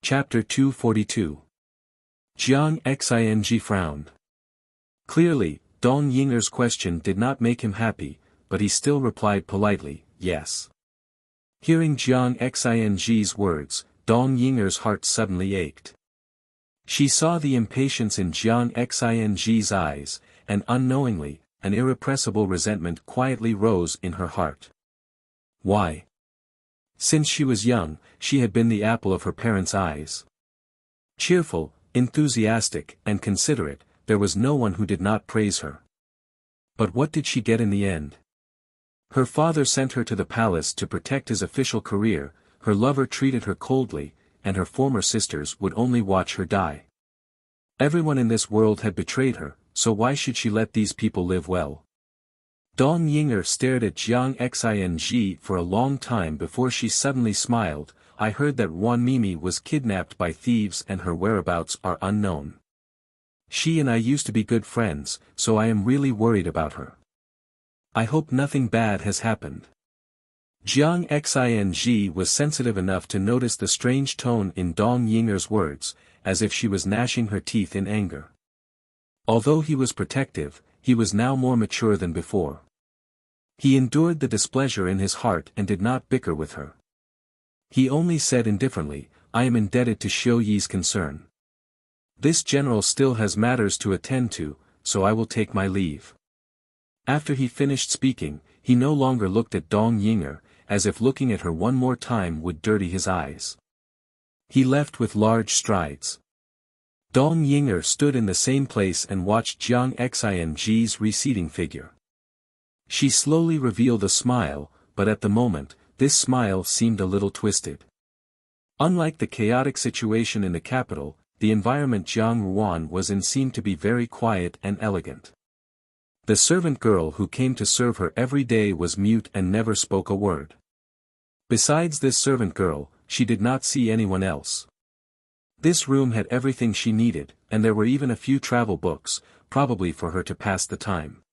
Chapter 242. Jiang Xing frowned. Clearly, Dong Yinger's question did not make him happy, but he still replied politely, yes. Hearing Jiang Xing's words, Dong Yinger's heart suddenly ached. She saw the impatience in Jiang Xing's eyes, and unknowingly, an irrepressible resentment quietly rose in her heart. Why? Since she was young, she had been the apple of her parents' eyes. Cheerful, enthusiastic, and considerate, there was no one who did not praise her. But what did she get in the end? Her father sent her to the palace to protect his official career, her lover treated her coldly, and her former sisters would only watch her die. Everyone in this world had betrayed her, so why should she let these people live well? Dong Yinger stared at Jiang Xing for a long time before she suddenly smiled. I heard that Wan Mimi was kidnapped by thieves and her whereabouts are unknown. She and I used to be good friends, so I am really worried about her. I hope nothing bad has happened. Jiang Xing was sensitive enough to notice the strange tone in Dong Yinger's words, as if she was gnashing her teeth in anger. Although he was protective, he was now more mature than before. He endured the displeasure in his heart and did not bicker with her. He only said indifferently, I am indebted to Xiu Yi's concern. This general still has matters to attend to, so I will take my leave. After he finished speaking, he no longer looked at Dong Yinger, as if looking at her one more time would dirty his eyes. He left with large strides. Dong Yinger stood in the same place and watched Jiang Xing's receding figure. She slowly revealed a smile, but at the moment, this smile seemed a little twisted. Unlike the chaotic situation in the capital, the environment Jiang Ruan was in seemed to be very quiet and elegant. The servant girl who came to serve her every day was mute and never spoke a word. Besides this servant girl, she did not see anyone else. This room had everything she needed, and there were even a few travel books, probably for her to pass the time.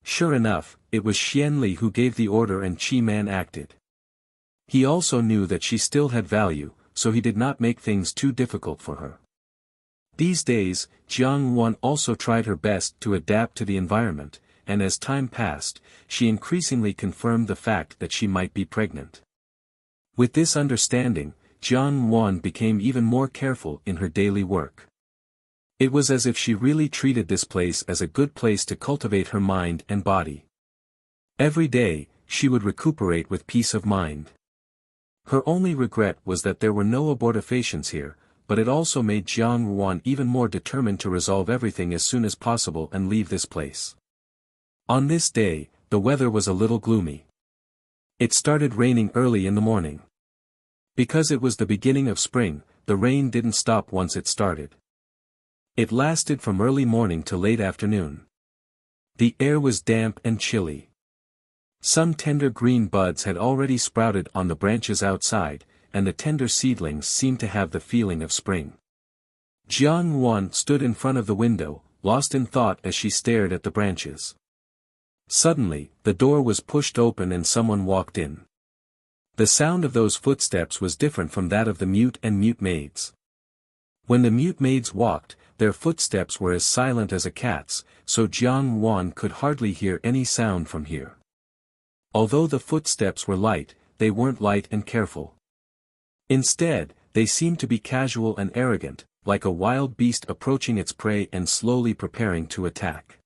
Sure enough, it was Xian Li who gave the order and Qi Man acted. He also knew that she still had value, so he did not make things too difficult for her. These days, Jiang Wan also tried her best to adapt to the environment, and as time passed, she increasingly confirmed the fact that she might be pregnant. With this understanding, Jiang Wan became even more careful in her daily work. It was as if she really treated this place as a good place to cultivate her mind and body. Every day, she would recuperate with peace of mind. Her only regret was that there were no abortifacients here, but it also made Jiang Wan even more determined to resolve everything as soon as possible and leave this place. On this day, the weather was a little gloomy. It started raining early in the morning. Because it was the beginning of spring, the rain didn't stop once it started. It lasted from early morning to late afternoon. The air was damp and chilly. Some tender green buds had already sprouted on the branches outside, and the tender seedlings seemed to have the feeling of spring. Jiang Wan stood in front of the window, lost in thought as she stared at the branches. Suddenly, the door was pushed open and someone walked in. The sound of those footsteps was different from that of the mute and mute maids. When the mute maids walked, their footsteps were as silent as a cat's, so Jiang Wan could hardly hear any sound from here. Although the footsteps were light, they weren't light and careful. Instead, they seemed to be casual and arrogant, like a wild beast approaching its prey and slowly preparing to attack.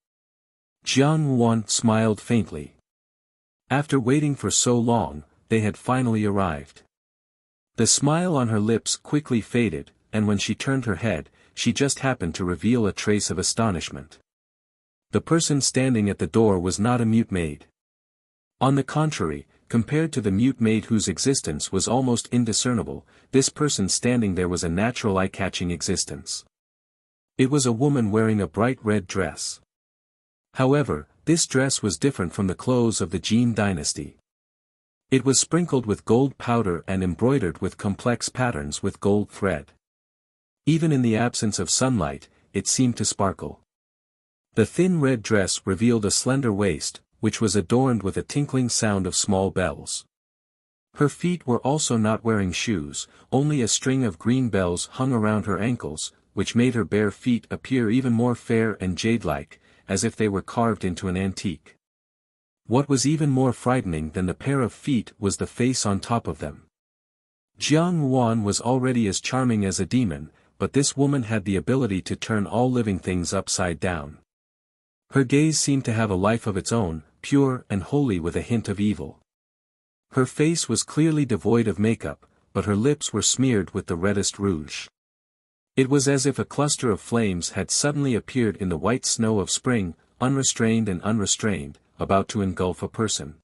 Jiang Wan smiled faintly. After waiting for so long, they had finally arrived. The smile on her lips quickly faded, and when she turned her head, she just happened to reveal a trace of astonishment. The person standing at the door was not a mute maid. On the contrary, compared to the mute maid whose existence was almost indiscernible, this person standing there was a natural eye-catching existence. It was a woman wearing a bright red dress. However, this dress was different from the clothes of the Jin dynasty. It was sprinkled with gold powder and embroidered with complex patterns with gold thread. Even in the absence of sunlight, it seemed to sparkle. The thin red dress revealed a slender waist, which was adorned with a tinkling sound of small bells. Her feet were also not wearing shoes, only a string of green bells hung around her ankles, which made her bare feet appear even more fair and jade-like, as if they were carved into an antique. What was even more frightening than the pair of feet was the face on top of them. Jiang Yuan was already as charming as a demon, but this woman had the ability to turn all living things upside down. Her gaze seemed to have a life of its own, pure and holy with a hint of evil. Her face was clearly devoid of makeup, but her lips were smeared with the reddest rouge. It was as if a cluster of flames had suddenly appeared in the white snow of spring, unrestrained and unrestrained, about to engulf a person.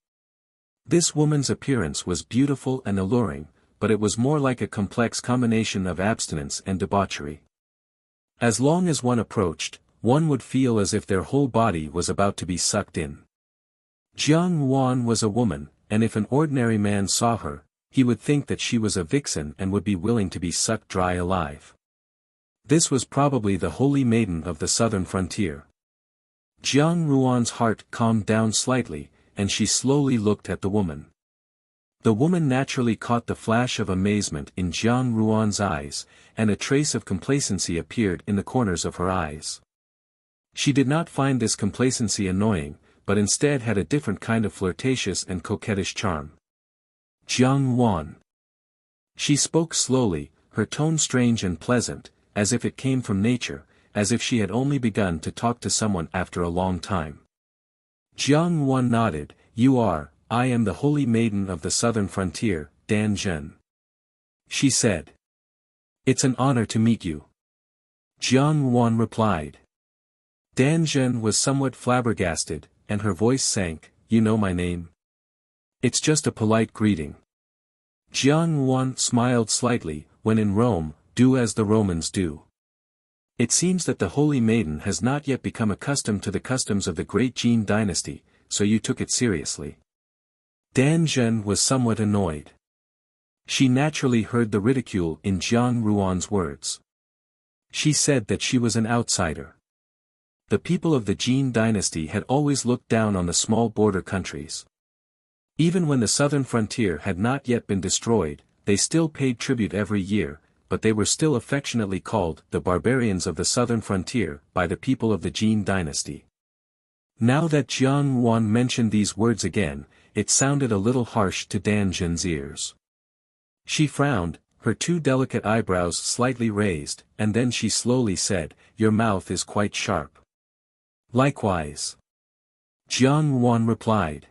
This woman's appearance was beautiful and alluring, but it was more like a complex combination of abstinence and debauchery. As long as one approached, one would feel as if their whole body was about to be sucked in. Jiang Yuan was a woman, and if an ordinary man saw her, he would think that she was a vixen and would be willing to be sucked dry alive. This was probably the holy maiden of the southern frontier. Jiang Yuan's heart calmed down slightly, and she slowly looked at the woman. The woman naturally caught the flash of amazement in Jiang Yuan's eyes, and a trace of complacency appeared in the corners of her eyes. She did not find this complacency annoying, but instead had a different kind of flirtatious and coquettish charm. Jiang Yuan. She spoke slowly, her tone strange and pleasant, as if it came from nature, as if she had only begun to talk to someone after a long time. Jiang Yuan nodded. I am the holy maiden of the southern frontier, Dan Zhen. She said. It's an honor to meet you. Jiang Yuan replied. Dan Zhen was somewhat flabbergasted, and her voice sank. You know my name? It's just a polite greeting. Jiang Yuan smiled slightly. When in Rome, do as the Romans do. It seems that the holy maiden has not yet become accustomed to the customs of the great Jin dynasty, so you took it seriously. Dan Zhen was somewhat annoyed. She naturally heard the ridicule in Jiang Yuan's words. She said that she was an outsider. The people of the Jin dynasty had always looked down on the small border countries. Even when the southern frontier had not yet been destroyed, they still paid tribute every year, but they were still affectionately called the barbarians of the southern frontier by the people of the Jin dynasty. Now that Jiang Yuan mentioned these words again, it sounded a little harsh to Dan Zhen's ears. She frowned, her two delicate eyebrows slightly raised, and then she slowly said, Your mouth is quite sharp. Likewise. Jiang Yuan replied.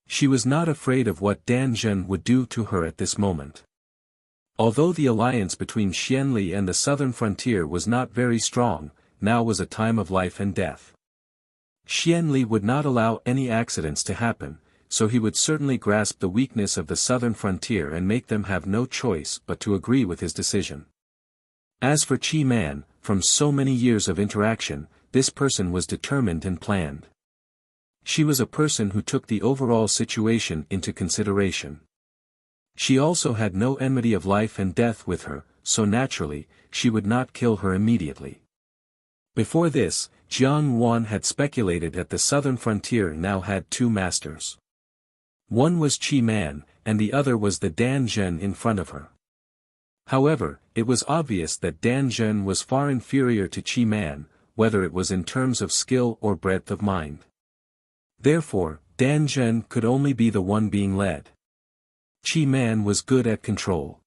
She was not afraid of what Dan Zhen would do to her at this moment. Although the alliance between Xianli and the southern frontier was not very strong, now was a time of life and death. Xianli would not allow any accidents to happen, so he would certainly grasp the weakness of the southern frontier and make them have no choice but to agree with his decision. As for Qi Man, from so many years of interaction, this person was determined and planned. She was a person who took the overall situation into consideration. She also had no enmity of life and death with her, so naturally, she would not kill her immediately. Before this, Jiang Yuan had speculated that the southern frontier now had two masters. One was Qi Man, and the other was the Dan Zhen in front of her. However, it was obvious that Dan Zhen was far inferior to Qi Man, whether it was in terms of skill or breadth of mind. Therefore, Dan Zhen could only be the one being led. Qi Man was good at control.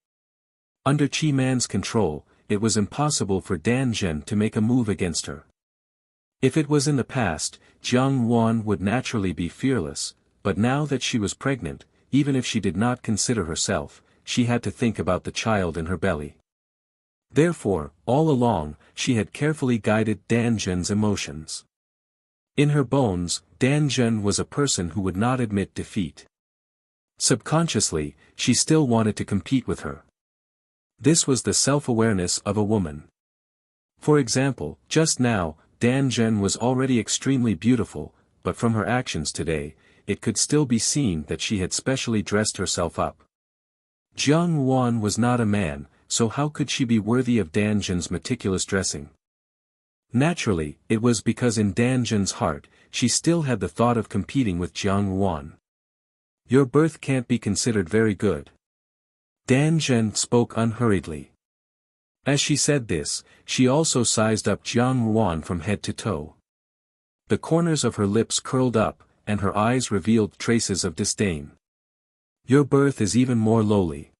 Under Qi Man's control, it was impossible for Dan Zhen to make a move against her. If it was in the past, Jiang Yuan would naturally be fearless, but now that she was pregnant, even if she did not consider herself, she had to think about the child in her belly. Therefore, all along, she had carefully guided Dan Zhen's emotions. In her bones, Dan Zhen was a person who would not admit defeat. Subconsciously, she still wanted to compete with her. This was the self-awareness of a woman. For example, just now, Dan Zhen was already extremely beautiful, but from her actions today, it could still be seen that she had specially dressed herself up. Jiang Yuan was not a man, so how could she be worthy of Dan Zhen's meticulous dressing? Naturally, it was because in Dan Zhen's heart, she still had the thought of competing with Jiang Yuan. Your birth can't be considered very good. Dan Zhen spoke unhurriedly. As she said this, she also sized up Jiang Ruan from head to toe. The corners of her lips curled up, and her eyes revealed traces of disdain. Your birth is even more lowly.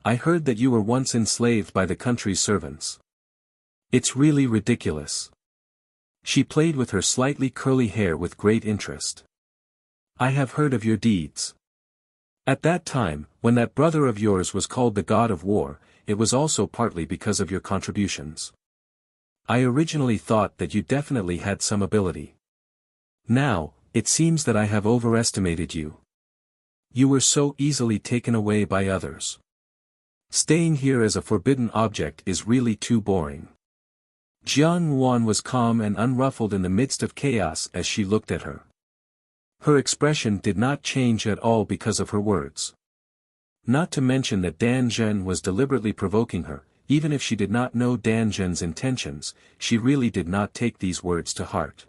I heard that you were once enslaved by the country's servants. It's really ridiculous. She played with her slightly curly hair with great interest. I have heard of your deeds. At that time, when that brother of yours was called the God of War, it was also partly because of your contributions. I originally thought that you definitely had some ability. Now, it seems that I have overestimated you. You were so easily taken away by others. Staying here as a forbidden object is really too boring. Jiang Ruan was calm and unruffled in the midst of chaos as she looked at her. Her expression did not change at all because of her words. Not to mention that Dan Zhen was deliberately provoking her, even if she did not know Dan Zhen's intentions, she really did not take these words to heart.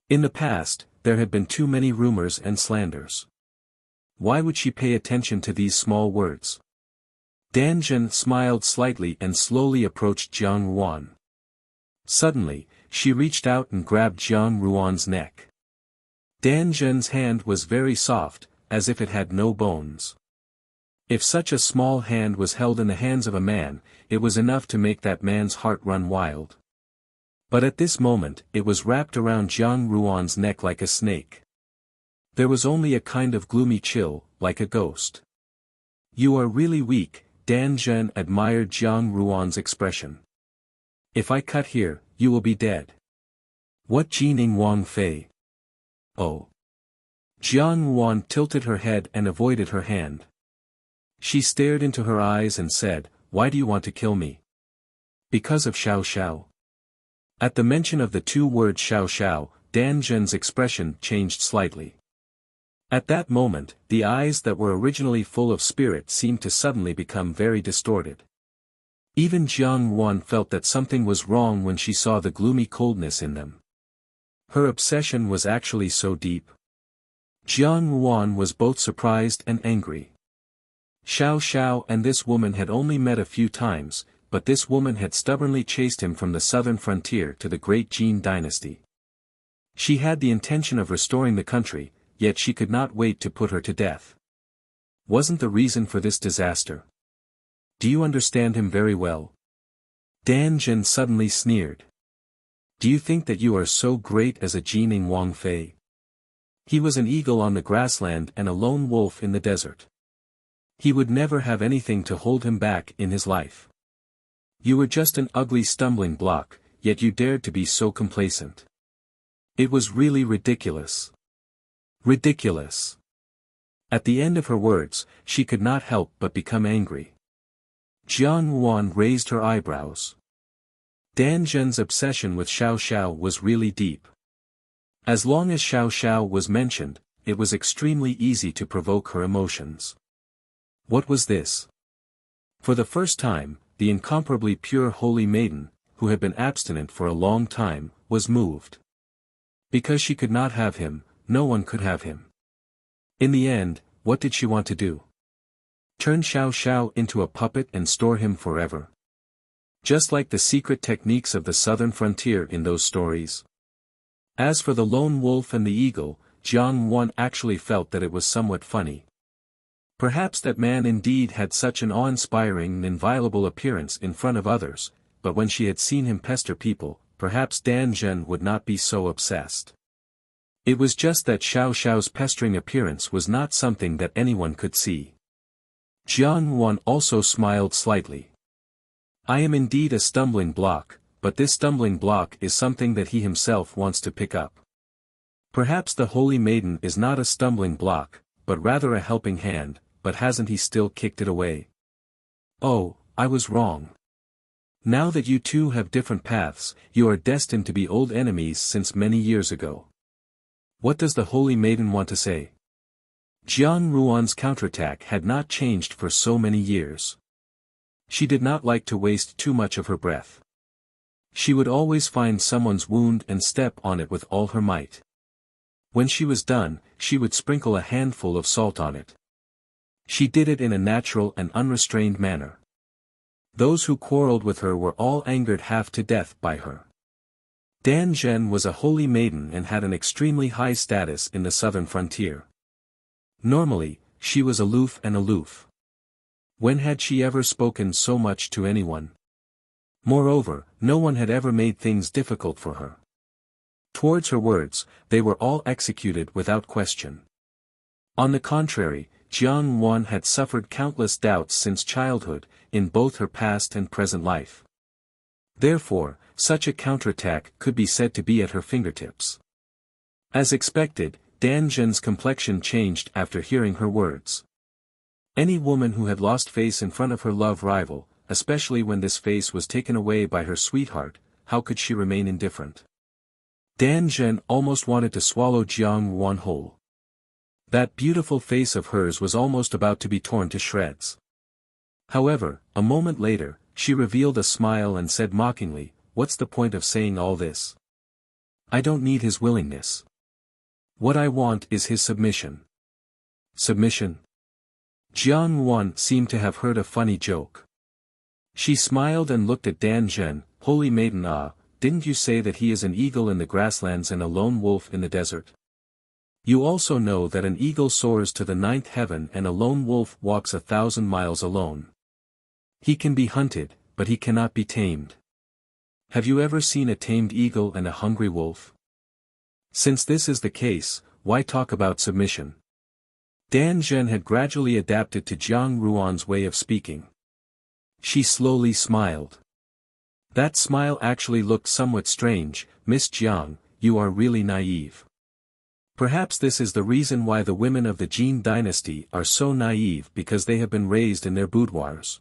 In the past, there had been too many rumors and slanders. Why would she pay attention to these small words? Dan Zhen smiled slightly and slowly approached Jiang Ruan. Suddenly, she reached out and grabbed Jiang Ruan's neck. Dan Zhen's hand was very soft, as if it had no bones. If such a small hand was held in the hands of a man, it was enough to make that man's heart run wild. But at this moment, it was wrapped around Jiang Ruan's neck like a snake. There was only a kind of gloomy chill, like a ghost. You are really weak, Dan Zhen admired Jiang Ruan's expression. If I cut here, you will be dead. What Jining Wang Fei? Oh. Jiang Ruan tilted her head and avoided her hand. She stared into her eyes and said, Why do you want to kill me? Because of Xiao Xiao. At the mention of the two words Xiao Xiao, Dan Zhen's expression changed slightly. At that moment, the eyes that were originally full of spirit seemed to suddenly become very distorted. Even Jiang Ruan felt that something was wrong when she saw the gloomy coldness in them. Her obsession was actually so deep. Jiang Ruan was both surprised and angry. Xiao Xiao and this woman had only met a few times, but this woman had stubbornly chased him from the southern frontier to the great Jin dynasty. She had the intention of restoring the country, yet she could not wait to put her to death. Wasn't the reason for this disaster? Do you understand him very well? Dan Zhen suddenly sneered. Do you think that you are so great as a Jining Wang Fei? He was an eagle on the grassland and a lone wolf in the desert. He would never have anything to hold him back in his life. You were just an ugly stumbling block, yet you dared to be so complacent. It was really ridiculous. Ridiculous. At the end of her words, she could not help but become angry. Jiang Ruan raised her eyebrows. Dan Zhen's obsession with Xiao Xiao was really deep. As long as Xiao Xiao was mentioned, it was extremely easy to provoke her emotions. What was this? For the first time, the incomparably pure holy maiden, who had been abstinent for a long time, was moved. Because she could not have him, no one could have him. In the end, what did she want to do? Turn Xiao Xiao into a puppet and store him forever. Just like the secret techniques of the southern frontier in those stories. As for the lone wolf and the eagle, Jiang Ruan actually felt that it was somewhat funny. Perhaps that man indeed had such an awe-inspiring and inviolable appearance in front of others, but when she had seen him pester people, perhaps Dan Zhen would not be so obsessed. It was just that Xiao Xiao's pestering appearance was not something that anyone could see. Jiang Ruan also smiled slightly. I am indeed a stumbling block, but this stumbling block is something that he himself wants to pick up. Perhaps the holy maiden is not a stumbling block, but rather a helping hand, but hasn't he still kicked it away? Oh, I was wrong. Now that you two have different paths, you are destined to be old enemies since many years ago. What does the holy maiden want to say? Jiang Ruan's counterattack had not changed for so many years. She did not like to waste too much of her breath. She would always find someone's wound and step on it with all her might. When she was done, she would sprinkle a handful of salt on it. She did it in a natural and unrestrained manner. Those who quarreled with her were all angered half to death by her. Dan Zhen was a holy maiden and had an extremely high status in the southern frontier. Normally, she was aloof and aloof. When had she ever spoken so much to anyone? Moreover, no one had ever made things difficult for her. Towards her words, they were all executed without question. On the contrary, Jiang Wan had suffered countless doubts since childhood, in both her past and present life. Therefore, such a counterattack could be said to be at her fingertips. As expected, Dan Zhen's complexion changed after hearing her words. Any woman who had lost face in front of her love rival, especially when this face was taken away by her sweetheart, how could she remain indifferent? Dan Zhen almost wanted to swallow Jiang Wan whole. That beautiful face of hers was almost about to be torn to shreds. However, a moment later, she revealed a smile and said mockingly, "What's the point of saying all this? I don't need his willingness. What I want is his submission." Submission? Jiang Wan seemed to have heard a funny joke. She smiled and looked at Dan Zhen. "Holy maiden, didn't you say that he is an eagle in the grasslands and a lone wolf in the desert? You also know that an eagle soars to the ninth heaven and a lone wolf walks 1,000 miles alone. He can be hunted, but he cannot be tamed. Have you ever seen a tamed eagle and a hungry wolf? Since this is the case, why talk about submission?" Dan Zhen had gradually adapted to Jiang Ruan's way of speaking. She slowly smiled. That smile actually looked somewhat strange. "Miss Jiang, you are really naive. Perhaps this is the reason why the women of the Jin dynasty are so naive, because they have been raised in their boudoirs.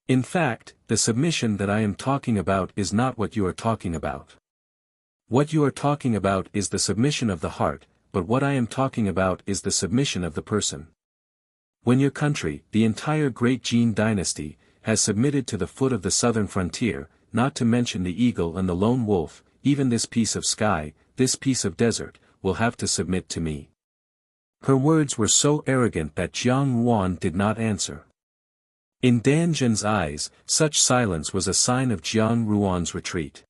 In fact, the submission that I am talking about is not what you are talking about. What you are talking about is the submission of the heart, but what I am talking about is the submission of the person. When your country, the entire great Jin dynasty, has submitted to the foot of the southern frontier, not to mention the eagle and the lone wolf, even this piece of sky, this piece of desert, will have to submit to me." Her words were so arrogant that Jiang Wan did not answer. In Dan Zhen's eyes, such silence was a sign of Jiang Ruan's retreat.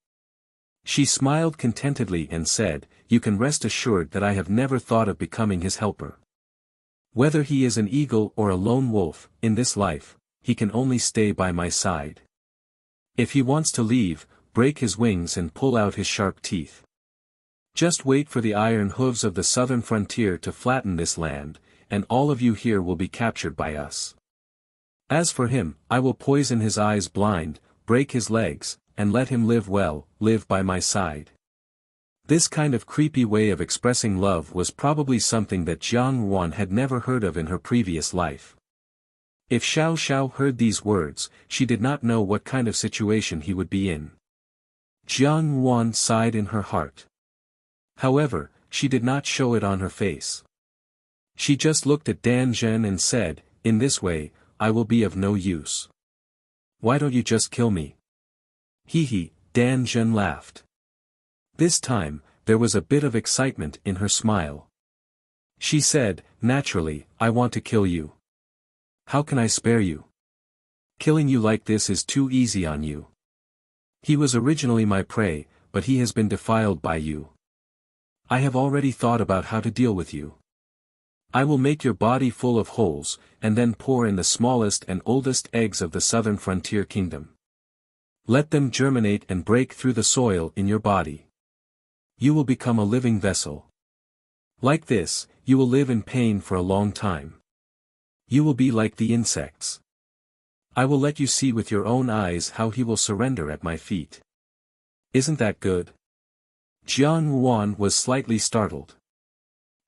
She smiled contentedly and said, "You can rest assured that I have never thought of becoming his helper. Whether he is an eagle or a lone wolf, in this life, he can only stay by my side. If he wants to leave, break his wings and pull out his sharp teeth. Just wait for the iron hooves of the southern frontier to flatten this land, and all of you here will be captured by us. As for him, I will poison his eyes blind, break his legs, and let him live well, live by my side." This kind of creepy way of expressing love was probably something that Jiang Wan had never heard of in her previous life. If Xiao Xiao heard these words, she did not know what kind of situation he would be in. Jiang Wan sighed in her heart. However, she did not show it on her face. She just looked at Dan Zhen and said, "In this way, I will be of no use. Why don't you just kill me?" Hee, Dan Zhen laughed. This time, there was a bit of excitement in her smile. She said, "Naturally, I want to kill you. How can I spare you? Killing you like this is too easy on you. He was originally my prey, but he has been defiled by you. I have already thought about how to deal with you. I will make your body full of holes, and then pour in the smallest and oldest eggs of the southern frontier kingdom. Let them germinate and break through the soil in your body. You will become a living vessel. Like this, you will live in pain for a long time. You will be like the insects. I will let you see with your own eyes how he will surrender at my feet. Isn't that good?" Jiang Wan was slightly startled.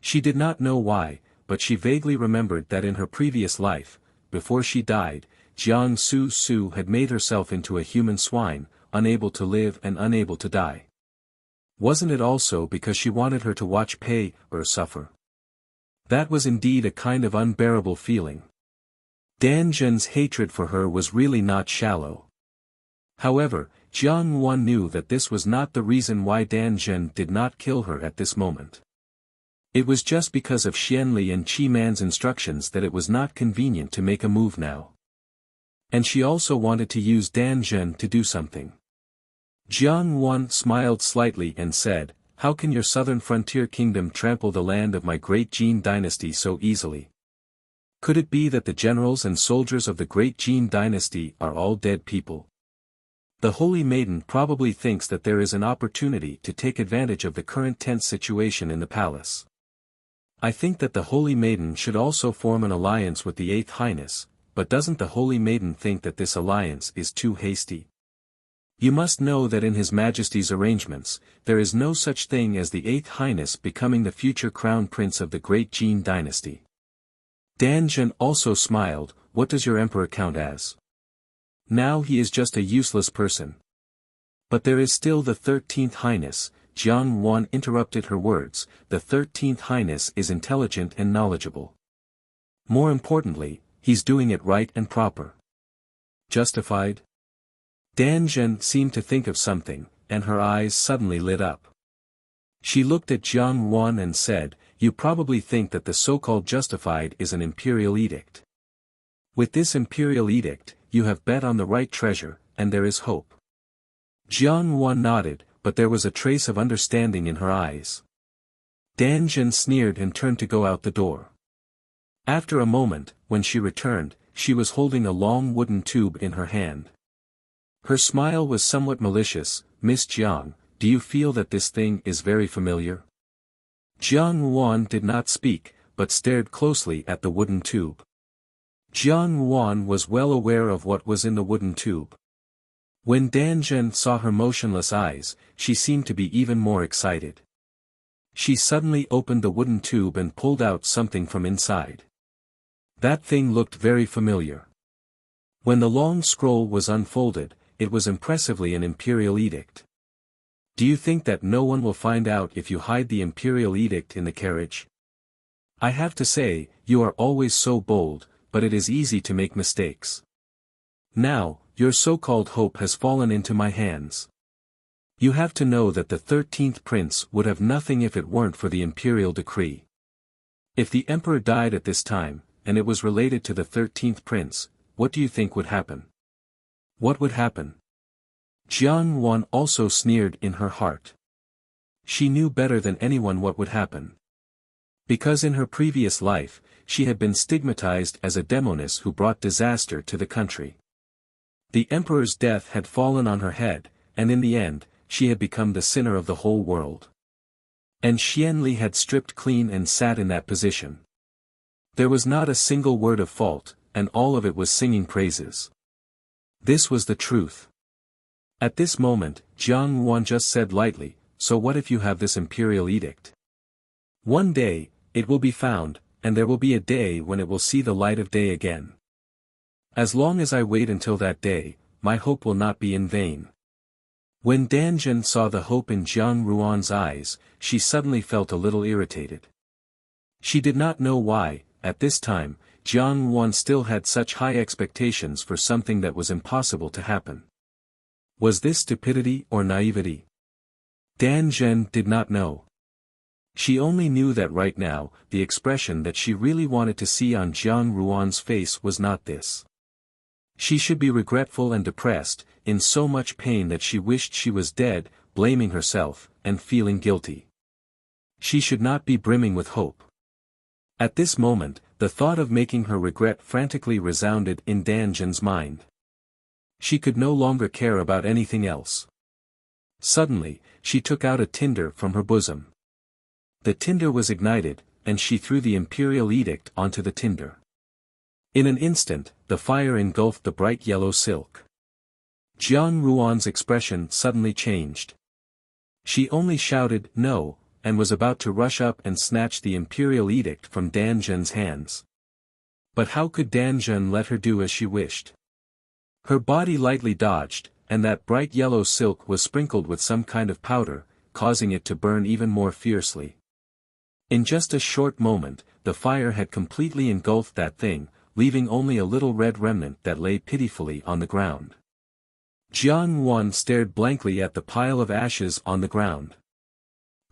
She did not know why, but she vaguely remembered that in her previous life, before she died, Jiang Su had made herself into a human swine, unable to live and unable to die. Wasn't it also because she wanted her to watch pay or suffer? That was indeed a kind of unbearable feeling. Dan Zhen's hatred for her was really not shallow. However, Jiang Wan knew that this was not the reason why Dan Zhen did not kill her at this moment. It was just because of Xianli and Qi Man's instructions that it was not convenient to make a move now. And she also wanted to use Dan Zhen to do something. Jiang Wan smiled slightly and said, "How can your southern frontier kingdom trample the land of my great Jin dynasty so easily? Could it be that the generals and soldiers of the great Jin dynasty are all dead people? The Holy Maiden probably thinks that there is an opportunity to take advantage of the current tense situation in the palace. I think that the Holy Maiden should also form an alliance with the Eighth Highness, but doesn't the Holy Maiden think that this alliance is too hasty? You must know that in His Majesty's arrangements, there is no such thing as the Eighth Highness becoming the future crown prince of the great Jin dynasty." Dan Zhen also smiled. "What does your emperor count as? Now he is just a useless person." "But there is still the 13th Highness," Jiang Wan interrupted her words. "The 13th Highness is intelligent and knowledgeable. More importantly, he's doing it right and proper." "Justified?" Dan Zhen seemed to think of something, and her eyes suddenly lit up. She looked at Jiang Wan and said, "You probably think that the so-called justified is an imperial edict. With this imperial edict, you have bet on the right treasure, and there is hope." Jiang Wan nodded, but there was a trace of understanding in her eyes. Dan Zhen sneered and turned to go out the door. After a moment, when she returned, she was holding a long wooden tube in her hand. Her smile was somewhat malicious. "Miss Jiang, do you feel that this thing is very familiar?" Jiang Wan did not speak, but stared closely at the wooden tube. Jiang Wan was well aware of what was in the wooden tube. When Dan Zhen saw her motionless eyes, she seemed to be even more excited. She suddenly opened the wooden tube and pulled out something from inside. That thing looked very familiar. When the long scroll was unfolded, it was impressively an imperial edict. "Do you think that no one will find out if you hide the imperial edict in the carriage? I have to say, you are always so bold, but it is easy to make mistakes. Now, your so-called hope has fallen into my hands. You have to know that the 13th prince would have nothing if it weren't for the imperial decree. If the emperor died at this time, and it was related to the 13th prince, what do you think would happen?" "What would happen?" Jiang Wan also sneered in her heart. She knew better than anyone what would happen. Because in her previous life, she had been stigmatized as a demoness who brought disaster to the country. The emperor's death had fallen on her head, and in the end, she had become the sinner of the whole world. And Xianli had stripped clean and sat in that position. There was not a single word of fault, and all of it was singing praises. This was the truth. At this moment, Jiang Wan just said lightly, "So what if you have this imperial edict? One day, it will be found, and there will be a day when it will see the light of day again. As long as I wait until that day, my hope will not be in vain." When Dan Zhen saw the hope in Jiang Ruan's eyes, she suddenly felt a little irritated. She did not know why, at this time, Jiang Wan still had such high expectations for something that was impossible to happen. Was this stupidity or naivety? Dan Zhen did not know. She only knew that right now, the expression that she really wanted to see on Jiang Ruan's face was not this. She should be regretful and depressed, in so much pain that she wished she was dead, blaming herself, and feeling guilty. She should not be brimming with hope. At this moment, the thought of making her regret frantically resounded in Dan Zhen's mind. She could no longer care about anything else. Suddenly, she took out a tinder from her bosom. The tinder was ignited, and she threw the imperial edict onto the tinder. In an instant, the fire engulfed the bright yellow silk. Jiang Ruan's expression suddenly changed. She only shouted, "No," and was about to rush up and snatch the imperial edict from Dan Zhen's hands. But how could Dan Zhen let her do as she wished? Her body lightly dodged, and that bright yellow silk was sprinkled with some kind of powder, causing it to burn even more fiercely. In just a short moment, the fire had completely engulfed that thing, leaving only a little red remnant that lay pitifully on the ground. Jiang Wan stared blankly at the pile of ashes on the ground.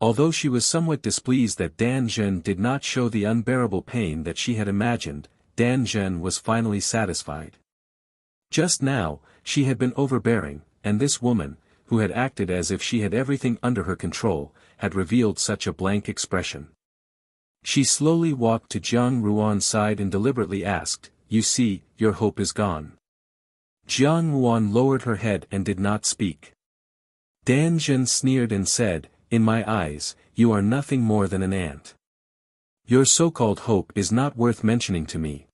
Although she was somewhat displeased that Dan Zhen did not show the unbearable pain that she had imagined, Dan Zhen was finally satisfied. Just now, she had been overbearing, and this woman, who had acted as if she had everything under her control, had revealed such a blank expression. She slowly walked to Jiang Ruan's side and deliberately asked, "You see, your hope is gone." Jiang Ruan lowered her head and did not speak. Dan Zhen sneered and said, "In my eyes, you are nothing more than an ant. Your so-called hope is not worth mentioning to me.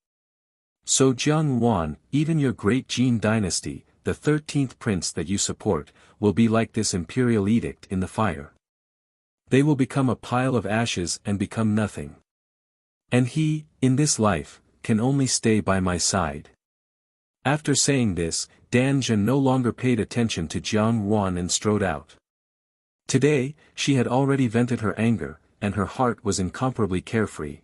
So Jiang Ruan, even your great Jin dynasty, the 13th prince that you support, will be like this imperial edict in the fire. They will become a pile of ashes and become nothing. And he, in this life, can only stay by my side." After saying this, Dan Zhen no longer paid attention to Jiang Ruan and strode out. Today, she had already vented her anger, and her heart was incomparably carefree.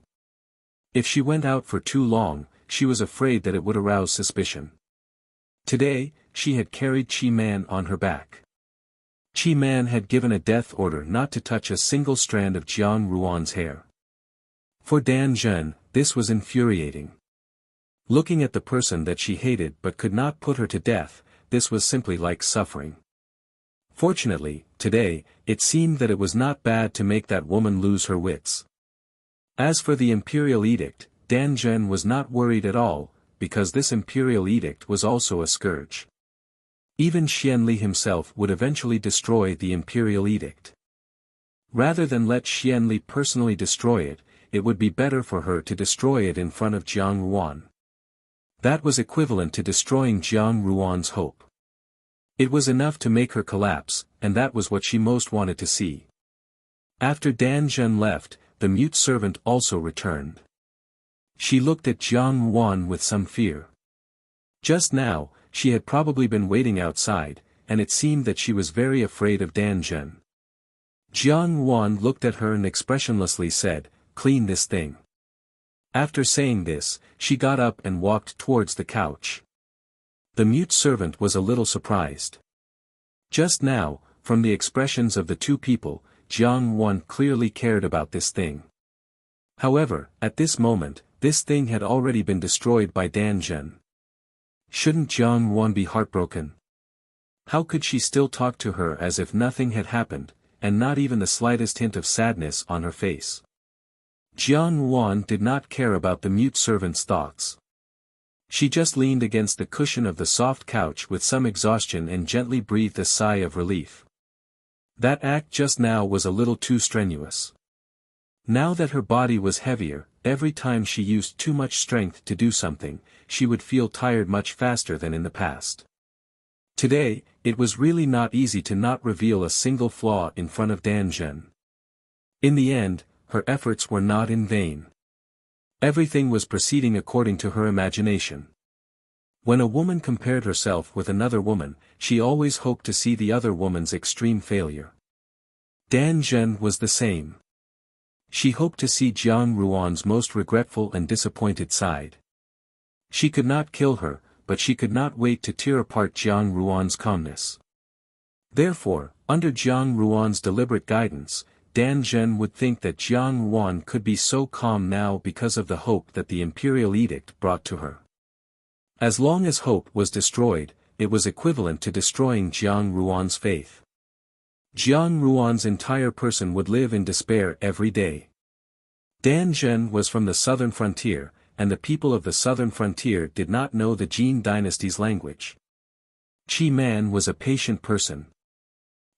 If she went out for too long, she was afraid that it would arouse suspicion. Today, she had carried Qi Man on her back. Qi Man had given a death order not to touch a single strand of Jiang Ruan's hair. For Dan Zhen, this was infuriating. Looking at the person that she hated but could not put her to death, this was simply like suffering. Fortunately, today, it seemed that it was not bad to make that woman lose her wits. As for the imperial edict, Dan Zhen was not worried at all, because this imperial edict was also a scourge. Even Xianli himself would eventually destroy the imperial edict. Rather than let Xianli personally destroy it, it would be better for her to destroy it in front of Jiang Ruan. That was equivalent to destroying Jiang Ruan's hope. It was enough to make her collapse, and that was what she most wanted to see. After Dan Zhen left, the mute servant also returned. She looked at Jiang Ruan with some fear. Just now, she had probably been waiting outside, and it seemed that she was very afraid of Dan Zhen. Jiang Ruan looked at her and expressionlessly said, "Clean this thing." After saying this, she got up and walked towards the couch. The mute servant was a little surprised. Just now, from the expressions of the two people, Jiang Ruan clearly cared about this thing. However, at this moment, this thing had already been destroyed by Dan Zhen. Shouldn't Jiang Ruan be heartbroken? How could she still talk to her as if nothing had happened, and not even the slightest hint of sadness on her face? Jiang Ruan did not care about the mute servant's thoughts. She just leaned against the cushion of the soft couch with some exhaustion and gently breathed a sigh of relief. That act just now was a little too strenuous. Now that her body was heavier, every time she used too much strength to do something, she would feel tired much faster than in the past. Today, it was really not easy to not reveal a single flaw in front of Dan Zhen. In the end, her efforts were not in vain. Everything was proceeding according to her imagination. When a woman compared herself with another woman, she always hoped to see the other woman's extreme failure. Dan Zhen was the same. She hoped to see Jiang Ruan's most regretful and disappointed side. She could not kill her, but she could not wait to tear apart Jiang Ruan's calmness. Therefore, under Jiang Ruan's deliberate guidance, Dan Zhen would think that Jiang Ruan could be so calm now because of the hope that the imperial edict brought to her. As long as hope was destroyed, it was equivalent to destroying Jiang Ruan's faith. Jiang Ruan's entire person would live in despair every day. Dan Zhen was from the southern frontier, and the people of the southern frontier did not know the Jin dynasty's language. Qi Man was a patient person.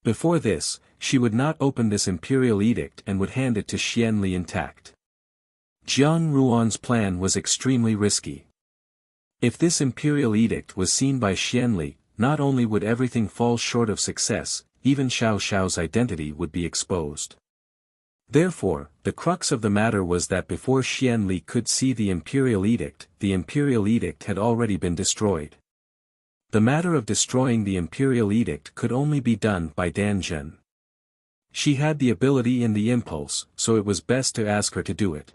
Before this, she would not open this imperial edict and would hand it to Xianli intact. Jiang Ruan's plan was extremely risky. If this imperial edict was seen by Xianli, not only would everything fall short of success, even Xiao Xiao's identity would be exposed. Therefore, the crux of the matter was that before Xianli could see the imperial edict had already been destroyed. The matter of destroying the imperial edict could only be done by Dan Zhen. She had the ability and the impulse, so it was best to ask her to do it.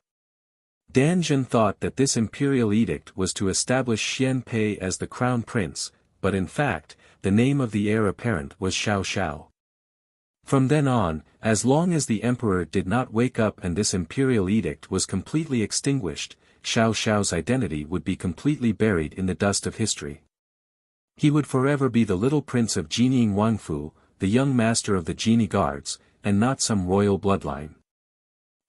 Dan Zhen thought that this imperial edict was to establish Xian Pei as the crown prince, but in fact, the name of the heir apparent was Xiao Xiao. From then on, as long as the emperor did not wake up and this imperial edict was completely extinguished, Xiao Xiao's identity would be completely buried in the dust of history. He would forever be the little prince of Jining Wangfu, the young master of the genie guards, and not some royal bloodline.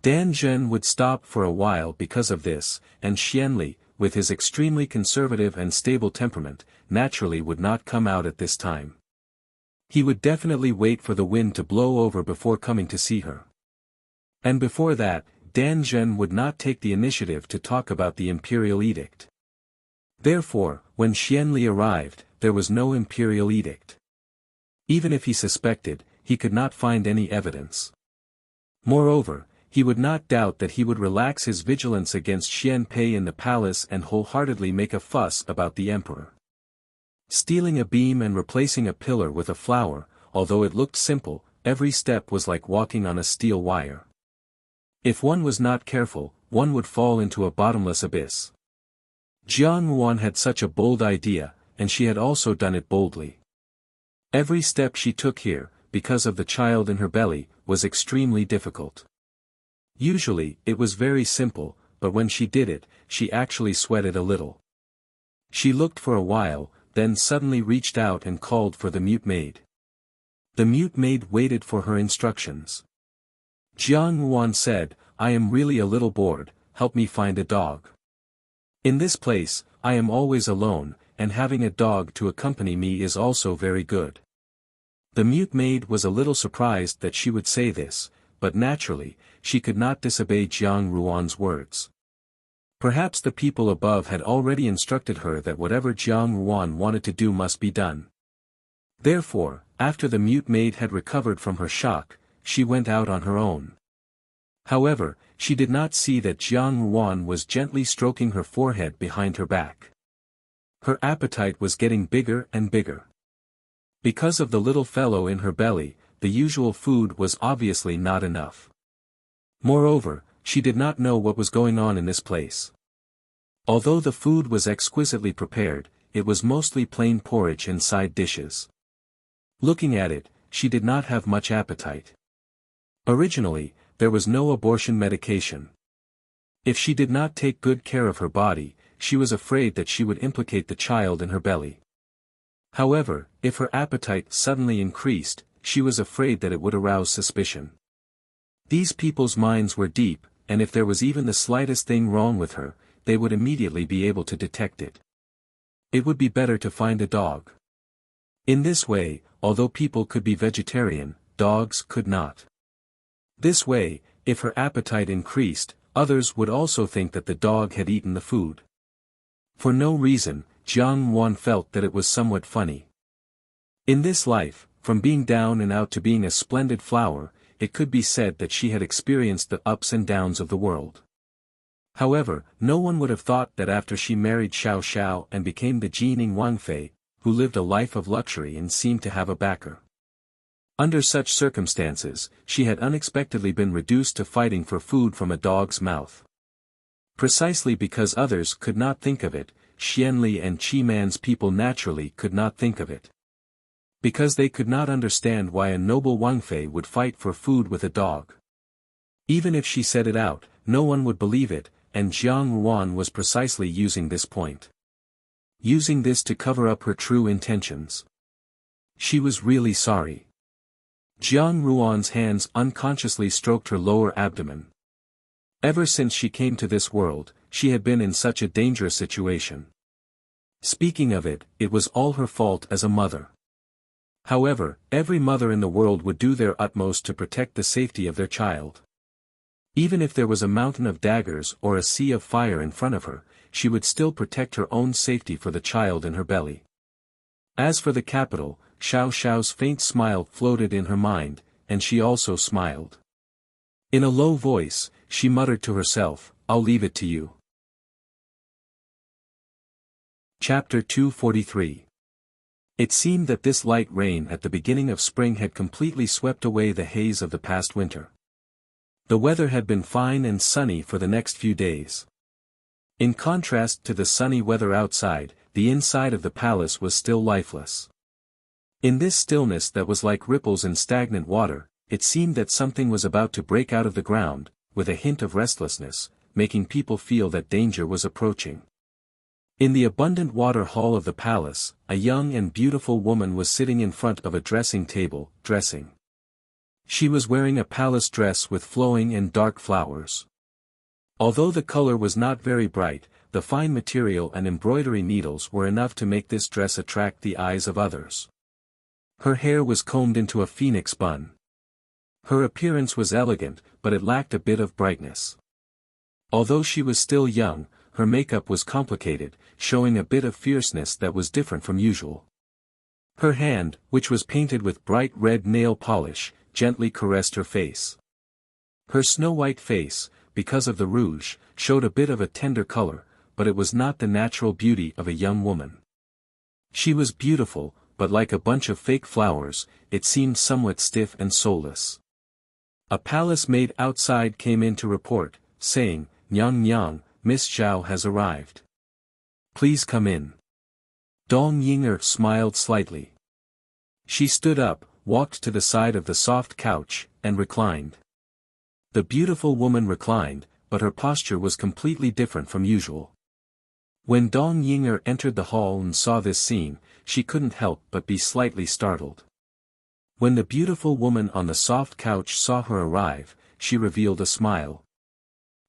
Dan Zhen would stop for a while because of this, and Xianli, with his extremely conservative and stable temperament, naturally would not come out at this time. He would definitely wait for the wind to blow over before coming to see her. And before that, Dan Zhen would not take the initiative to talk about the imperial edict. Therefore, when Xianli arrived, there was no imperial edict. Even if he suspected, he could not find any evidence. Moreover, he would not doubt that he would relax his vigilance against Xian Pei in the palace and wholeheartedly make a fuss about the emperor. Stealing a beam and replacing a pillar with a flower, although it looked simple, every step was like walking on a steel wire. If one was not careful, one would fall into a bottomless abyss. Jiang Ruan had such a bold idea, and she had also done it boldly. Every step she took here, because of the child in her belly, was extremely difficult. Usually, it was very simple, but when she did it, she actually sweated a little. She looked for a while, then suddenly reached out and called for the mute maid. The mute maid waited for her instructions. Jiang Ruan said, "I am really a little bored, help me find a dog. In this place, I am always alone, and having a dog to accompany me is also very good." The mute maid was a little surprised that she would say this, but naturally, she could not disobey Jiang Ruan's words. Perhaps the people above had already instructed her that whatever Jiang Ruan wanted to do must be done. Therefore, after the mute maid had recovered from her shock, she went out on her own. However, she did not see that Jiang Ruan was gently stroking her forehead behind her back. Her appetite was getting bigger and bigger. Because of the little fellow in her belly, the usual food was obviously not enough. Moreover, she did not know what was going on in this place. Although the food was exquisitely prepared, it was mostly plain porridge and side dishes. Looking at it, she did not have much appetite. Originally, there was no abortion medication. If she did not take good care of her body, she was afraid that she would implicate the child in her belly. However, if her appetite suddenly increased, she was afraid that it would arouse suspicion. These people's minds were deep, and if there was even the slightest thing wrong with her, they would immediately be able to detect it. It would be better to find a dog. In this way, although people could be vegetarian, dogs could not. This way, if her appetite increased, others would also think that the dog had eaten the food. For no reason, Jiang Ruan felt that it was somewhat funny. In this life, from being down and out to being a splendid flower, it could be said that she had experienced the ups and downs of the world. However, no one would have thought that after she married Xiao Xiao and became the Jining Wangfei, who lived a life of luxury and seemed to have a backer. Under such circumstances, she had unexpectedly been reduced to fighting for food from a dog's mouth. Precisely because others could not think of it, Xianli and Qi Man's people naturally could not think of it. Because they could not understand why a noble Wangfei would fight for food with a dog. Even if she said it out, no one would believe it, and Jiang Ruan was precisely using this point. Using this to cover up her true intentions. She was really sorry. Jiang Ruan's hands unconsciously stroked her lower abdomen. Ever since she came to this world, she had been in such a dangerous situation. Speaking of it, it was all her fault as a mother. However, every mother in the world would do their utmost to protect the safety of their child. Even if there was a mountain of daggers or a sea of fire in front of her, she would still protect her own safety for the child in her belly. As for the capital, Xiao Xiao's faint smile floated in her mind, and she also smiled. In a low voice, she muttered to herself, "I'll leave it to you." Chapter 243. It seemed that this light rain at the beginning of spring had completely swept away the haze of the past winter. The weather had been fine and sunny for the next few days. In contrast to the sunny weather outside, the inside of the palace was still lifeless. In this stillness that was like ripples in stagnant water, it seemed that something was about to break out of the ground, with a hint of restlessness, making people feel that danger was approaching. In the abundant water hall of the palace, a young and beautiful woman was sitting in front of a dressing table, dressing. She was wearing a palace dress with flowing and dark flowers. Although the color was not very bright, the fine material and embroidery needles were enough to make this dress attract the eyes of others. Her hair was combed into a phoenix bun. Her appearance was elegant, but it lacked a bit of brightness. Although she was still young, her makeup was complicated, showing a bit of fierceness that was different from usual. Her hand, which was painted with bright red nail polish, gently caressed her face. Her snow-white face, because of the rouge, showed a bit of a tender color, but it was not the natural beauty of a young woman. She was beautiful, but like a bunch of fake flowers, it seemed somewhat stiff and soulless. A palace maid outside came in to report, saying, "Nyang Nyang, Miss Zhao has arrived. Please come in." Dong Ying'er smiled slightly. She stood up, walked to the side of the soft couch, and reclined. The beautiful woman reclined, but her posture was completely different from usual. When Dong Ying'er entered the hall and saw this scene, she couldn't help but be slightly startled. When the beautiful woman on the soft couch saw her arrive, she revealed a smile.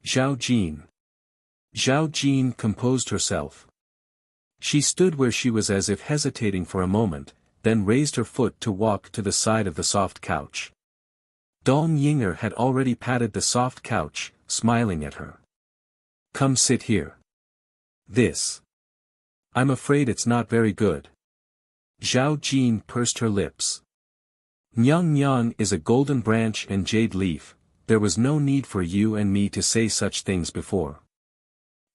"Zhao Jin." Zhao Jin composed herself. She stood where she was as if hesitating for a moment, then raised her foot to walk to the side of the soft couch. Dong Ying'er had already patted the soft couch, smiling at her. "Come sit here." "This. I'm afraid it's not very good." Zhao Jin pursed her lips. "Nyang Nyang is a golden branch and jade leaf, there was no need for you and me to say such things before.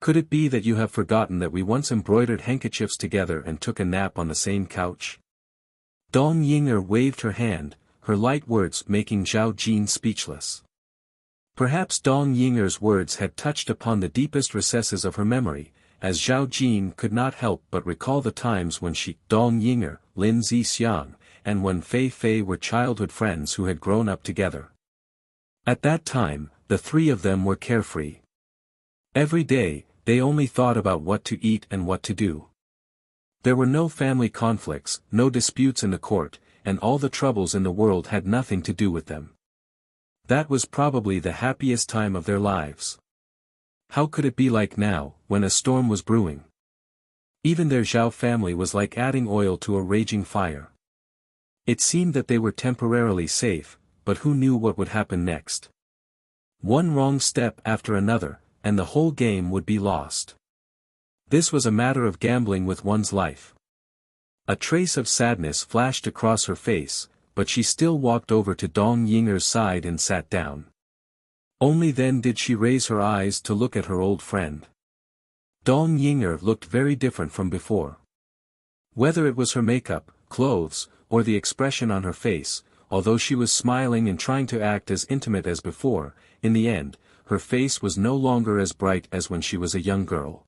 Could it be that you have forgotten that we once embroidered handkerchiefs together and took a nap on the same couch?" Dong Ying'er waved her hand, her light words making Zhao Jin speechless. Perhaps Dong Ying'er's words had touched upon the deepest recesses of her memory, as Zhao Jin could not help but recall the times when she, Dong Ying'er, Lin Zixiang, and when Fei Fei were childhood friends who had grown up together. At that time, the three of them were carefree. Every day, they only thought about what to eat and what to do. There were no family conflicts, no disputes in the court, and all the troubles in the world had nothing to do with them. That was probably the happiest time of their lives. How could it be like now, when a storm was brewing? Even their Zhao family was like adding oil to a raging fire. It seemed that they were temporarily safe, but who knew what would happen next? One wrong step after another, and the whole game would be lost. This was a matter of gambling with one's life. A trace of sadness flashed across her face, but she still walked over to Dong Ying'er's side and sat down. Only then did she raise her eyes to look at her old friend. Dong Ying'er looked very different from before. Whether it was her makeup, clothes, or the expression on her face, although she was smiling and trying to act as intimate as before, in the end, her face was no longer as bright as when she was a young girl.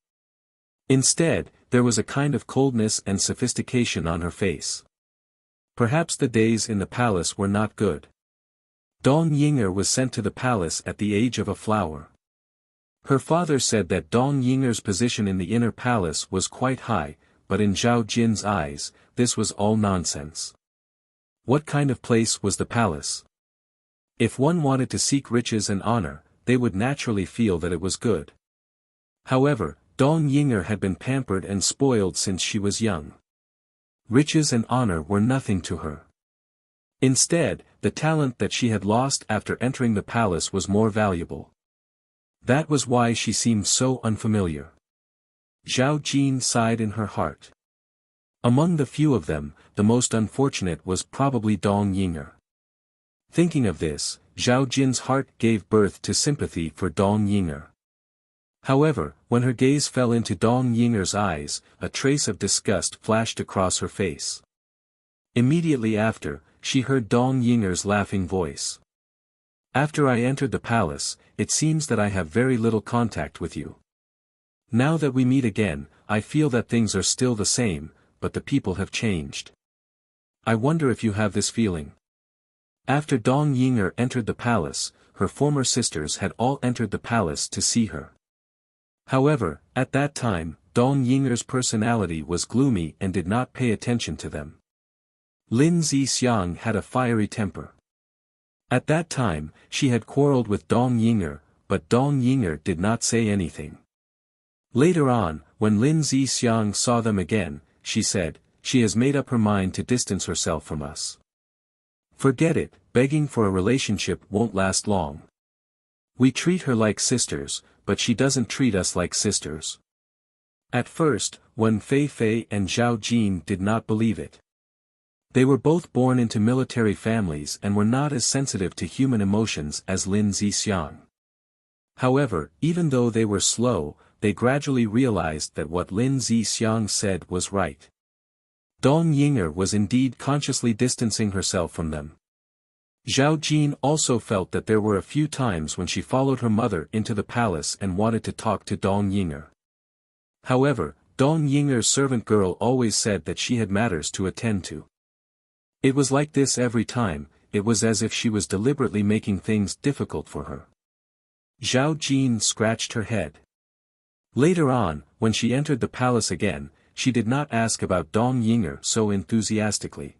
Instead, there was a kind of coldness and sophistication on her face. Perhaps the days in the palace were not good. Dong Ying'er was sent to the palace at the age of a flower. Her father said that Dong Ying'er's position in the inner palace was quite high, but in Zhao Jin's eyes, this was all nonsense. What kind of place was the palace? If one wanted to seek riches and honor, they would naturally feel that it was good. However, Dong Ying'er had been pampered and spoiled since she was young. Riches and honor were nothing to her. Instead, the talent that she had lost after entering the palace was more valuable. That was why she seemed so unfamiliar. Zhao Jin sighed in her heart. Among the few of them, the most unfortunate was probably Dong Ying'er. Thinking of this, Zhao Jin's heart gave birth to sympathy for Dong Ying'er. However, when her gaze fell into Dong Ying'er's eyes, a trace of disgust flashed across her face. Immediately after, she heard Dong Ying'er's laughing voice. "After I entered the palace, it seems that I have very little contact with you. Now that we meet again, I feel that things are still the same, but the people have changed. I wonder if you have this feeling." After Dong Yinger entered the palace, her former sisters had all entered the palace to see her. However, at that time, Dong Yinger's personality was gloomy and did not pay attention to them. Lin Zixiang had a fiery temper. At that time, she had quarreled with Dong Yinger, but Dong Yinger did not say anything. Later on, when Lin Zixiang saw them again, she said, "She has made up her mind to distance herself from us. Forget it, begging for a relationship won't last long. We treat her like sisters, but she doesn't treat us like sisters." At first, Wen Fei and Zhao Jin did not believe it. They were both born into military families and were not as sensitive to human emotions as Lin Zixiang. However, even though they were slow, they gradually realized that what Lin Zixiang said was right. Dong Yinger was indeed consciously distancing herself from them. Zhao Jin also felt that there were a few times when she followed her mother into the palace and wanted to talk to Dong Yinger. However, Dong Yinger's servant girl always said that she had matters to attend to. It was like this every time, it was as if she was deliberately making things difficult for her. Zhao Jin scratched her head. Later on, when she entered the palace again, she did not ask about Dong Yinger so enthusiastically.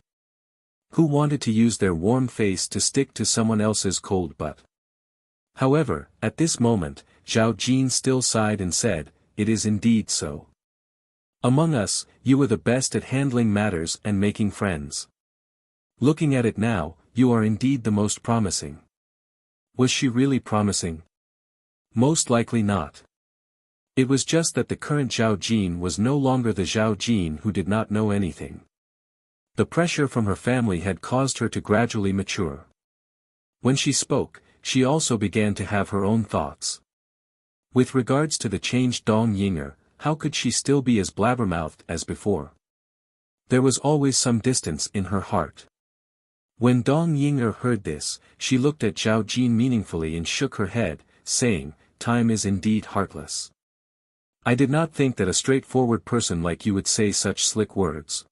Who wanted to use their warm face to stick to someone else's cold butt? However, at this moment, Zhao Jin still sighed and said, "It is indeed so. Among us, you are the best at handling matters and making friends. Looking at it now, you are indeed the most promising." Was she really promising? Most likely not. It was just that the current Zhao Jin was no longer the Zhao Jin who did not know anything. The pressure from her family had caused her to gradually mature. When she spoke, she also began to have her own thoughts. With regards to the changed Dong Yinger, how could she still be as blabbermouthed as before? There was always some distance in her heart. When Dong Yinger heard this, she looked at Zhao Jin meaningfully and shook her head, saying, "Time is indeed heartless. I did not think that a straightforward person like you would say such slick words.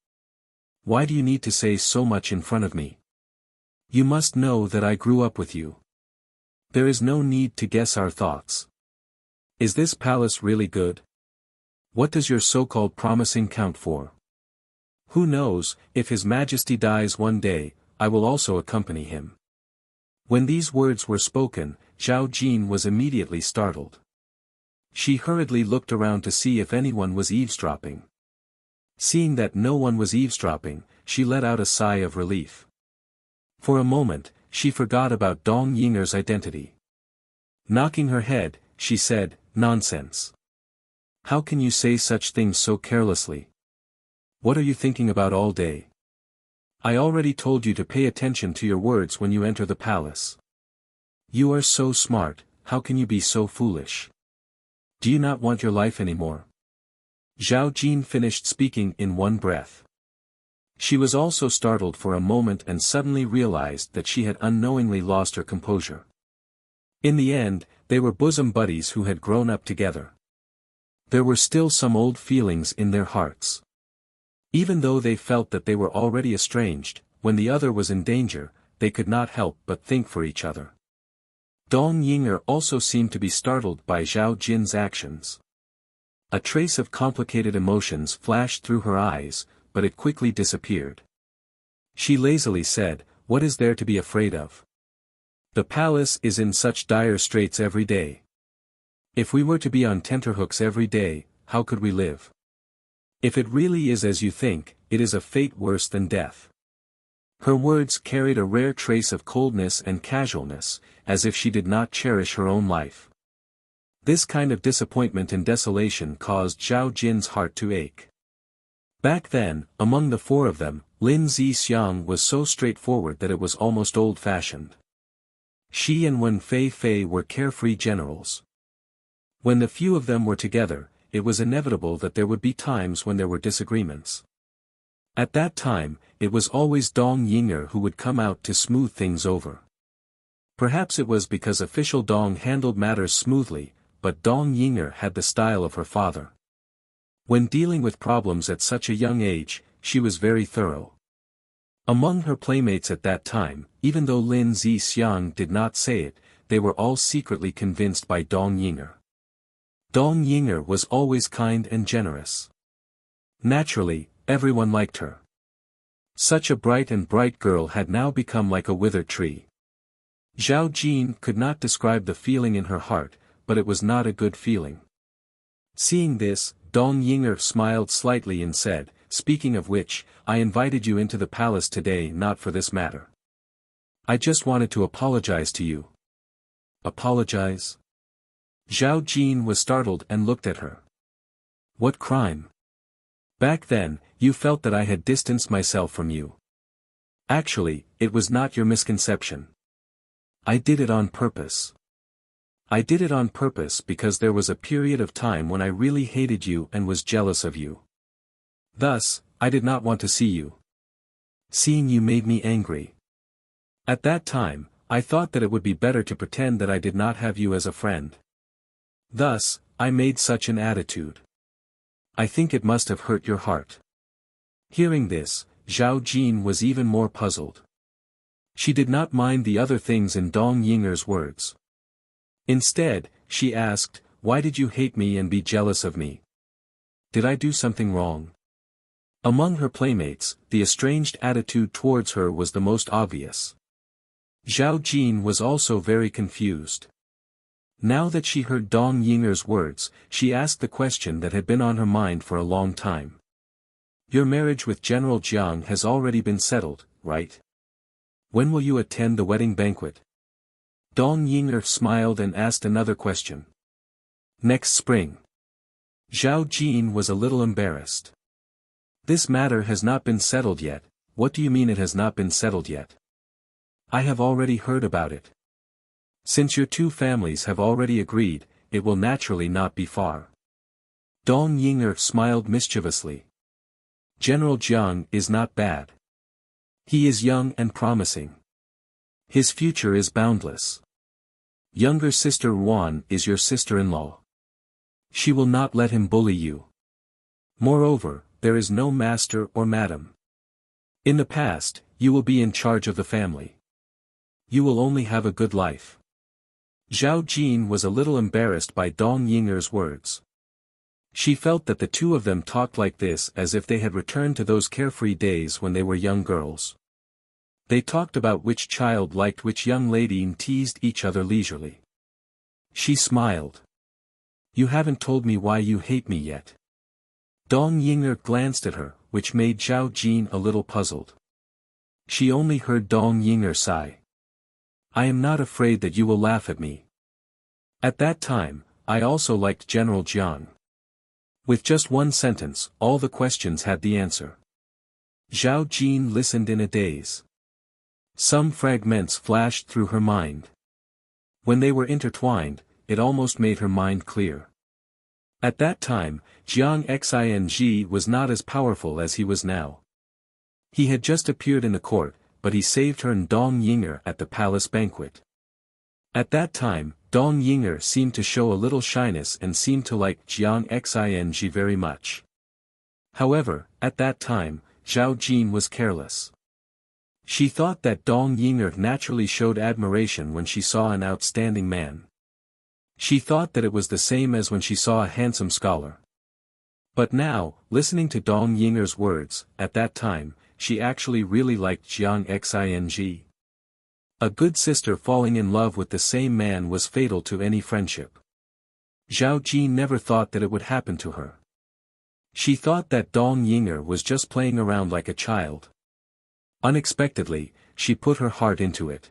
Why do you need to say so much in front of me? You must know that I grew up with you. There is no need to guess our thoughts. Is this palace really good? What does your so-called promising count for? Who knows, if His Majesty dies one day, I will also accompany him." When these words were spoken, Zhao Jin was immediately startled. She hurriedly looked around to see if anyone was eavesdropping. Seeing that no one was eavesdropping, she let out a sigh of relief. For a moment, she forgot about Dong Yinger's identity. Knocking her head, she said, "Nonsense. How can you say such things so carelessly? What are you thinking about all day? I already told you to pay attention to your words when you enter the palace. You are so smart, how can you be so foolish? Do you not want your life anymore?" Zhao Jin finished speaking in one breath. She was also startled for a moment and suddenly realized that she had unknowingly lost her composure. In the end, they were bosom buddies who had grown up together. There were still some old feelings in their hearts. Even though they felt that they were already estranged, when the other was in danger, they could not help but think for each other. Dong Yinger also seemed to be startled by Zhao Jin's actions. A trace of complicated emotions flashed through her eyes, but it quickly disappeared. She lazily said, "What is there to be afraid of? The palace is in such dire straits every day. If we were to be on tenterhooks every day, how could we live? If it really is as you think, it is a fate worse than death." Her words carried a rare trace of coldness and casualness, as if she did not cherish her own life. This kind of disappointment and desolation caused Zhao Jin's heart to ache. Back then, among the four of them, Lin Zixiang was so straightforward that it was almost old-fashioned. She and Wen Fei were carefree generals. When the few of them were together, it was inevitable that there would be times when there were disagreements. At that time, it was always Dong Yinger who would come out to smooth things over. Perhaps it was because official Dong handled matters smoothly, but Dong Yinger had the style of her father. When dealing with problems at such a young age, she was very thorough. Among her playmates at that time, even though Lin Zixiang did not say it, they were all secretly convinced by Dong Yinger. Dong Yinger was always kind and generous. Naturally, everyone liked her. Such a bright girl had now become like a withered tree. Zhao Jin could not describe the feeling in her heart, but it was not a good feeling. Seeing this, Dong Yinger smiled slightly and said, "Speaking of which, I invited you into the palace today not for this matter. I just wanted to apologize to you." Apologize? Zhao Jin was startled and looked at her. What crime? Back then, you felt that I had distanced myself from you. Actually, it was not your misconception. I did it on purpose. I did it on purpose because there was a period of time when I really hated you and was jealous of you. Thus, I did not want to see you. Seeing you made me angry. At that time, I thought that it would be better to pretend that I did not have you as a friend. Thus, I made such an attitude. I think it must have hurt your heart. Hearing this, Zhao Jin was even more puzzled. She did not mind the other things in Dong Yinger's words. Instead, she asked, "Why did you hate me and be jealous of me? Did I do something wrong?" Among her playmates, the estranged attitude towards her was the most obvious. Zhao Jin was also very confused. Now that she heard Dong Yinger's words, she asked the question that had been on her mind for a long time. Your marriage with General Jiang has already been settled, right? When will you attend the wedding banquet? Dong Yinger smiled and asked another question. Next spring. Zhao Jin was a little embarrassed. This matter has not been settled yet. What do you mean it has not been settled yet? I have already heard about it. Since your two families have already agreed, it will naturally not be far. Dong Yinger smiled mischievously. General Jiang is not bad. He is young and promising. His future is boundless. Younger sister Wan is your sister-in-law. She will not let him bully you. Moreover, there is no master or madam. In the past, you will be in charge of the family. You will only have a good life. Zhao Jin was a little embarrassed by Dong Yinger's words. She felt that the two of them talked like this as if they had returned to those carefree days when they were young girls. They talked about which child liked which young lady and teased each other leisurely. She smiled. You haven't told me why you hate me yet. Dong Yinger glanced at her, which made Zhao Jin a little puzzled. She only heard Dong Yinger sigh. I am not afraid that you will laugh at me. At that time, I also liked General Jiang. With just one sentence, all the questions had the answer. Zhao Jin listened in a daze. Some fragments flashed through her mind. When they were intertwined, it almost made her mind clear. At that time, Jiang Xing was not as powerful as he was now. He had just appeared in the court, but he saved her and Dong Yinger at the palace banquet. At that time, Dong Yinger seemed to show a little shyness and seemed to like Jiang Xing very much. However, at that time, Zhao Jin was careless. She thought that Dong Yinger naturally showed admiration when she saw an outstanding man. She thought that it was the same as when she saw a handsome scholar. But now, listening to Dong Yinger's words, at that time, she actually really liked Jiang Xing. A good sister falling in love with the same man was fatal to any friendship. Zhao Jin never thought that it would happen to her. She thought that Dong Yinger was just playing around like a child. Unexpectedly, she put her heart into it.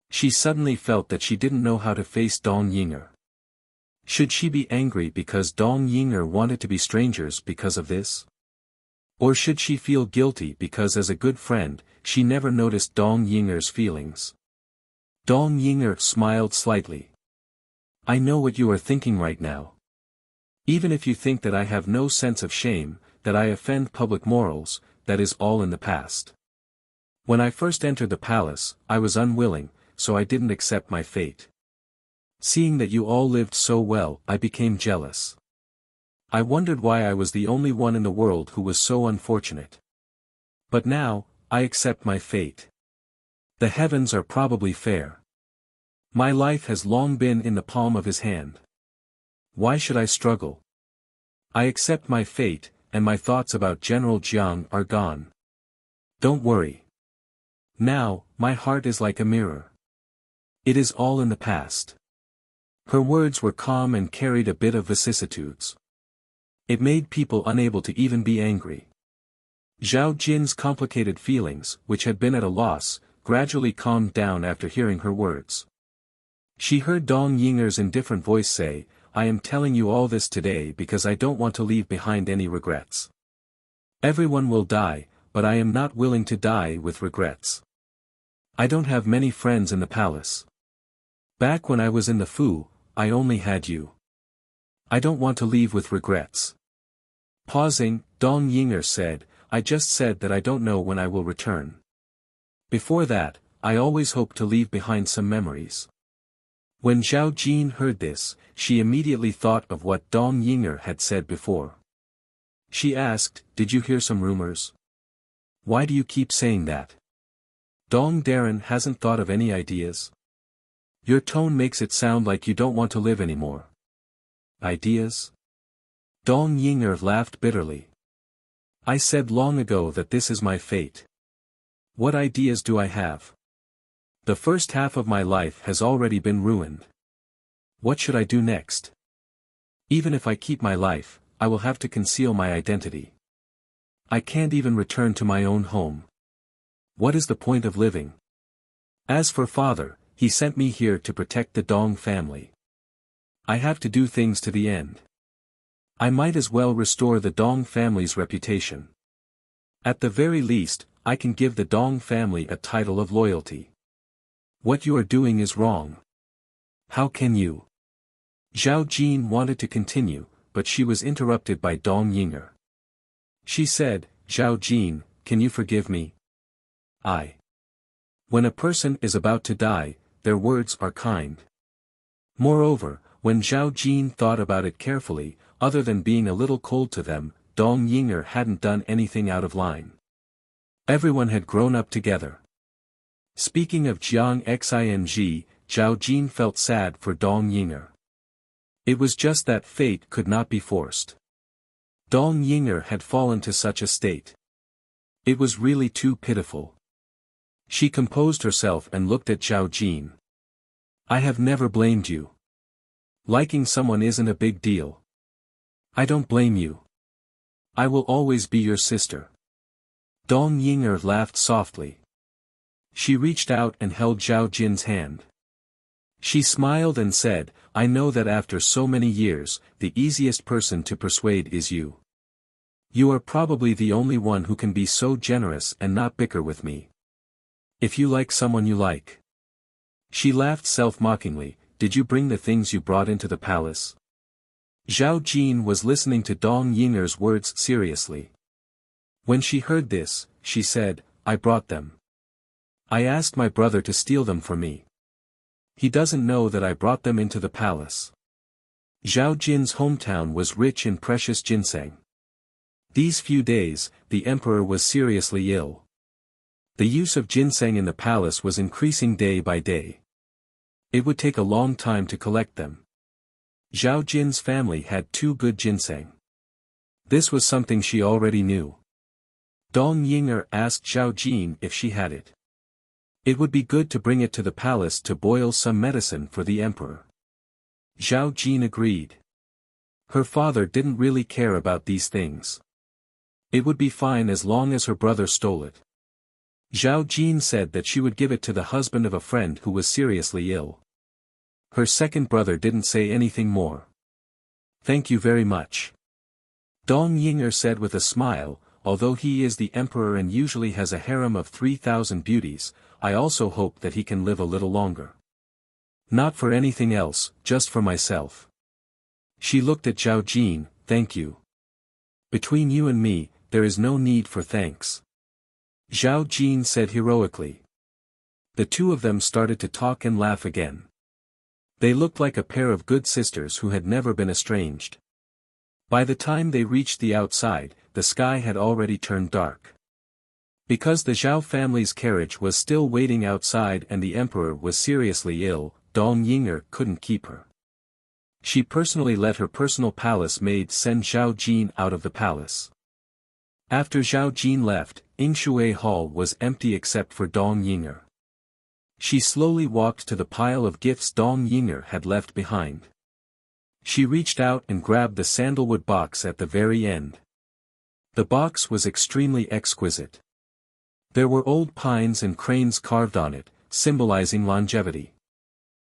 She suddenly felt that she didn't know how to face Dong Yinger. Should she be angry because Dong Yinger wanted to be strangers because of this? Or should she feel guilty because as a good friend, she never noticed Dong Yinger's feelings? Dong Yinger smiled slightly. I know what you are thinking right now. Even if you think that I have no sense of shame, that I offend public morals, that is all in the past. When I first entered the palace, I was unwilling, so I didn't accept my fate. Seeing that you all lived so well, I became jealous. I wondered why I was the only one in the world who was so unfortunate. But now, I accept my fate. The heavens are probably fair. My life has long been in the palm of his hand. Why should I struggle? I accept my fate, and my thoughts about General Jiang are gone. Don't worry. Now, my heart is like a mirror. It is all in the past. Her words were calm and carried a bit of vicissitudes. It made people unable to even be angry. Zhao Jin's complicated feelings, which had been at a loss, gradually calmed down after hearing her words. She heard Dong Yinger's indifferent voice say, I am telling you all this today because I don't want to leave behind any regrets. Everyone will die, but I am not willing to die with regrets. I don't have many friends in the palace. Back when I was in the Fu, I only had you. I don't want to leave with regrets. Pausing, Dong Yinger said, I just said that I don't know when I will return. Before that, I always hope to leave behind some memories. When Zhao Jin heard this, she immediately thought of what Dong Yinger had said before. She asked, did you hear some rumors? Why do you keep saying that? Dong Darren hasn't thought of any ideas? Your tone makes it sound like you don't want to live anymore. Ideas? Dong Yinger laughed bitterly. I said long ago that this is my fate. What ideas do I have? The first half of my life has already been ruined. What should I do next? Even if I keep my life, I will have to conceal my identity. I can't even return to my own home. What is the point of living? As for father, he sent me here to protect the Dong family. I have to do things to the end. I might as well restore the Dong family's reputation. At the very least, I can give the Dong family a title of loyalty. What you are doing is wrong. How can you? Zhao Jin wanted to continue, but she was interrupted by Dong Yinger. She said, Zhao Jin, can you forgive me? When a person is about to die, their words are kind. Moreover, when Zhao Jin thought about it carefully, other than being a little cold to them, Dong Yinger hadn't done anything out of line. Everyone had grown up together. Speaking of Jiang Xing, Zhao Jin felt sad for Dong Yinger. It was just that fate could not be forced. Dong Yinger had fallen to such a state. It was really too pitiful. She composed herself and looked at Zhao Jin. I have never blamed you. Liking someone isn't a big deal. I don't blame you. I will always be your sister. Dong Yinger laughed softly. She reached out and held Zhao Jin's hand. She smiled and said, I know that after so many years, the easiest person to persuade is you. You are probably the only one who can be so generous and not bicker with me. If you like someone you like. She laughed self-mockingly, did you bring the things you brought into the palace? Zhao Jin was listening to Dong Yinger's words seriously. When she heard this, she said, I brought them. I asked my brother to steal them for me. He doesn't know that I brought them into the palace. Zhao Jin's hometown was rich in precious ginseng. These few days, the emperor was seriously ill. The use of ginseng in the palace was increasing day by day. It would take a long time to collect them. Zhao Jin's family had 2 good ginseng. This was something she already knew. Dong Yinger asked Zhao Jin if she had it. It would be good to bring it to the palace to boil some medicine for the emperor. Zhao Jin agreed. Her father didn't really care about these things. It would be fine as long as her brother stole it. Zhao Jin said that she would give it to the husband of a friend who was seriously ill. Her second brother didn't say anything more. Thank you very much. Dong Yinger said with a smile, although he is the emperor and usually has a harem of 3,000 beauties, I also hope that he can live a little longer. Not for anything else, just for myself. She looked at Zhao Jin, thank you. Between you and me, there is no need for thanks. Zhao Jin said heroically. The two of them started to talk and laugh again. They looked like a pair of good sisters who had never been estranged. By the time they reached the outside, the sky had already turned dark. Because the Zhao family's carriage was still waiting outside and the emperor was seriously ill, Dong Ying'er couldn't keep her. She personally let her personal palace maid send Zhao Jin out of the palace. After Zhao Jin left, Yingshui Hall was empty except for Dong Ying'er. She slowly walked to the pile of gifts Dong Ying'er had left behind. She reached out and grabbed the sandalwood box at the very end. The box was extremely exquisite. There were old pines and cranes carved on it, symbolizing longevity.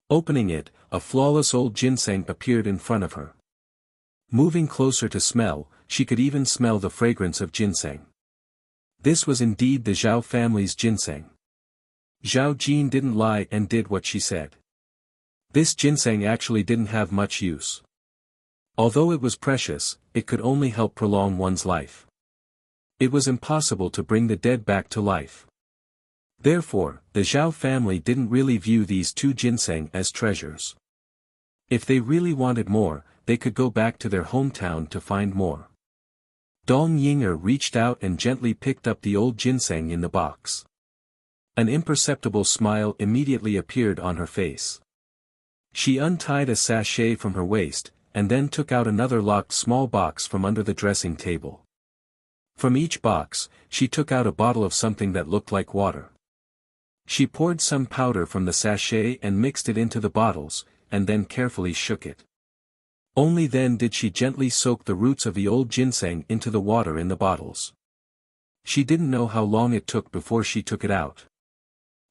Opening it, a flawless old ginseng appeared in front of her. Moving closer to smell, she could even smell the fragrance of ginseng. This was indeed the Zhao family's ginseng. Zhao Jin didn't lie and did what she said. This ginseng actually didn't have much use. Although it was precious, it could only help prolong one's life. It was impossible to bring the dead back to life. Therefore, the Zhao family didn't really view these two ginseng as treasures. If they really wanted more, they could go back to their hometown to find more. Dong Ying'er reached out and gently picked up the old ginseng in the box. An imperceptible smile immediately appeared on her face. She untied a sachet from her waist, and then took out another locked small box from under the dressing table. From each box, she took out a bottle of something that looked like water. She poured some powder from the sachet and mixed it into the bottles, and then carefully shook it. Only then did she gently soak the roots of the old ginseng into the water in the bottles. She didn't know how long it took before she took it out.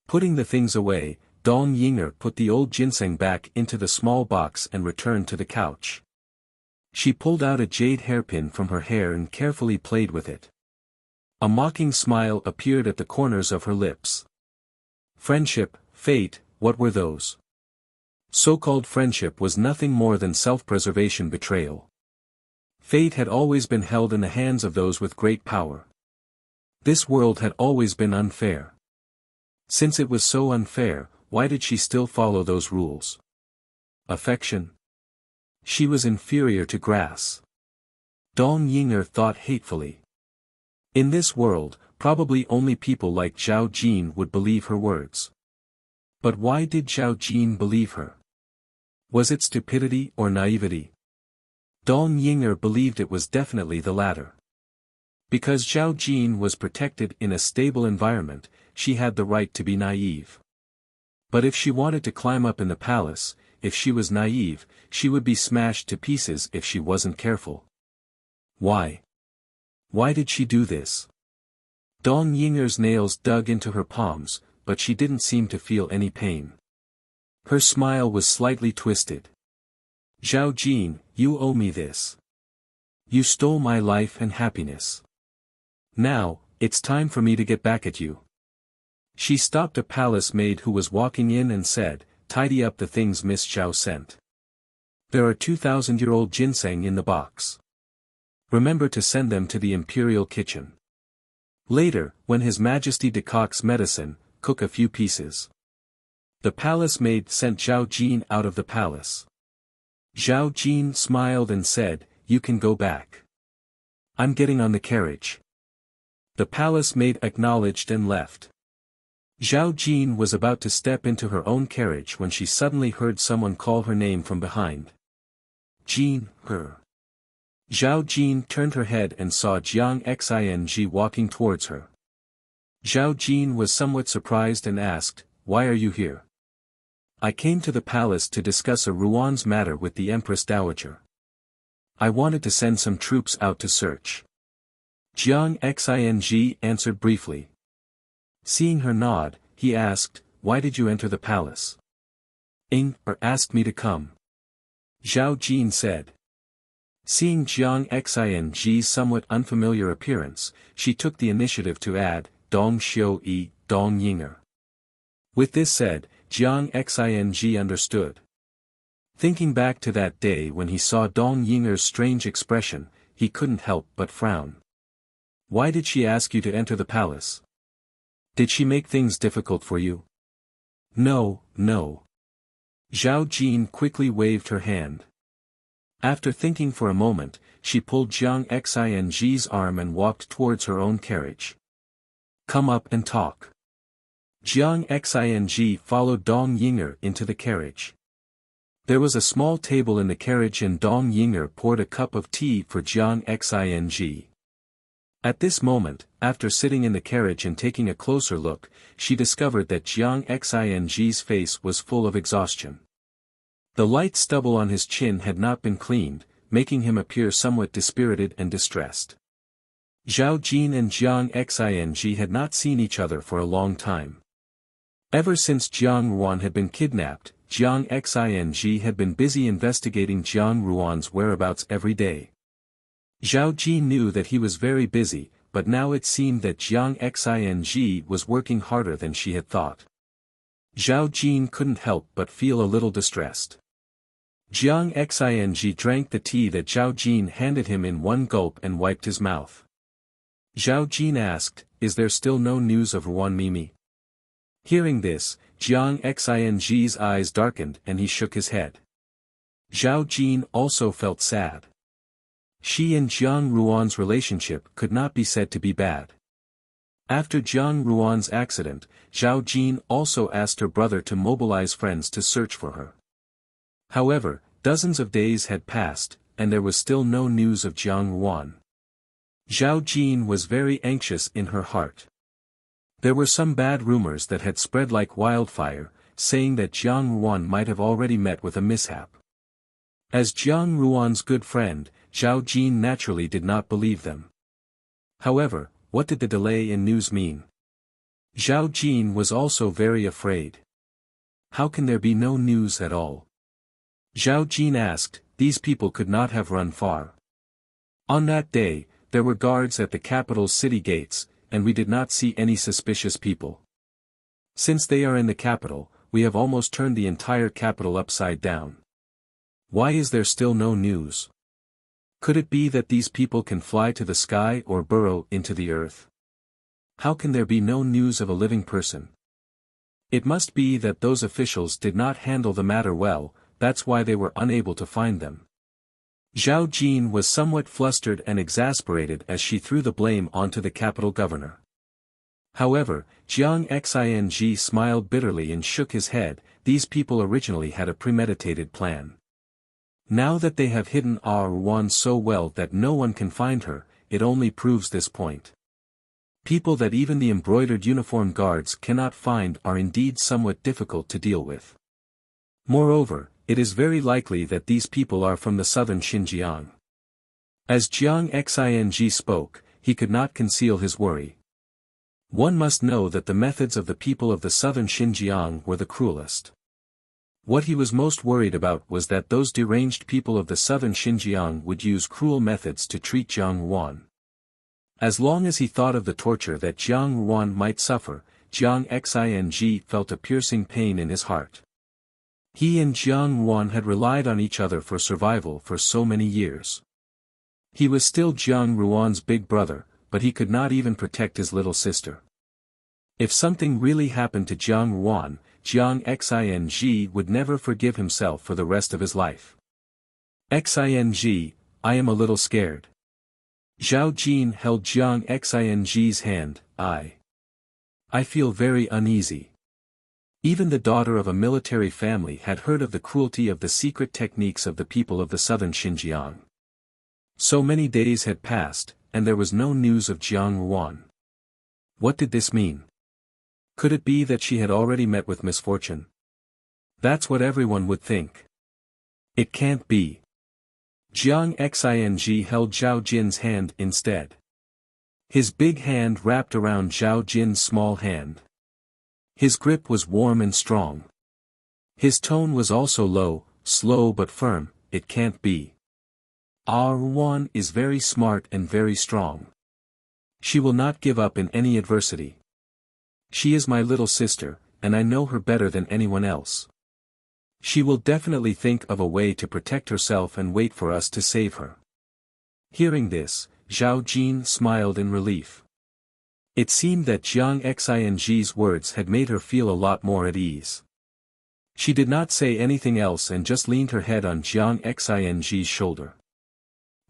Putting the things away, Dong Ying'er put the old ginseng back into the small box and returned to the couch. She pulled out a jade hairpin from her hair and carefully played with it. A mocking smile appeared at the corners of her lips. Friendship, fate, what were those? So-called friendship was nothing more than self-preservation betrayal. Fate had always been held in the hands of those with great power. This world had always been unfair. Since it was so unfair, why did she still follow those rules? Affection? She was inferior to grass. Dong Ying'er thought hatefully. In this world, probably only people like Zhao Jin would believe her words. But why did Zhao Jin believe her? Was it stupidity or naivety? Dong Ying'er believed it was definitely the latter. Because Zhao Jin was protected in a stable environment, she had the right to be naive. But if she wanted to climb up in the palace, if she was naive, she would be smashed to pieces if she wasn't careful. Why? Why did she do this? Dong Ying'er's nails dug into her palms, but she didn't seem to feel any pain. Her smile was slightly twisted. Zhao Jin, you owe me this. You stole my life and happiness. Now, it's time for me to get back at you. She stopped a palace maid who was walking in and said, "Tidy up the things Miss Zhao sent. There are 2,000-year-old ginseng in the box. Remember to send them to the imperial kitchen. Later, when His Majesty decocts medicine, cook a few pieces." The palace maid sent Zhao Jin out of the palace. Zhao Jin smiled and said, "You can go back. I'm getting on the carriage." The palace maid acknowledged and left. Zhao Jin was about to step into her own carriage when she suddenly heard someone call her name from behind. "Jin, her." Zhao Jin turned her head and saw Jiang Xing walking towards her. Zhao Jin was somewhat surprised and asked, "Why are you here?" "I came to the palace to discuss a Ruan's matter with the Empress Dowager. I wanted to send some troops out to search." Jiang Xing answered briefly. Seeing her nod, he asked, "Why did you enter the palace?" "Or asked me to come," Zhao Jin said. Seeing Jiang Xing's somewhat unfamiliar appearance, she took the initiative to add, "Dong Xiu-yi, Dong Ying'er." With this said, Jiang Xing understood. Thinking back to that day when he saw Dong Ying'er's strange expression, he couldn't help but frown. "Why did she ask you to enter the palace? Did she make things difficult for you?" "No, no." Zhao Jin quickly waved her hand. After thinking for a moment, she pulled Jiang Xing's arm and walked towards her own carriage. Come up and talk. Jiang Xing followed Dong Yinger into the carriage. There was a small table in the carriage and Dong Yinger poured a cup of tea for Jiang Xing. At this moment, after sitting in the carriage and taking a closer look, she discovered that Jiang Xing's face was full of exhaustion. The light stubble on his chin had not been cleaned, making him appear somewhat dispirited and distressed. Zhao Jin and Jiang Xing had not seen each other for a long time. Ever since Jiang Ruan had been kidnapped, Jiang Xing had been busy investigating Jiang Ruan's whereabouts every day. Zhao Jin knew that he was very busy, but now it seemed that Jiang Xing was working harder than she had thought. Zhao Jin couldn't help but feel a little distressed. Jiang Xing drank the tea that Zhao Jin handed him in one gulp and wiped his mouth. Zhao Jin asked, "Is there still no news of Ruan Mimi?" Hearing this, Jiang Xing's eyes darkened and he shook his head. Zhao Jin also felt sad. She and Jiang Ruan's relationship could not be said to be bad. After Jiang Ruan's accident, Zhao Jin also asked her brother to mobilize friends to search for her. However, dozens of days had passed, and there was still no news of Jiang Ruan. Zhao Jin was very anxious in her heart. There were some bad rumors that had spread like wildfire, saying that Jiang Ruan might have already met with a mishap. As Jiang Ruan's good friend, Zhao Jin naturally did not believe them. However, what did the delay in news mean? Zhao Jin was also very afraid. How can there be no news at all? Zhao Jin asked, these people could not have run far. On that day, there were guards at the capital's city gates, and we did not see any suspicious people. Since they are in the capital, we have almost turned the entire capital upside down. Why is there still no news? Could it be that these people can fly to the sky or burrow into the earth? How can there be no news of a living person? It must be that those officials did not handle the matter well, that's why they were unable to find them. Zhao Jin was somewhat flustered and exasperated as she threw the blame onto the capital governor. However, Jiang Xing smiled bitterly and shook his head. These people originally had a premeditated plan. Now that they have hidden Ruan so well that no one can find her, it only proves this point. People that even the embroidered uniform guards cannot find are indeed somewhat difficult to deal with. Moreover, it is very likely that these people are from the southern Xinjiang. As Jiang Xing spoke, he could not conceal his worry. One must know that the methods of the people of the southern Xinjiang were the cruelest. What he was most worried about was that those deranged people of the southern Xinjiang would use cruel methods to treat Jiang Ruan. As long as he thought of the torture that Jiang Ruan might suffer, Jiang Xing felt a piercing pain in his heart. He and Jiang Ruan had relied on each other for survival for so many years. He was still Jiang Ruan's big brother, but he could not even protect his little sister. If something really happened to Jiang Ruan, Jiang Xing would never forgive himself for the rest of his life. Xing, I am a little scared. Zhao Jin held Jiang Xing's hand. I feel very uneasy. Even the daughter of a military family had heard of the cruelty of the secret techniques of the people of the southern Xinjiang. So many days had passed, and there was no news of Jiang Ruan. What did this mean? Could it be that she had already met with misfortune? That's what everyone would think. It can't be. Jiang Xing held Zhao Jin's hand instead. His big hand wrapped around Zhao Jin's small hand. His grip was warm and strong. His tone was also low, slow but firm. It can't be. Ruan is very smart and very strong. She will not give up in any adversity. She is my little sister, and I know her better than anyone else. She will definitely think of a way to protect herself and wait for us to save her. Hearing this, Zhao Jin smiled in relief. It seemed that Jiang Xing's words had made her feel a lot more at ease. She did not say anything else and just leaned her head on Jiang Xing's shoulder.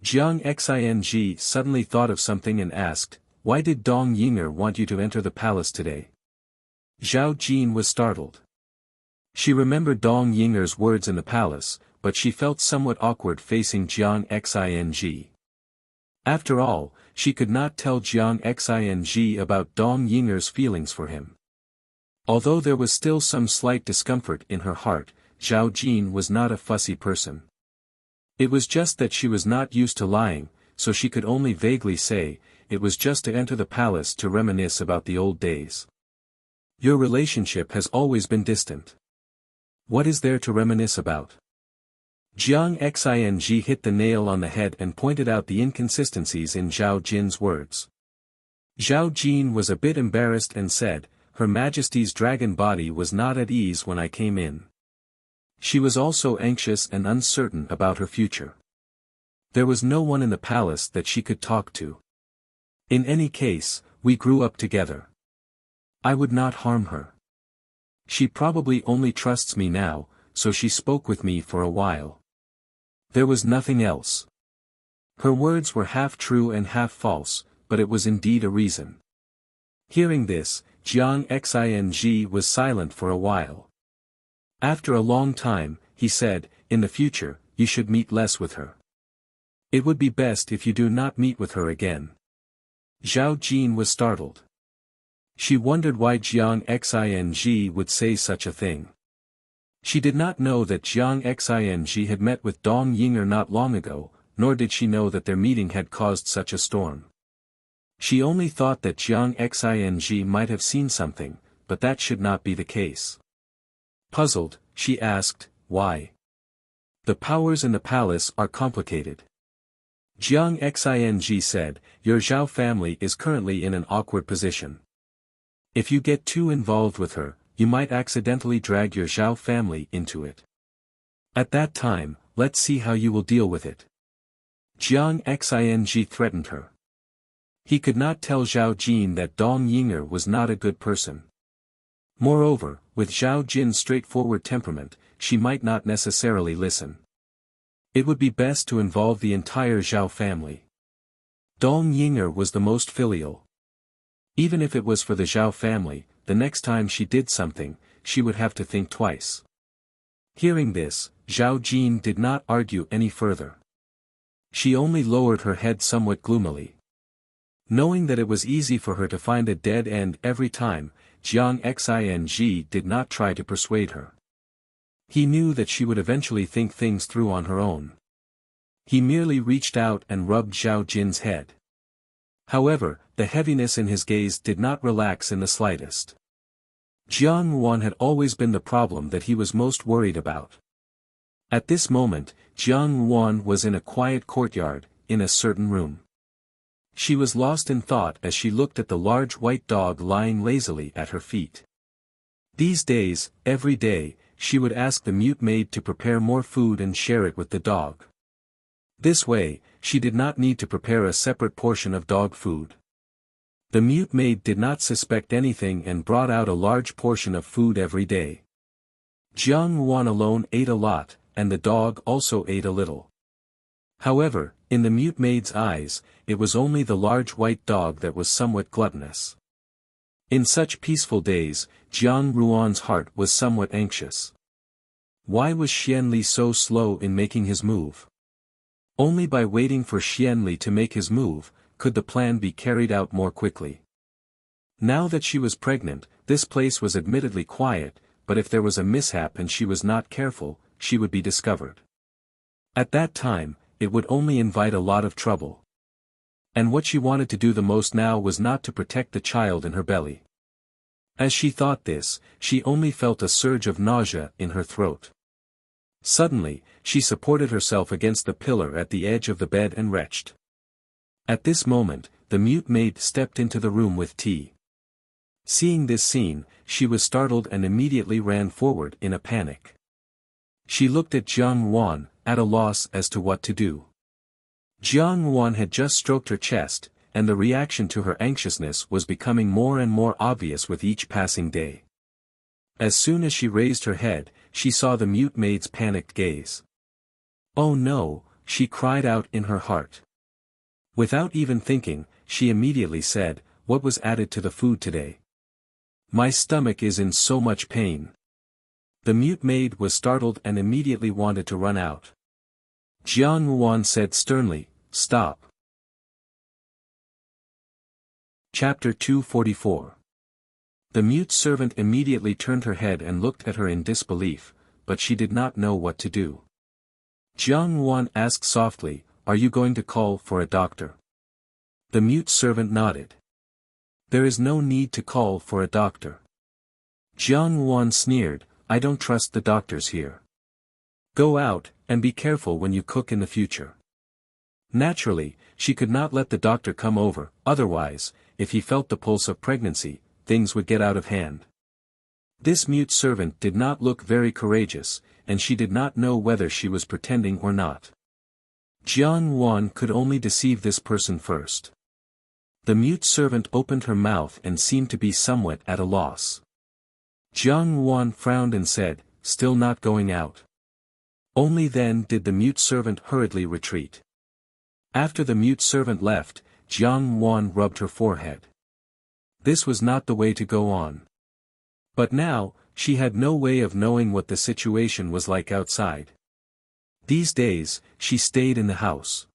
Jiang Xing suddenly thought of something and asked, why did Dong Yinger want you to enter the palace today? Zhao Jin was startled. She remembered Dong Yinger's words in the palace, but she felt somewhat awkward facing Jiang Xing. After all, she could not tell Jiang Xing about Dong Yinger's feelings for him. Although there was still some slight discomfort in her heart, Zhao Jin was not a fussy person. It was just that she was not used to lying, so she could only vaguely say, it was just to enter the palace to reminisce about the old days. Your relationship has always been distant. What is there to reminisce about? Jiang Xing hit the nail on the head and pointed out the inconsistencies in Zhao Jin's words. Zhao Jin was a bit embarrassed and said, Her Majesty's dragon body was not at ease when I came in. She was also anxious and uncertain about her future. There was no one in the palace that she could talk to. In any case, we grew up together. I would not harm her. She probably only trusts me now, so she spoke with me for a while. There was nothing else. Her words were half true and half false, but it was indeed a reason. Hearing this, Jiang Xing was silent for a while. After a long time, he said, In the future, you should meet less with her. It would be best if you do not meet with her again. Zhao Jin was startled. She wondered why Jiang Xing would say such a thing. She did not know that Jiang Xing had met with Dong Yinger not long ago, nor did she know that their meeting had caused such a storm. She only thought that Jiang Xing might have seen something, but that should not be the case. Puzzled, she asked, Why? The powers in the palace are complicated. Jiang Xing said, Your Zhao family is currently in an awkward position. If you get too involved with her, you might accidentally drag your Zhao family into it. At that time, let's see how you will deal with it. Jiang Xing threatened her. He could not tell Zhao Jin that Dong Yinger was not a good person. Moreover, with Zhao Jin's straightforward temperament, she might not necessarily listen. It would be best to involve the entire Zhao family. Dong Yinger was the most filial. Even if it was for the Zhao family, the next time she did something, she would have to think twice. Hearing this, Zhao Jin did not argue any further. She only lowered her head somewhat gloomily. Knowing that it was easy for her to find a dead end every time, Jiang Xing did not try to persuade her. He knew that she would eventually think things through on her own. He merely reached out and rubbed Zhao Jin's head. However, the heaviness in his gaze did not relax in the slightest. Jiang Ruan had always been the problem that he was most worried about. At this moment, Jiang Ruan was in a quiet courtyard, in a certain room. She was lost in thought as she looked at the large white dog lying lazily at her feet. These days, every day, she would ask the mute maid to prepare more food and share it with the dog. This way, she did not need to prepare a separate portion of dog food. The mute maid did not suspect anything and brought out a large portion of food every day. Jiang Ruan alone ate a lot, and the dog also ate a little. However, in the mute maid's eyes, it was only the large white dog that was somewhat gluttonous. In such peaceful days, Jiang Ruan's heart was somewhat anxious. Why was Xianli so slow in making his move? Only by waiting for Xianli to make his move, could the plan be carried out more quickly. Now that she was pregnant, this place was admittedly quiet, but if there was a mishap and she was not careful, she would be discovered. At that time, it would only invite a lot of trouble. And what she wanted to do the most now was not to protect the child in her belly. As she thought this, she only felt a surge of nausea in her throat. Suddenly, she supported herself against the pillar at the edge of the bed and retched. At this moment, the mute maid stepped into the room with tea. Seeing this scene, she was startled and immediately ran forward in a panic. She looked at Jiang Ruan, at a loss as to what to do. Jiang Ruan had just stroked her chest, and the reaction to her anxiousness was becoming more and more obvious with each passing day. As soon as she raised her head, she saw the mute maid's panicked gaze. Oh no, she cried out in her heart. Without even thinking, she immediately said, "What was added to the food today? My stomach is in so much pain." The mute maid was startled and immediately wanted to run out. Jiang Yuan said sternly, "Stop." Chapter 244. The mute servant immediately turned her head and looked at her in disbelief, but she did not know what to do. Jiang Yuan asked softly, "Are you going to call for a doctor?" The mute servant nodded. "There is no need to call for a doctor." Jiang Yuan sneered, "I don't trust the doctors here. Go out, and be careful when you cook in the future." Naturally, she could not let the doctor come over, otherwise, if he felt the pulse of pregnancy, things would get out of hand. This mute servant did not look very courageous, and she did not know whether she was pretending or not. Jiang Yuan could only deceive this person first. The mute servant opened her mouth and seemed to be somewhat at a loss. Jiang Yuan frowned and said, "Still not going out?" Only then did the mute servant hurriedly retreat. After the mute servant left, Jiang Yuan rubbed her forehead. This was not the way to go on. But now, she had no way of knowing what the situation was like outside. These days, she stayed in the house.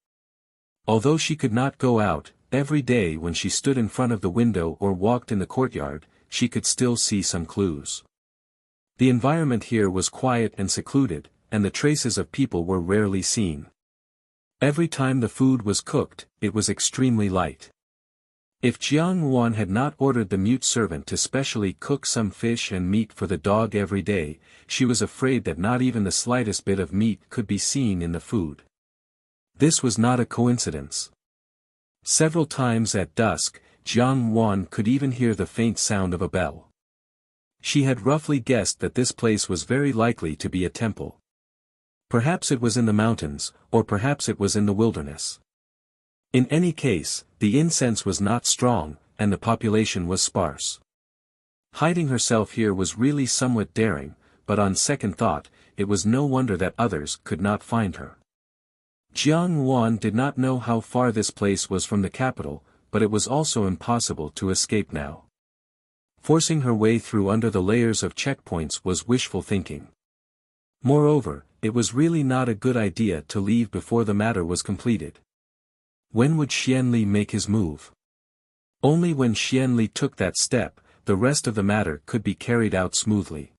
Although she could not go out, every day when she stood in front of the window or walked in the courtyard, she could still see some clues. The environment here was quiet and secluded, and the traces of people were rarely seen. Every time the food was cooked, it was extremely light. If Jiang Yuan had not ordered the mute servant to specially cook some fish and meat for the dog every day, she was afraid that not even the slightest bit of meat could be seen in the food. This was not a coincidence. Several times at dusk, Jiang Yuan could even hear the faint sound of a bell. She had roughly guessed that this place was very likely to be a temple. Perhaps it was in the mountains, or perhaps it was in the wilderness. In any case, the incense was not strong, and the population was sparse. Hiding herself here was really somewhat daring, but on second thought, it was no wonder that others could not find her. Jiang Yuan did not know how far this place was from the capital, but it was also impossible to escape now. Forcing her way through under the layers of checkpoints was wishful thinking. Moreover, it was really not a good idea to leave before the matter was completed. When would Xianli make his move? Only when Xianli took that step, the rest of the matter could be carried out smoothly.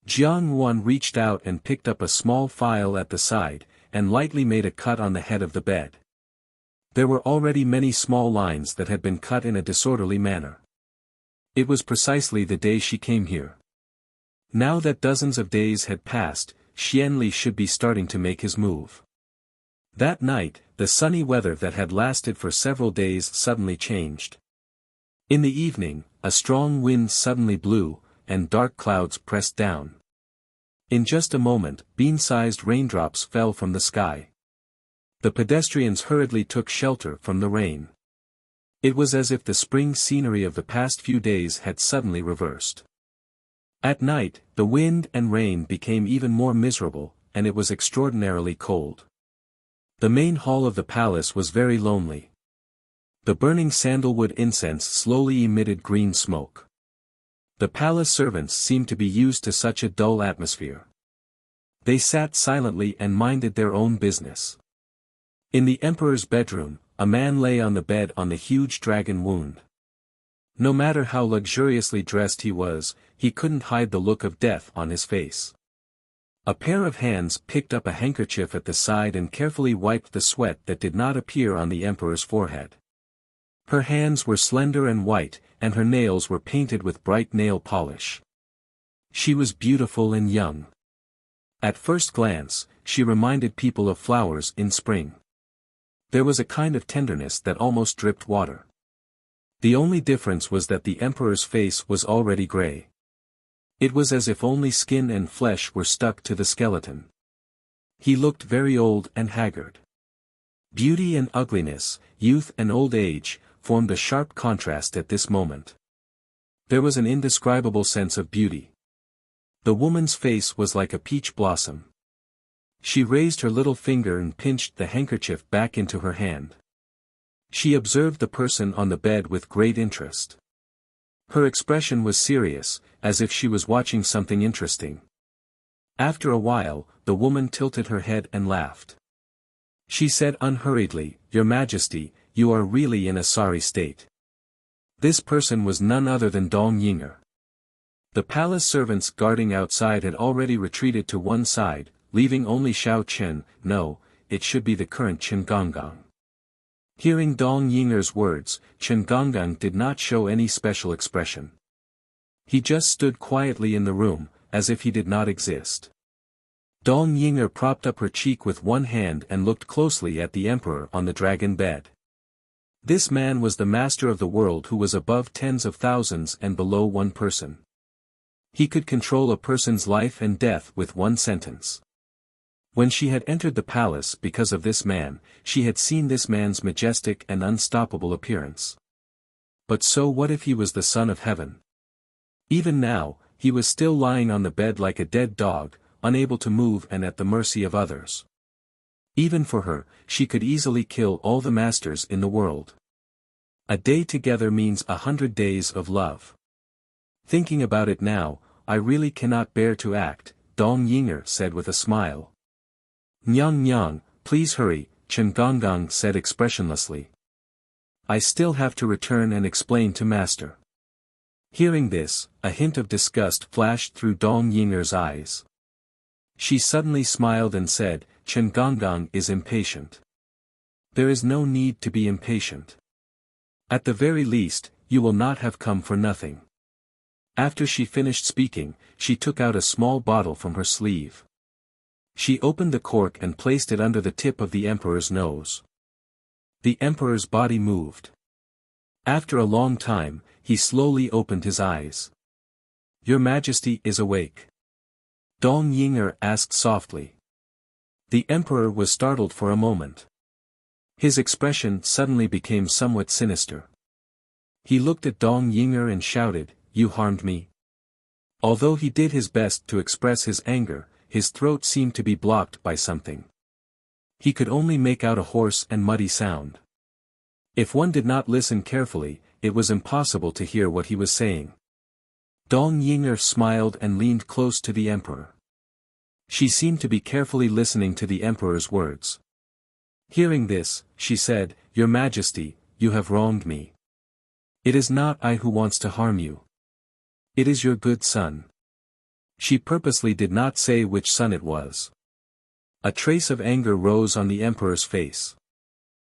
Jiang Yuan reached out and picked up a small file at the side, and lightly made a cut on the head of the bed. There were already many small lines that had been cut in a disorderly manner. It was precisely the day she came here. Now that dozens of days had passed, Xianli should be starting to make his move. That night, the sunny weather that had lasted for several days suddenly changed. In the evening, a strong wind suddenly blew, and dark clouds pressed down. In just a moment, bean-sized raindrops fell from the sky. The pedestrians hurriedly took shelter from the rain. It was as if the spring scenery of the past few days had suddenly reversed. At night, the wind and rain became even more miserable, and it was extraordinarily cold. The main hall of the palace was very lonely. The burning sandalwood incense slowly emitted green smoke. The palace servants seemed to be used to such a dull atmosphere. They sat silently and minded their own business. In the emperor's bedroom, a man lay on the bed on the huge dragon wound. No matter how luxuriously dressed he was, he couldn't hide the look of death on his face. A pair of hands picked up a handkerchief at the side and carefully wiped the sweat that did not appear on the emperor's forehead. Her hands were slender and white, and her nails were painted with bright nail polish. She was beautiful and young. At first glance, she reminded people of flowers in spring. There was a kind of tenderness that almost dripped water. The only difference was that the emperor's face was already gray. It was as if only skin and flesh were stuck to the skeleton. He looked very old and haggard. Beauty and ugliness, youth and old age, formed a sharp contrast at this moment. There was an indescribable sense of beauty. The woman's face was like a peach blossom. She raised her little finger and pinched the handkerchief back into her hand. She observed the person on the bed with great interest. Her expression was serious, as if she was watching something interesting. After a while, the woman tilted her head and laughed. She said unhurriedly, "Your Majesty, you are really in a sorry state." This person was none other than Dong Yinger. The palace servants guarding outside had already retreated to one side, leaving only Xiao Chen. No, it should be the current Chen Gonggang. Hearing Dong Yinger's words, Chen Gonggang did not show any special expression. He just stood quietly in the room, as if he did not exist. Dong Yinger propped up her cheek with one hand and looked closely at the emperor on the dragon bed. This man was the master of the world who was above tens of thousands and below one person. He could control a person's life and death with one sentence. When she had entered the palace because of this man, she had seen this man's majestic and unstoppable appearance. But so what if he was the son of heaven? Even now, he was still lying on the bed like a dead dog, unable to move and at the mercy of others. Even for her, she could easily kill all the masters in the world. A day together means 100 days of love. Thinking about it now, I really cannot bear to act, Dong Yinger said with a smile. Nyang Nyang, please hurry, Chen Gonggang said expressionlessly. I still have to return and explain to master. Hearing this, a hint of disgust flashed through Dong Yinger's eyes. She suddenly smiled and said, Chen Gonggang is impatient. There is no need to be impatient. At the very least, you will not have come for nothing. After she finished speaking, she took out a small bottle from her sleeve. She opened the cork and placed it under the tip of the emperor's nose. The emperor's body moved. After a long time, he slowly opened his eyes. Your Majesty is awake? Dong Yinger asked softly. The emperor was startled for a moment. His expression suddenly became somewhat sinister. He looked at Dong Yinger and shouted, You harmed me. Although he did his best to express his anger, his throat seemed to be blocked by something. He could only make out a hoarse and muddy sound. If one did not listen carefully, it was impossible to hear what he was saying. Dong Yinger smiled and leaned close to the emperor. She seemed to be carefully listening to the emperor's words. Hearing this, she said, Your Majesty, you have wronged me. It is not I who wants to harm you. It is your good son. She purposely did not say which son it was. A trace of anger rose on the emperor's face.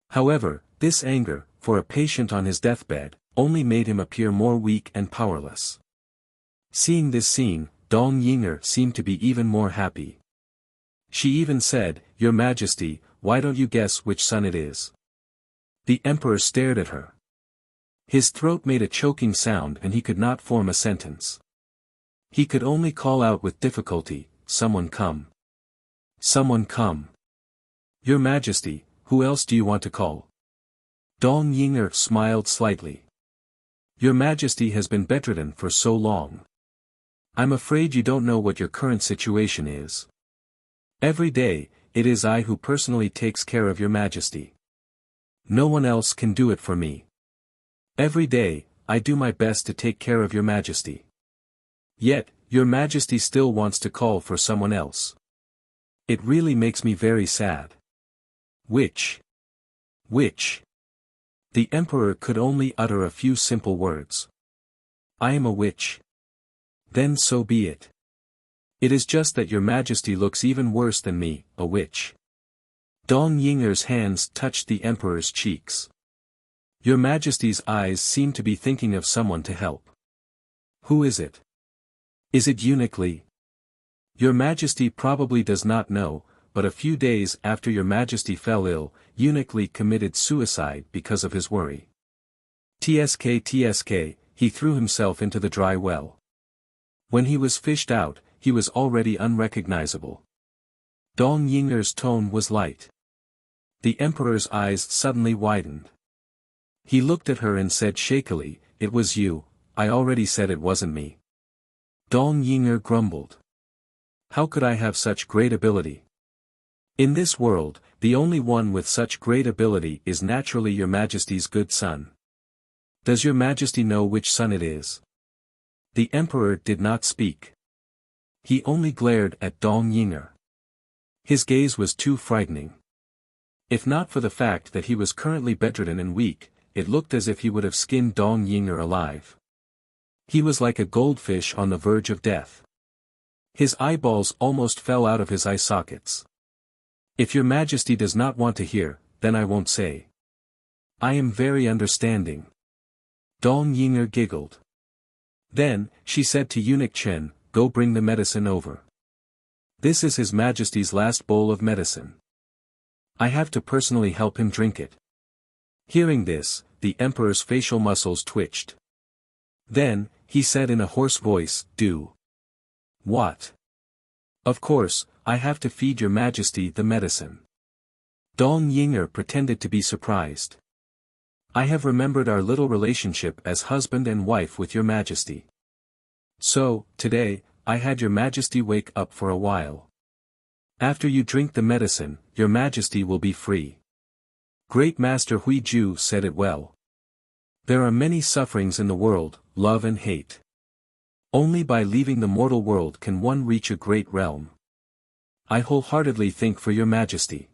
However, this anger, for a patient on his deathbed, only made him appear more weak and powerless. Seeing this scene, Dong Yinger seemed to be even more happy. She even said, Your Majesty, why don't you guess which son it is? The emperor stared at her. His throat made a choking sound and he could not form a sentence. He could only call out with difficulty, Someone come. Someone come. Your Majesty, who else do you want to call? Dong Yinger smiled slightly. Your Majesty has been bedridden for so long. I'm afraid you don't know what your current situation is. Every day, it is I who personally takes care of your Majesty. No one else can do it for me. Every day, I do my best to take care of your Majesty. Yet, your Majesty still wants to call for someone else. It really makes me very sad. Which? The emperor could only utter a few simple words. I am a witch. Then so be it. It is just that your Majesty looks even worse than me, a witch. Dong Yinger's hands touched the emperor's cheeks. Your Majesty's eyes seem to be thinking of someone to help. Who is it? Is it Eunuch Li? Your Majesty probably does not know, but a few days after your Majesty fell ill, Eunuch Li committed suicide because of his worry. TSK, he threw himself into the dry well. When he was fished out, he was already unrecognizable. Dong Yinger's tone was light. The emperor's eyes suddenly widened. He looked at her and said shakily, It was you, I already said it wasn't me. Dong Yinger grumbled. How could I have such great ability? In this world, the only one with such great ability is naturally your Majesty's good son. Does your Majesty know which son it is? The Emperor did not speak. He only glared at Dong Yinger. His gaze was too frightening. If not for the fact that he was currently bedridden and weak, it looked as if he would have skinned Dong Yinger alive. He was like a goldfish on the verge of death. His eyeballs almost fell out of his eye sockets. If your Majesty does not want to hear, then I won't say. I am very understanding. Dong Yinger giggled. Then, she said to Eunuch Chen, go bring the medicine over. This is His Majesty's last bowl of medicine. I have to personally help him drink it. Hearing this, the Emperor's facial muscles twitched. Then, he said in a hoarse voice, do. What? Of course, I have to feed your Majesty the medicine. Dong Yinger pretended to be surprised. I have remembered our little relationship as husband and wife with your Majesty. So, today, I had your Majesty wake up for a while. After you drink the medicine, your Majesty will be free. Great Master Huiju said it well. There are many sufferings in the world, love and hate. Only by leaving the mortal world can one reach a great realm. I wholeheartedly think for your Majesty.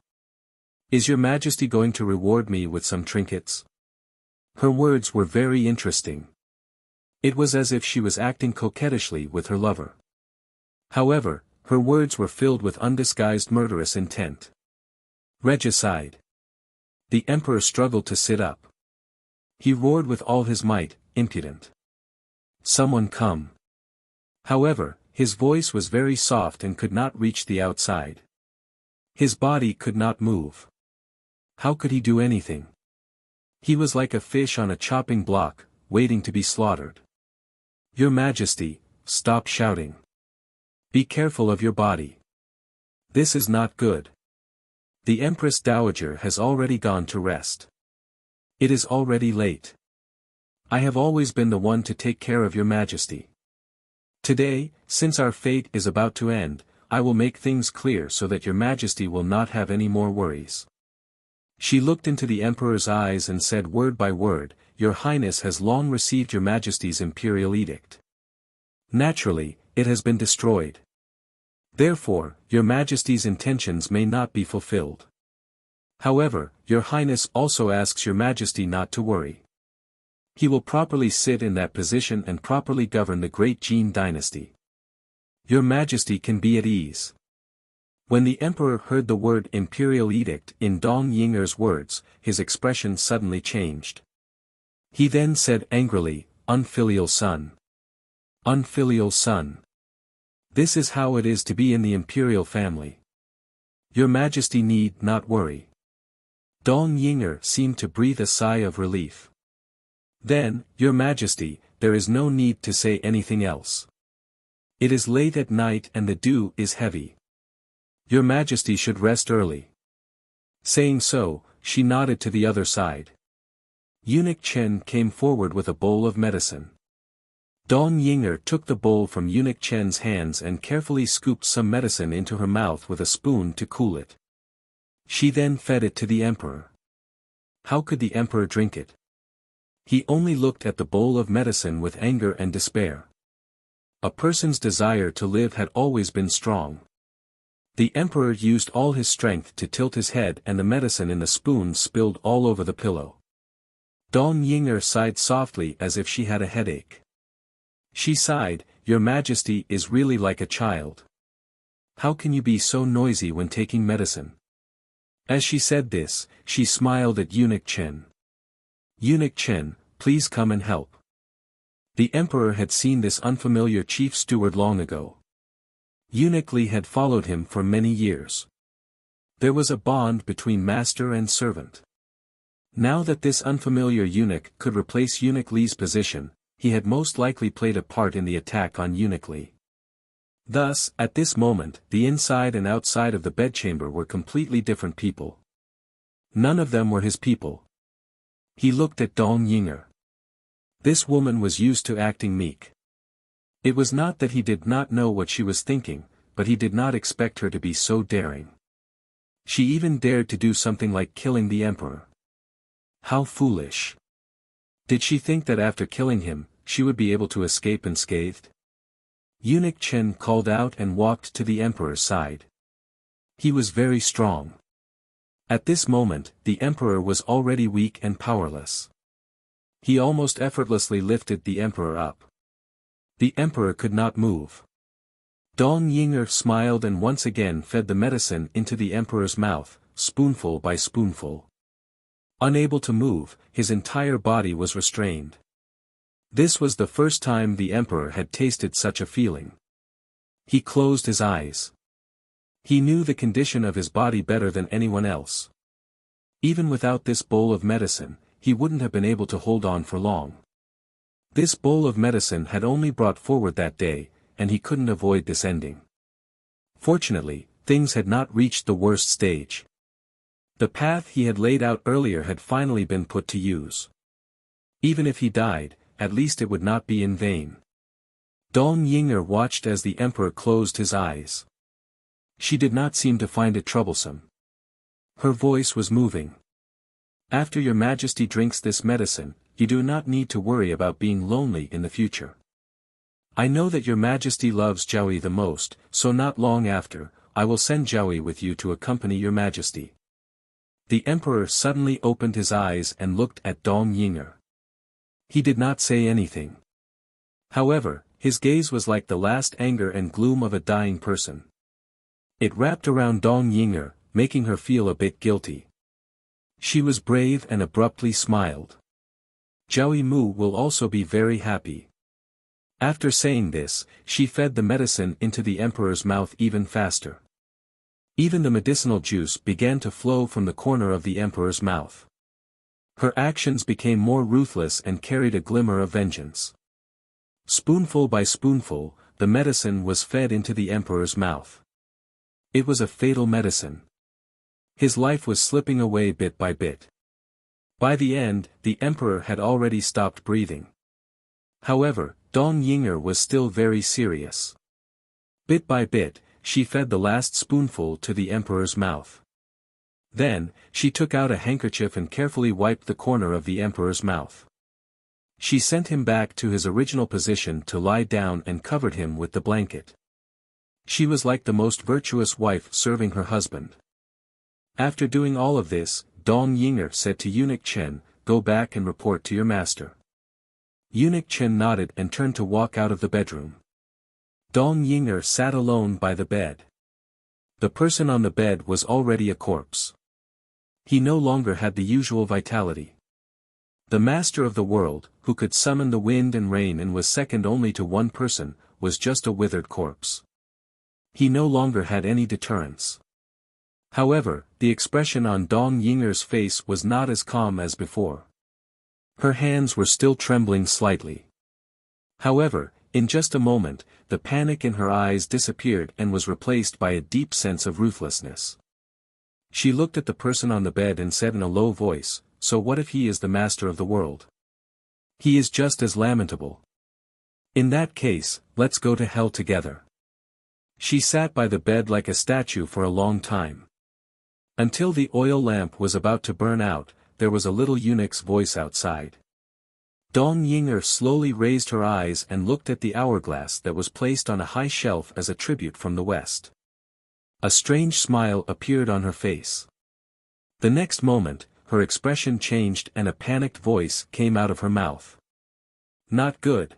Is your Majesty going to reward me with some trinkets? Her words were very interesting. It was as if she was acting coquettishly with her lover. However, her words were filled with undisguised murderous intent. Regicide. The Emperor struggled to sit up. He roared with all his might, impudent. Someone come. However, his voice was very soft and could not reach the outside. His body could not move. How could he do anything? He was like a fish on a chopping block, waiting to be slaughtered. Your Majesty, stop shouting. Be careful of your body. This is not good. The Empress Dowager has already gone to rest. It is already late. I have always been the one to take care of your Majesty. Today, since our fate is about to end, I will make things clear so that your Majesty will not have any more worries. She looked into the Emperor's eyes and said word by word, Your Highness has long received your Majesty's imperial edict. Naturally, it has been destroyed. Therefore, your Majesty's intentions may not be fulfilled. However, your Highness also asks your Majesty not to worry. He will properly sit in that position and properly govern the great Jin dynasty. Your Majesty can be at ease. When the Emperor heard the word imperial edict in Dong Yinger's words, his expression suddenly changed. He then said angrily, unfilial son. Unfilial son. This is how it is to be in the imperial family. Your Majesty need not worry. Dong Yinger seemed to breathe a sigh of relief. Then, Your Majesty, there is no need to say anything else. It is late at night and the dew is heavy. Your Majesty should rest early. Saying so, she nodded to the other side. Eunuch Chen came forward with a bowl of medicine. Dong Yinger took the bowl from Eunuch Chen's hands and carefully scooped some medicine into her mouth with a spoon to cool it. She then fed it to the Emperor. How could the Emperor drink it? He only looked at the bowl of medicine with anger and despair. A person's desire to live had always been strong. The Emperor used all his strength to tilt his head and the medicine in the spoon spilled all over the pillow. Dong Yinger sighed softly as if she had a headache. She sighed, Your Majesty is really like a child. How can you be so noisy when taking medicine? As she said this, she smiled at Eunuch Chen. Eunuch Chen, please come and help. The Emperor had seen this unfamiliar chief steward long ago. Eunuch Li had followed him for many years. There was a bond between master and servant. Now that this unfamiliar eunuch could replace Eunuch Li's position, he had most likely played a part in the attack on Eunuch Li. Thus, at this moment, the inside and outside of the bedchamber were completely different people. None of them were his people. He looked at Dong Yinger. This woman was used to acting meek. It was not that he did not know what she was thinking, but he did not expect her to be so daring. She even dared to do something like killing the emperor. How foolish. Did she think that after killing him, she would be able to escape unscathed? Eunuch Chen called out and walked to the emperor's side. He was very strong. At this moment, the emperor was already weak and powerless. He almost effortlessly lifted the emperor up. The emperor could not move. Dong Yinger smiled and once again fed the medicine into the emperor's mouth, spoonful by spoonful. Unable to move, his entire body was restrained. This was the first time the emperor had tasted such a feeling. He closed his eyes. He knew the condition of his body better than anyone else. Even without this bowl of medicine, he wouldn't have been able to hold on for long. This bowl of medicine had only brought forward that day, and he couldn't avoid this ending. Fortunately, things had not reached the worst stage. The path he had laid out earlier had finally been put to use. Even if he died, at least it would not be in vain. Dong Yinger watched as the emperor closed his eyes. She did not seem to find it troublesome. Her voice was moving. After your majesty drinks this medicine, you do not need to worry about being lonely in the future. I know that your majesty loves Jiaoyi the most, so not long after, I will send Jiaoyi with you to accompany your majesty. The emperor suddenly opened his eyes and looked at Dong Yinger. He did not say anything. However, his gaze was like the last anger and gloom of a dying person. It wrapped around Dong Yinger, making her feel a bit guilty. She was brave and abruptly smiled. Jiaoyi Mu will also be very happy. After saying this, she fed the medicine into the emperor's mouth even faster. Even the medicinal juice began to flow from the corner of the emperor's mouth. Her actions became more ruthless and carried a glimmer of vengeance. Spoonful by spoonful, the medicine was fed into the emperor's mouth. It was a fatal medicine. His life was slipping away bit by bit. By the end, the emperor had already stopped breathing. However, Dong Yinger was still very serious. Bit by bit, she fed the last spoonful to the emperor's mouth. Then, she took out a handkerchief and carefully wiped the corner of the emperor's mouth. She sent him back to his original position to lie down and covered him with the blanket. She was like the most virtuous wife serving her husband. After doing all of this, Dong Yinger said to Eunuch Chen, "Go back and report to your master." Eunuch Chen nodded and turned to walk out of the bedroom. Dong Yinger sat alone by the bed. The person on the bed was already a corpse. He no longer had the usual vitality. The master of the world, who could summon the wind and rain and was second only to one person, was just a withered corpse. He no longer had any deterrence. However, the expression on Dong Yinger's face was not as calm as before. Her hands were still trembling slightly. However, in just a moment, the panic in her eyes disappeared and was replaced by a deep sense of ruthlessness. She looked at the person on the bed and said in a low voice, "So what if he is the master of the world? He is just as lamentable. In that case, let's go to hell together." She sat by the bed like a statue for a long time. Until the oil lamp was about to burn out, there was a little eunuch's voice outside. Dong Yinger slowly raised her eyes and looked at the hourglass that was placed on a high shelf as a tribute from the West. A strange smile appeared on her face. The next moment, her expression changed and a panicked voice came out of her mouth. "Not good.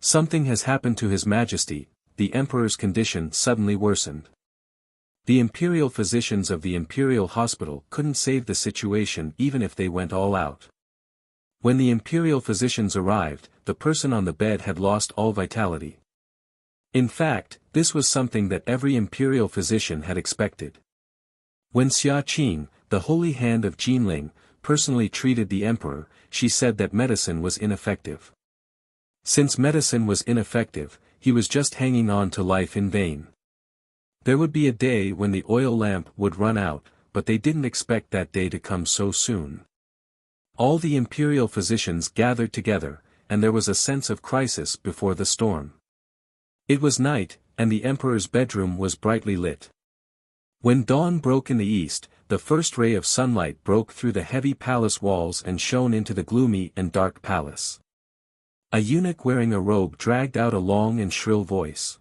Something has happened to His Majesty." The emperor's condition suddenly worsened. The imperial physicians of the imperial hospital couldn't save the situation even if they went all out. When the imperial physicians arrived, the person on the bed had lost all vitality. In fact, this was something that every imperial physician had expected. When Xia Qing, the holy hand of Jinling, personally treated the emperor, she said that medicine was ineffective. Since medicine was ineffective, he was just hanging on to life in vain. There would be a day when the oil lamp would run out, but they didn't expect that day to come so soon. All the imperial physicians gathered together, and there was a sense of crisis before the storm. It was night, and the emperor's bedroom was brightly lit. When dawn broke in the east, the first ray of sunlight broke through the heavy palace walls and shone into the gloomy and dark palace. A eunuch wearing a robe dragged out a long and shrill voice.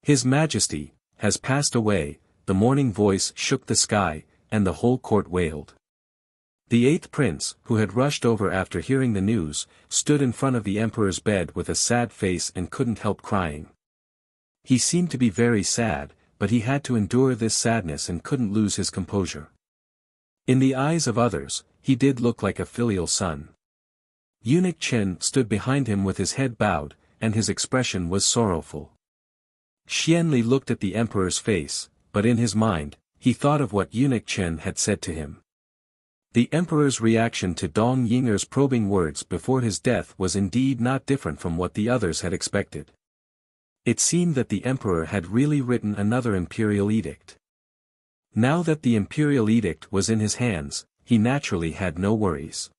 "His Majesty has passed away," the mourning voice shook the sky, and the whole court wailed. The eighth prince, who had rushed over after hearing the news, stood in front of the emperor's bed with a sad face and couldn't help crying. He seemed to be very sad, but he had to endure this sadness and couldn't lose his composure. In the eyes of others, he did look like a filial son. Eunuch Chen stood behind him with his head bowed, and his expression was sorrowful. Xianli looked at the emperor's face, but in his mind, he thought of what Eunuch Chen had said to him. The emperor's reaction to Dong Yinger's probing words before his death was indeed not different from what the others had expected. It seemed that the emperor had really written another imperial edict. Now that the imperial edict was in his hands, he naturally had no worries.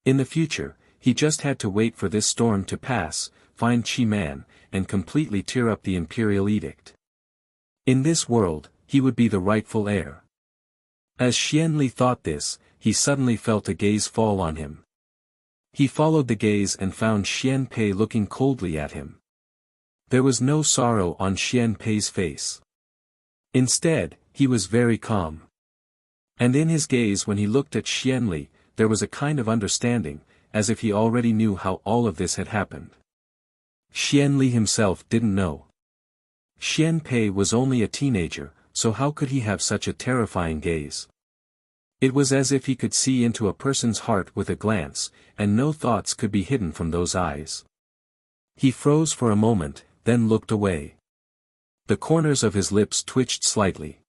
In the future, he just had to wait for this storm to pass, find Qi Man, and completely tear up the imperial edict. In this world, he would be the rightful heir. As Xianli thought this, he suddenly felt a gaze fall on him. He followed the gaze and found Xian Pei looking coldly at him. There was no sorrow on Xian Pei's face. Instead, he was very calm. And in his gaze when he looked at Xianli, there was a kind of understanding, as if he already knew how all of this had happened. Xianli himself didn't know. Xian Pei was only a teenager, so how could he have such a terrifying gaze? It was as if he could see into a person's heart with a glance, and no thoughts could be hidden from those eyes. He froze for a moment, then looked away. The corners of his lips twitched slightly.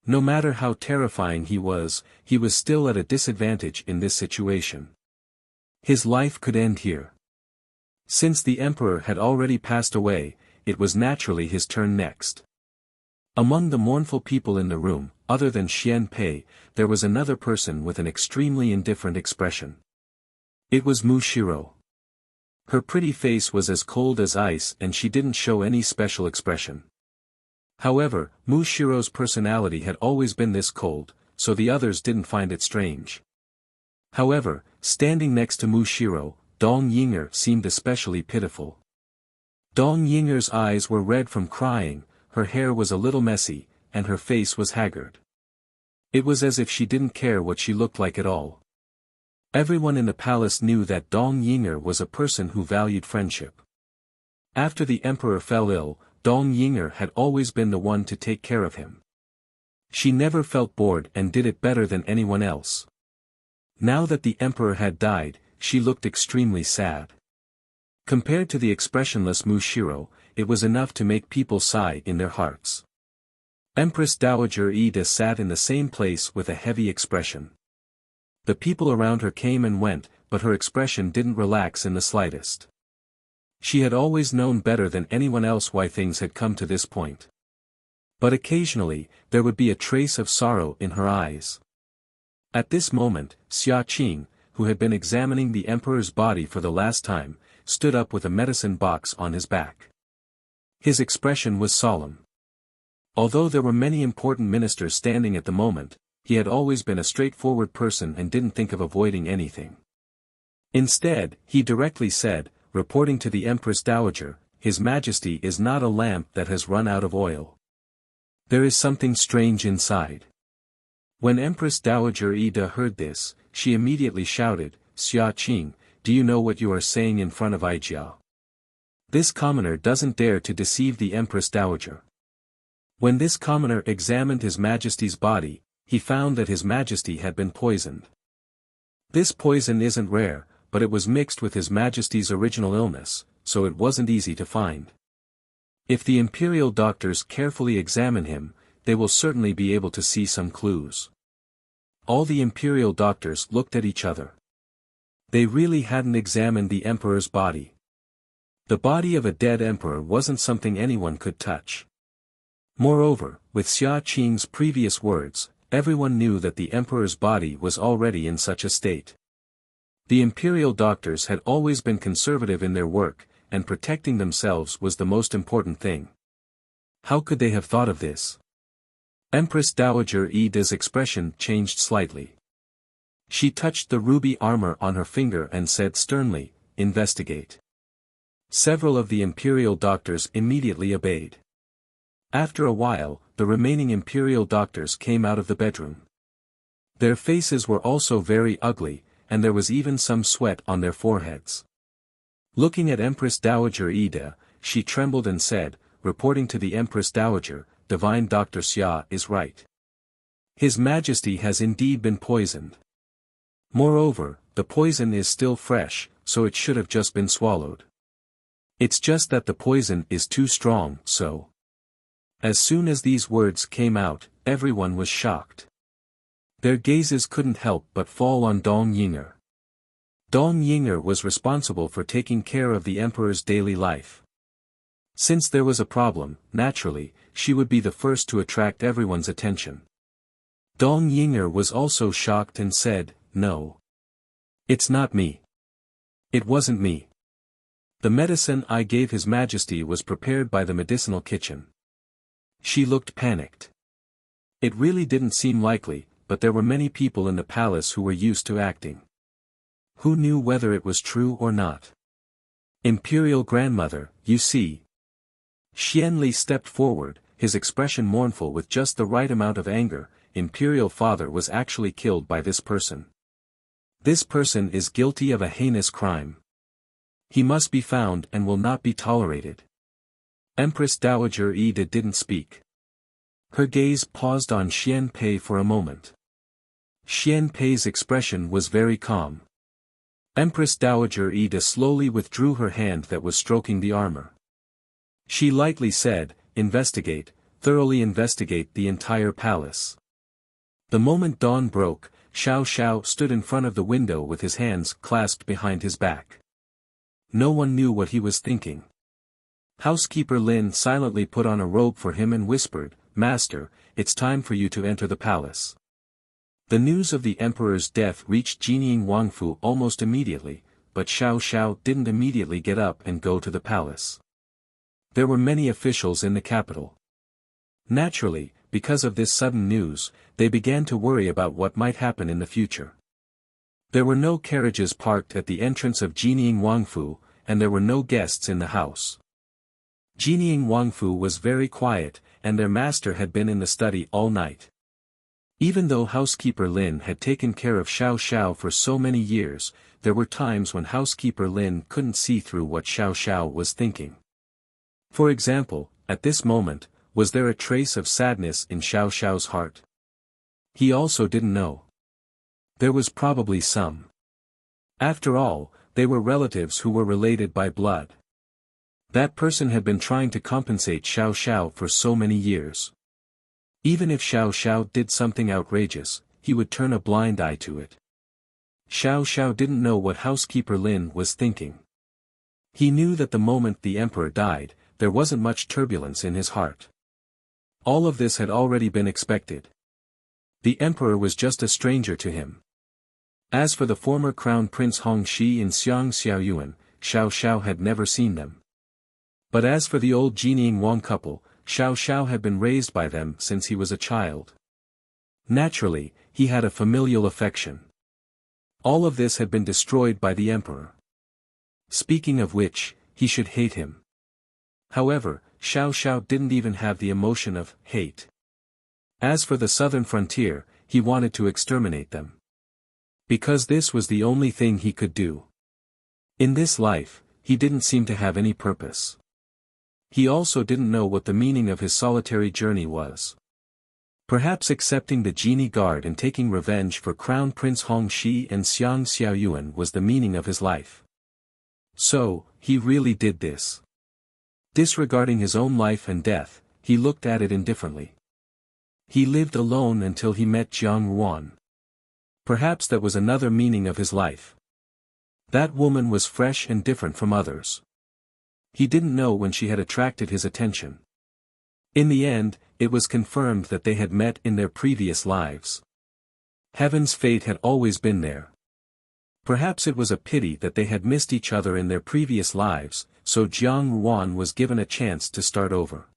No matter how terrifying he was still at a disadvantage in this situation. His life could end here. Since the emperor had already passed away, it was naturally his turn next. Among the mournful people in the room, other than Xian Pei, there was another person with an extremely indifferent expression. It was Mu Shiro. Her pretty face was as cold as ice and she didn't show any special expression. However, Mu Shiro's personality had always been this cold, so the others didn't find it strange. However, standing next to Mu Shiro, Dong Yinger seemed especially pitiful. Dong Yinger's eyes were red from crying, her hair was a little messy, and her face was haggard. It was as if she didn't care what she looked like at all. Everyone in the palace knew that Dong Yinger was a person who valued friendship. After the emperor fell ill, Dong Yinger had always been the one to take care of him. She never felt bored and did it better than anyone else. Now that the emperor had died, she looked extremely sad. Compared to the expressionless Mu Shiro, it was enough to make people sigh in their hearts. Empress Dowager Ida sat in the same place with a heavy expression. The people around her came and went, but her expression didn't relax in the slightest. She had always known better than anyone else why things had come to this point. But occasionally, there would be a trace of sorrow in her eyes. At this moment, Xia Qing, who had been examining the emperor's body for the last time, stood up with a medicine box on his back. His expression was solemn. Although there were many important ministers standing at the moment, he had always been a straightforward person and didn't think of avoiding anything. Instead, he directly said, reporting to the Empress Dowager, "His Majesty is not a lamp that has run out of oil. There is something strange inside." When Empress Dowager Ida heard this, she immediately shouted, "Xia Qing, do you know what you are saying in front of Aijiao? This commoner doesn't dare to deceive the Empress Dowager." When this commoner examined His Majesty's body, he found that His Majesty had been poisoned. This poison isn't rare, but it was mixed with His Majesty's original illness, so it wasn't easy to find. If the imperial doctors carefully examine him, they will certainly be able to see some clues. All the imperial doctors looked at each other. They really hadn't examined the emperor's body. The body of a dead emperor wasn't something anyone could touch. Moreover, with Xia Qing's previous words, everyone knew that the emperor's body was already in such a state. The imperial doctors had always been conservative in their work, and protecting themselves was the most important thing. How could they have thought of this? Empress Dowager Yida's expression changed slightly. She touched the ruby armor on her finger and said sternly, "Investigate." Several of the imperial doctors immediately obeyed. After a while, the remaining imperial doctors came out of the bedroom. Their faces were also very ugly, and there was even some sweat on their foreheads. Looking at Empress Dowager Yida, she trembled and said, reporting to the Empress Dowager, "Divine Dr. Xia is right. His Majesty has indeed been poisoned. Moreover, the poison is still fresh, so it should have just been swallowed. It's just that the poison is too strong, so." As soon as these words came out, everyone was shocked. Their gazes couldn't help but fall on Dong Yinger. Dong Yinger was responsible for taking care of the emperor's daily life. Since there was a problem, naturally, she would be the first to attract everyone's attention. Dong Yinger was also shocked and said, "No. It's not me. It wasn't me. The medicine I gave His Majesty was prepared by the medicinal kitchen." She looked panicked. It really didn't seem likely, but there were many people in the palace who were used to acting. Who knew whether it was true or not? Imperial grandmother, you see. Xianli stepped forward, his expression mournful with just the right amount of anger. Imperial father was actually killed by this person. This person is guilty of a heinous crime. He must be found and will not be tolerated. Empress Dowager Yida didn't speak. Her gaze paused on Xian Pei for a moment. Xian Pei's expression was very calm. Empress Dowager Yida slowly withdrew her hand that was stroking the armor. She lightly said, "Investigate, thoroughly investigate the entire palace." The moment dawn broke, Xiao Xiao stood in front of the window with his hands clasped behind his back. No one knew what he was thinking. Housekeeper Lin silently put on a robe for him and whispered, "Master, it's time for you to enter the palace." The news of the emperor's death reached Jinying Wangfu almost immediately, but Xiao Xiao didn't immediately get up and go to the palace. There were many officials in the capital. Naturally, because of this sudden news, they began to worry about what might happen in the future. There were no carriages parked at the entrance of Jinying Wangfu, and there were no guests in the house. Jinying Wangfu was very quiet, and their master had been in the study all night. Even though housekeeper Lin had taken care of Xiao Xiao for so many years, there were times when housekeeper Lin couldn't see through what Xiao Xiao was thinking. For example, at this moment, was there a trace of sadness in Xiao Xiao's heart? He also didn't know. There was probably some. After all, they were relatives who were related by blood. That person had been trying to compensate Xiao Xiao for so many years. Even if Xiao Xiao did something outrageous, he would turn a blind eye to it. Xiao Xiao didn't know what housekeeper Lin was thinking. He knew that the moment the emperor died, there wasn't much turbulence in his heart. All of this had already been expected. The emperor was just a stranger to him. As for the former crown prince Hongxi and Xiang Xiaoyuan, Xiao Xiao had never seen them. But as for the old Jinying Wang couple, Xiao Xiao had been raised by them since he was a child. Naturally, he had a familial affection. All of this had been destroyed by the emperor. Speaking of which, he should hate him. However, Xiao Xiao didn't even have the emotion of hate. As for the southern frontier, he wanted to exterminate them. Because this was the only thing he could do. In this life, he didn't seem to have any purpose. He also didn't know what the meaning of his solitary journey was. Perhaps accepting the genie guard and taking revenge for Crown Prince Hongxi and Xiang Xiaoyuan was the meaning of his life. So, he really did this. Disregarding his own life and death, he looked at it indifferently. He lived alone until he met Jiang Ruan. Perhaps that was another meaning of his life. That woman was fresh and different from others. He didn't know when she had attracted his attention. In the end, it was confirmed that they had met in their previous lives. Heaven's fate had always been there. Perhaps it was a pity that they had missed each other in their previous lives, so Jiang Ruan was given a chance to start over.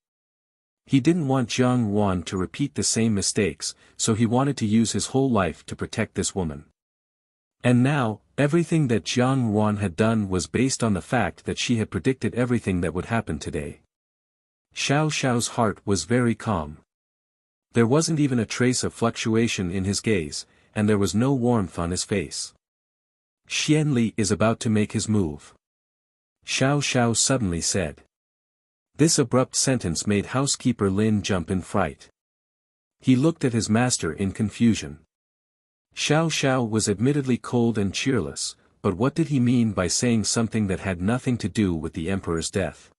He didn't want Jiang Yuan to repeat the same mistakes, so he wanted to use his whole life to protect this woman. And now, everything that Jiang Yuan had done was based on the fact that she had predicted everything that would happen today. Xiao Xiao's heart was very calm. There wasn't even a trace of fluctuation in his gaze, and there was no warmth on his face. Xian Li is about to make his move. Xiao Xiao suddenly said. This abrupt sentence made housekeeper Lin jump in fright. He looked at his master in confusion. Xiao Xiao was admittedly cold and cheerless, but what did he mean by saying something that had nothing to do with the emperor's death?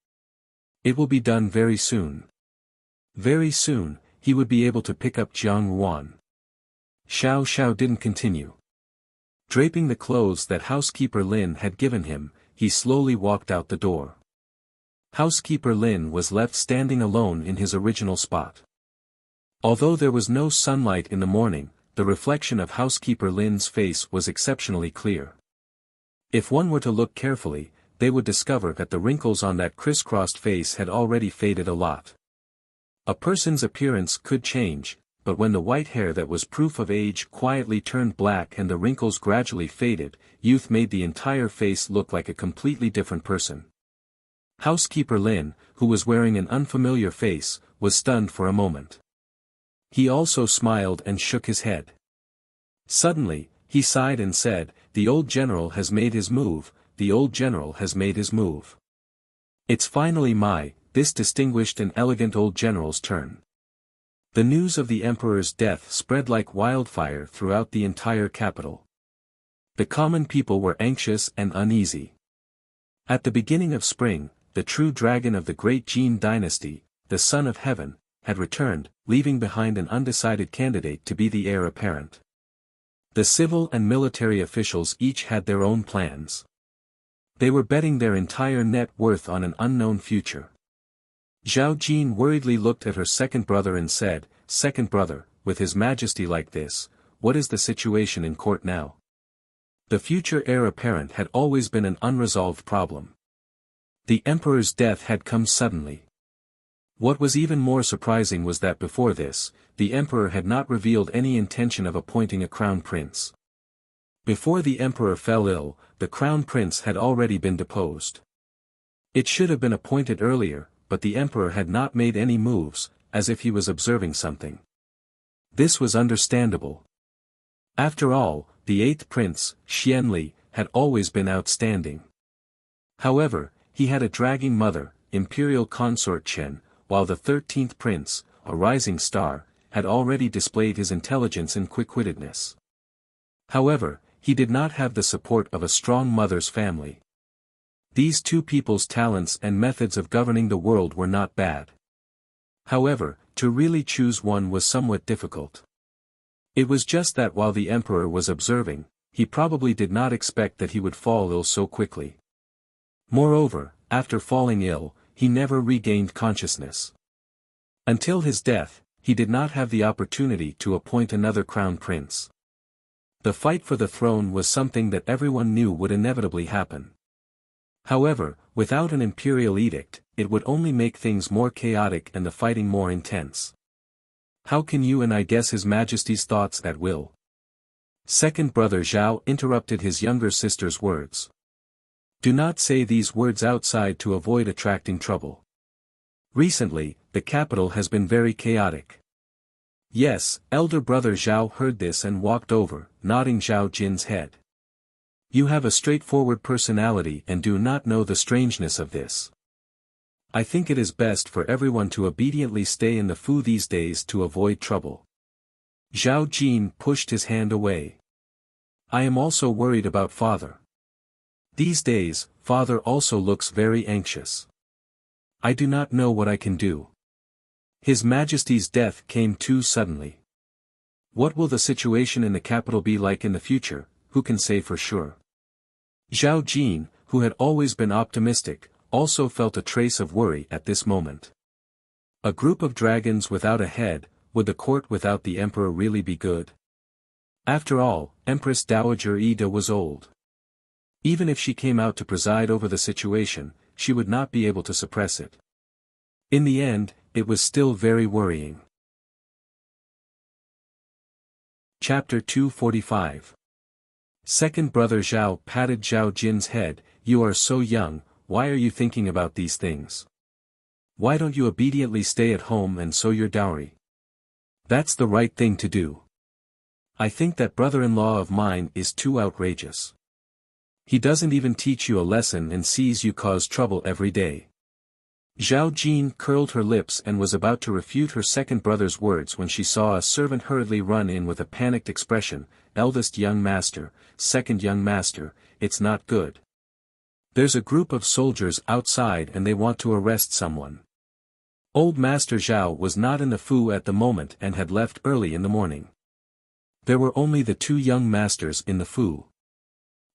It will be done very soon. Very soon, he would be able to pick up Jiang Yuan. Xiao Xiao didn't continue. Draping the clothes that housekeeper Lin had given him, he slowly walked out the door. Housekeeper Lin was left standing alone in his original spot. Although there was no sunlight in the morning, the reflection of housekeeper Lin's face was exceptionally clear. If one were to look carefully, they would discover that the wrinkles on that crisscrossed face had already faded a lot. A person's appearance could change, but when the white hair that was proof of age quietly turned black and the wrinkles gradually faded, youth made the entire face look like a completely different person. Housekeeper Lin, who was wearing an unfamiliar face, was stunned for a moment. He also smiled and shook his head. Suddenly, he sighed and said, "The old general has made his move, the old general has made his move. It's finally this distinguished and elegant old general's turn." The news of the emperor's death spread like wildfire throughout the entire capital. The common people were anxious and uneasy. At the beginning of spring, the true dragon of the great Jin dynasty, the son of heaven, had returned, leaving behind an undecided candidate to be the heir apparent. The civil and military officials each had their own plans. They were betting their entire net worth on an unknown future. Zhao Jin worriedly looked at her second brother and said, "Second brother, with his majesty like this, what is the situation in court now?" The future heir apparent had always been an unresolved problem. The emperor's death had come suddenly. What was even more surprising was that before this, the emperor had not revealed any intention of appointing a crown prince. Before the emperor fell ill, the crown prince had already been deposed. It should have been appointed earlier, but the emperor had not made any moves, as if he was observing something. This was understandable. After all, the eighth prince, Xian Li, had always been outstanding. However, he had a dragging mother, imperial consort Chen, while the 13th prince, a rising star, had already displayed his intelligence and quick-wittedness. However, he did not have the support of a strong mother's family. These two people's talents and methods of governing the world were not bad. However, to really choose one was somewhat difficult. It was just that while the emperor was observing, he probably did not expect that he would fall ill so quickly. Moreover, after falling ill, he never regained consciousness. Until his death, he did not have the opportunity to appoint another crown prince. The fight for the throne was something that everyone knew would inevitably happen. However, without an imperial edict, it would only make things more chaotic and the fighting more intense. How can you and I guess His Majesty's thoughts at will? Second brother Zhao interrupted his younger sister's words. Do not say these words outside to avoid attracting trouble. Recently, the capital has been very chaotic. Yes, elder brother Zhao heard this and walked over, nodding Zhao Jin's head. You have a straightforward personality and do not know the strangeness of this. I think it is best for everyone to obediently stay in the Fu these days to avoid trouble. Zhao Jin pushed his hand away. I am also worried about father. These days, father also looks very anxious. I do not know what I can do. His Majesty's death came too suddenly. What will the situation in the capital be like in the future, who can say for sure? Zhao Jin, who had always been optimistic, also felt a trace of worry at this moment. A group of dragons without a head, would the court without the emperor really be good? After all, Empress Dowager Ida was old. Even if she came out to preside over the situation, she would not be able to suppress it. In the end, it was still very worrying. Chapter 245. Second brother Zhao patted Zhao Jin's head. You are so young, why are you thinking about these things? Why don't you obediently stay at home and sow your dowry? That's the right thing to do. I think that brother-in-law of mine is too outrageous. He doesn't even teach you a lesson and sees you cause trouble every day. Zhao Jin curled her lips and was about to refute her second brother's words when she saw a servant hurriedly run in with a panicked expression. Eldest young master, second young master, it's not good. There's a group of soldiers outside and they want to arrest someone. Old Master Zhao was not in the Fu at the moment and had left early in the morning. There were only the two young masters in the Fu.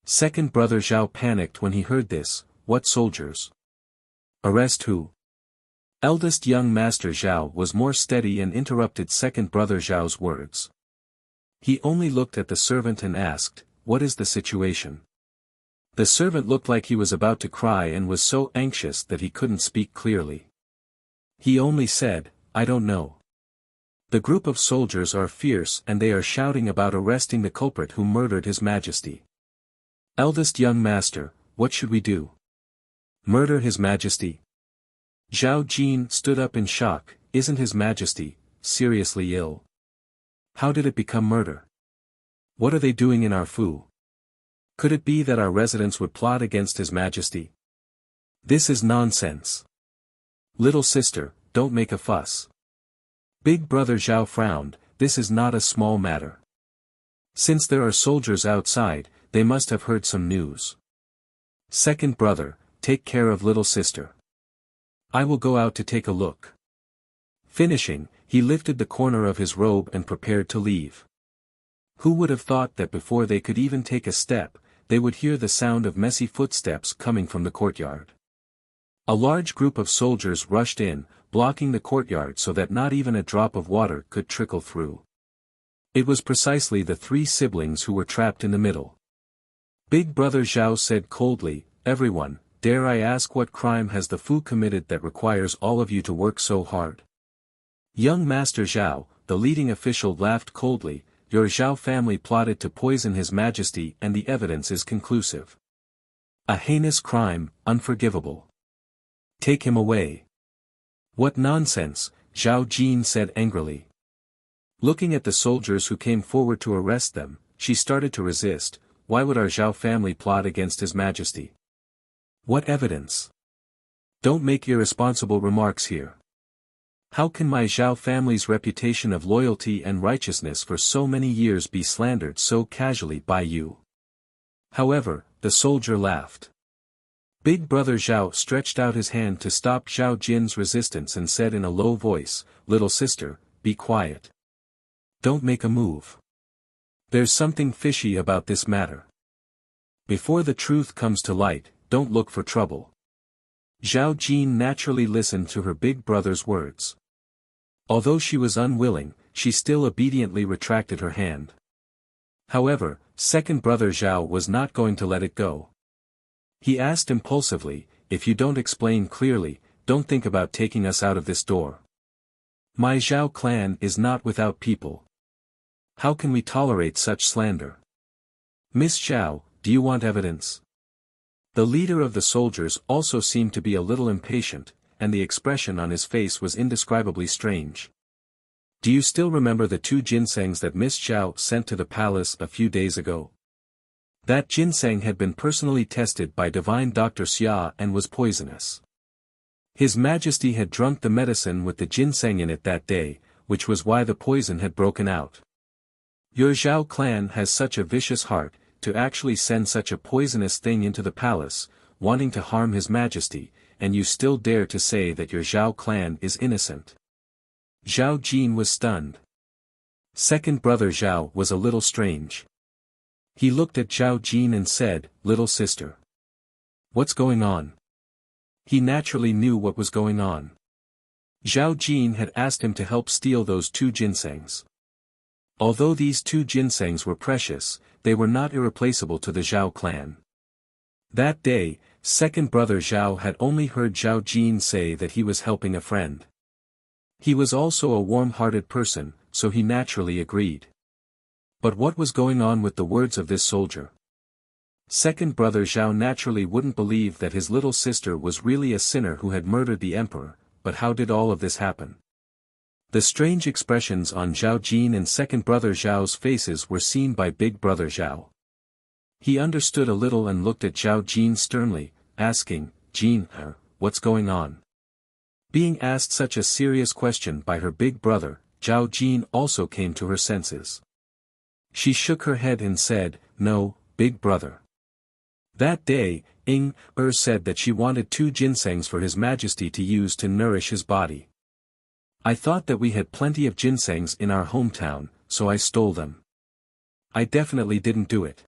Second brother Zhao panicked when he heard this. What soldiers? Arrest who? Eldest young master Zhao was more steady and interrupted second brother Zhao's words. He only looked at the servant and asked, what is the situation? The servant looked like he was about to cry and was so anxious that he couldn't speak clearly. He only said, I don't know. The group of soldiers are fierce and they are shouting about arresting the culprit who murdered His Majesty. Eldest young master, what should we do? Murder His Majesty? Zhao Jin stood up in shock. Isn't His Majesty seriously ill? How did it become murder? What are they doing in our Fu? Could it be that our residents would plot against His Majesty? This is nonsense. Little sister, don't make a fuss. Big brother Zhao frowned. This is not a small matter. Since there are soldiers outside, they must have heard some news. Second brother, take care of little sister. I will go out to take a look. Finishing, he lifted the corner of his robe and prepared to leave. Who would have thought that before they could even take a step, they would hear the sound of messy footsteps coming from the courtyard. A large group of soldiers rushed in, blocking the courtyard so that not even a drop of water could trickle through. It was precisely the three siblings who were trapped in the middle. Big brother Zhao said coldly, everyone, dare I ask what crime has the Fu committed that requires all of you to work so hard? Young Master Zhao, the leading official, laughed coldly. Your Zhao family plotted to poison His Majesty and the evidence is conclusive. A heinous crime, unforgivable. Take him away. What nonsense, Zhao Jin said angrily. Looking at the soldiers who came forward to arrest them, she started to resist. Why would our Zhao family plot against His Majesty? What evidence? Don't make irresponsible remarks here. How can my Zhao family's reputation of loyalty and righteousness for so many years be slandered so casually by you? However, the soldier laughed. Big brother Zhao stretched out his hand to stop Zhao Jin's resistance and said in a low voice, little sister, be quiet. Don't make a move. There's something fishy about this matter. Before the truth comes to light, don't look for trouble. Zhao Jin naturally listened to her big brother's words. Although she was unwilling, she still obediently retracted her hand. However, second brother Zhao was not going to let it go. He asked impulsively, if you don't explain clearly, don't think about taking us out of this door. My Zhao clan is not without people. How can we tolerate such slander? Miss Zhao, do you want evidence? The leader of the soldiers also seemed to be a little impatient, and the expression on his face was indescribably strange. Do you still remember the two ginsengs that Miss Zhao sent to the palace a few days ago? That ginseng had been personally tested by divine Dr. Xia and was poisonous. His Majesty had drunk the medicine with the ginseng in it that day, which was why the poison had broken out. Your Zhao clan has such a vicious heart, to actually send such a poisonous thing into the palace, wanting to harm His Majesty, and you still dare to say that your Zhao clan is innocent. Zhao Jin was stunned. Second brother Zhao was a little strange. He looked at Zhao Jin and said, little sister. What's going on? He naturally knew what was going on. Zhao Jin had asked him to help steal those two ginsengs. Although these two ginsengs were precious, they were not irreplaceable to the Zhao clan. That day, second brother Zhao had only heard Zhao Jin say that he was helping a friend. He was also a warm-hearted person, so he naturally agreed. But what was going on with the words of this soldier? Second brother Zhao naturally wouldn't believe that his little sister was really a sinner who had murdered the emperor, but how did all of this happen? The strange expressions on Zhao Jin and second brother Zhao's faces were seen by big brother Zhao. He understood a little and looked at Zhao Jin sternly, asking, "Jin, what's going on?" Being asked such a serious question by her big brother, Zhao Jin also came to her senses. She shook her head and said, "No, big brother." That day, said that she wanted 2 ginsengs for His Majesty to use to nourish his body. "I thought that we had plenty of ginsengs in our hometown, so I stole them. I definitely didn't do it.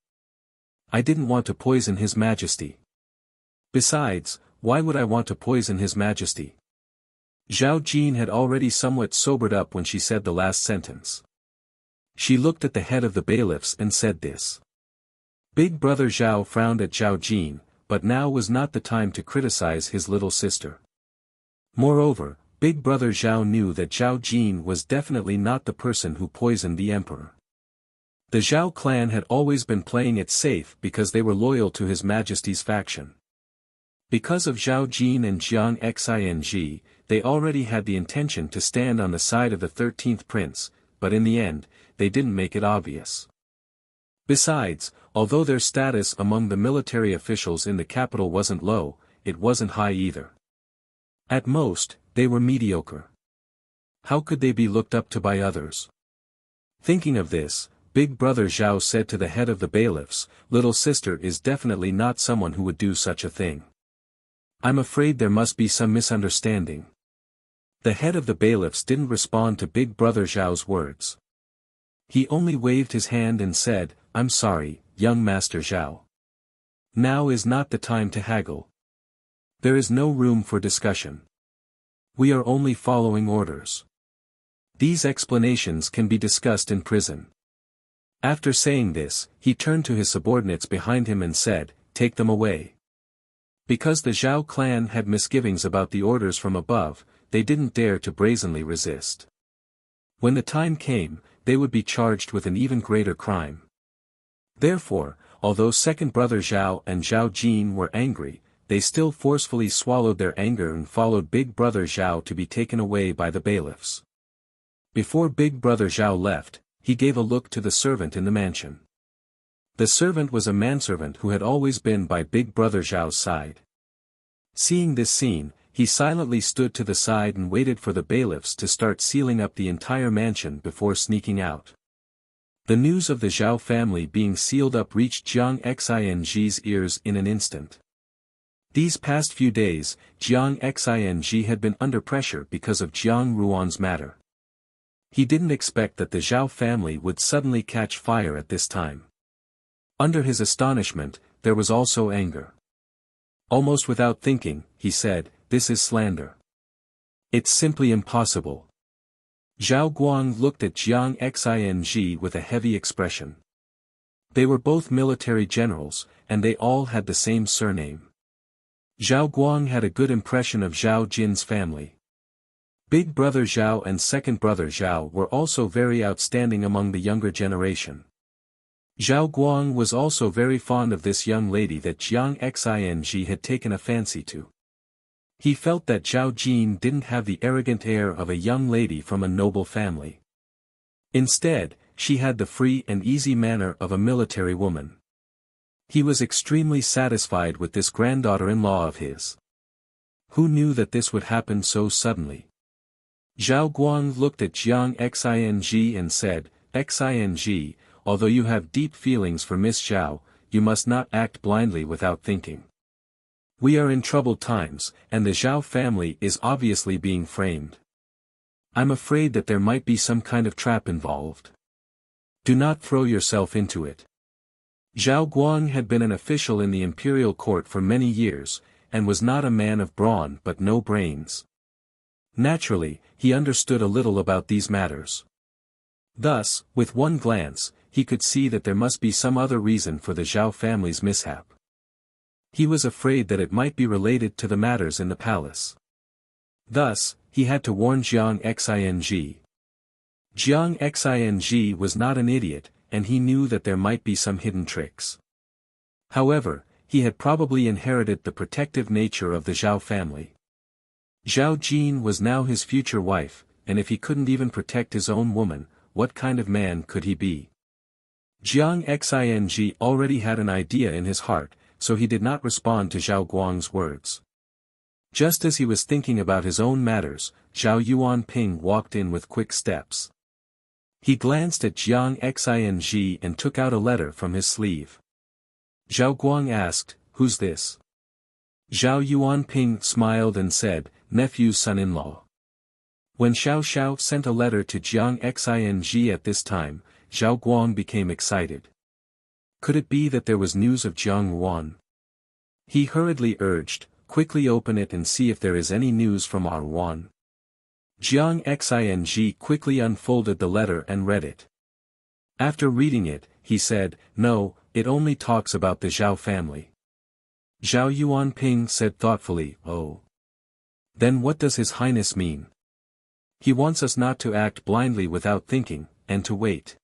I didn't want to poison His Majesty. Besides, why would I want to poison His Majesty?" Zhao Jin had already somewhat sobered up when she said the last sentence. She looked at the head of the bailiffs and said this. Big brother Zhao frowned at Zhao Jin, but now was not the time to criticize his little sister. Moreover, big brother Zhao knew that Zhao Jin was definitely not the person who poisoned the emperor. The Zhao clan had always been playing it safe because they were loyal to His Majesty's faction. Because of Zhao Jin and Jiang Xing, they already had the intention to stand on the side of the 13th prince, but in the end, they didn't make it obvious. Besides, although their status among the military officials in the capital wasn't low, it wasn't high either. At most, they were mediocre. How could they be looked up to by others? Thinking of this, big brother Zhao said to the head of the bailiffs, "Little sister is definitely not someone who would do such a thing. I'm afraid there must be some misunderstanding." The head of the bailiffs didn't respond to big brother Zhao's words. He only waved his hand and said, "I'm sorry, young Master Zhao. Now is not the time to haggle. There is no room for discussion. We are only following orders. These explanations can be discussed in prison." After saying this, he turned to his subordinates behind him and said, "Take them away." Because the Zhao clan had misgivings about the orders from above, they didn't dare to brazenly resist. When the time came, they would be charged with an even greater crime. Therefore, although second brother Zhao and Zhao Jin were angry, they still forcefully swallowed their anger and followed big brother Zhao to be taken away by the bailiffs. Before big brother Zhao left, he gave a look to the servant in the mansion. The servant was a manservant who had always been by big brother Zhao's side. Seeing this scene, he silently stood to the side and waited for the bailiffs to start sealing up the entire mansion before sneaking out. The news of the Zhao family being sealed up reached Jiang Xing's ears in an instant. These past few days, Jiang Xing had been under pressure because of Jiang Ruan's matter. He didn't expect that the Zhao family would suddenly catch fire at this time. Under his astonishment, there was also anger. Almost without thinking, he said, "This is slander. It's simply impossible." Zhao Guang looked at Jiang Xing with a heavy expression. They were both military generals, and they all had the same surname. Zhao Guang had a good impression of Zhao Jin's family. Big brother Zhao and second brother Zhao were also very outstanding among the younger generation. Zhao Guang was also very fond of this young lady that Jiang Xing had taken a fancy to. He felt that Zhao Jin didn't have the arrogant air of a young lady from a noble family. Instead, she had the free and easy manner of a military woman. He was extremely satisfied with this granddaughter-in-law of his. Who knew that this would happen so suddenly? Zhao Guang looked at Jiang Xing and said, "Xing, although you have deep feelings for Miss Zhao, you must not act blindly without thinking. We are in troubled times, and the Zhao family is obviously being framed. I'm afraid that there might be some kind of trap involved. Do not throw yourself into it." Zhao Guang had been an official in the imperial court for many years, and was not a man of brawn but no brains. Naturally, he understood a little about these matters. Thus, with one glance, he could see that there must be some other reason for the Zhao family's mishap. He was afraid that it might be related to the matters in the palace. Thus, he had to warn Jiang Xing. Jiang Xing was not an idiot, and he knew that there might be some hidden tricks. However, he had probably inherited the protective nature of the Zhao family. Zhao Jin was now his future wife, and if he couldn't even protect his own woman, what kind of man could he be? Jiang Xing already had an idea in his heart, so he did not respond to Zhao Guang's words. Just as he was thinking about his own matters, Zhao Yuanping walked in with quick steps. He glanced at Jiang Xing and took out a letter from his sleeve. Zhao Guang asked, "Who's this?" Zhao Yuanping smiled and said, "Nephew's son-in-law." When Xiao Xiao sent a letter to Jiang Xing at this time, Zhao Guang became excited. Could it be that there was news of Jiang Ruan? He hurriedly urged, "Quickly open it and see if there is any news from our Ruan." Jiang Xing quickly unfolded the letter and read it. After reading it, he said, "No, it only talks about the Zhao family." Zhao Yuanping said thoughtfully, "Oh. Then what does His Highness mean? He wants us not to act blindly without thinking, and to wait."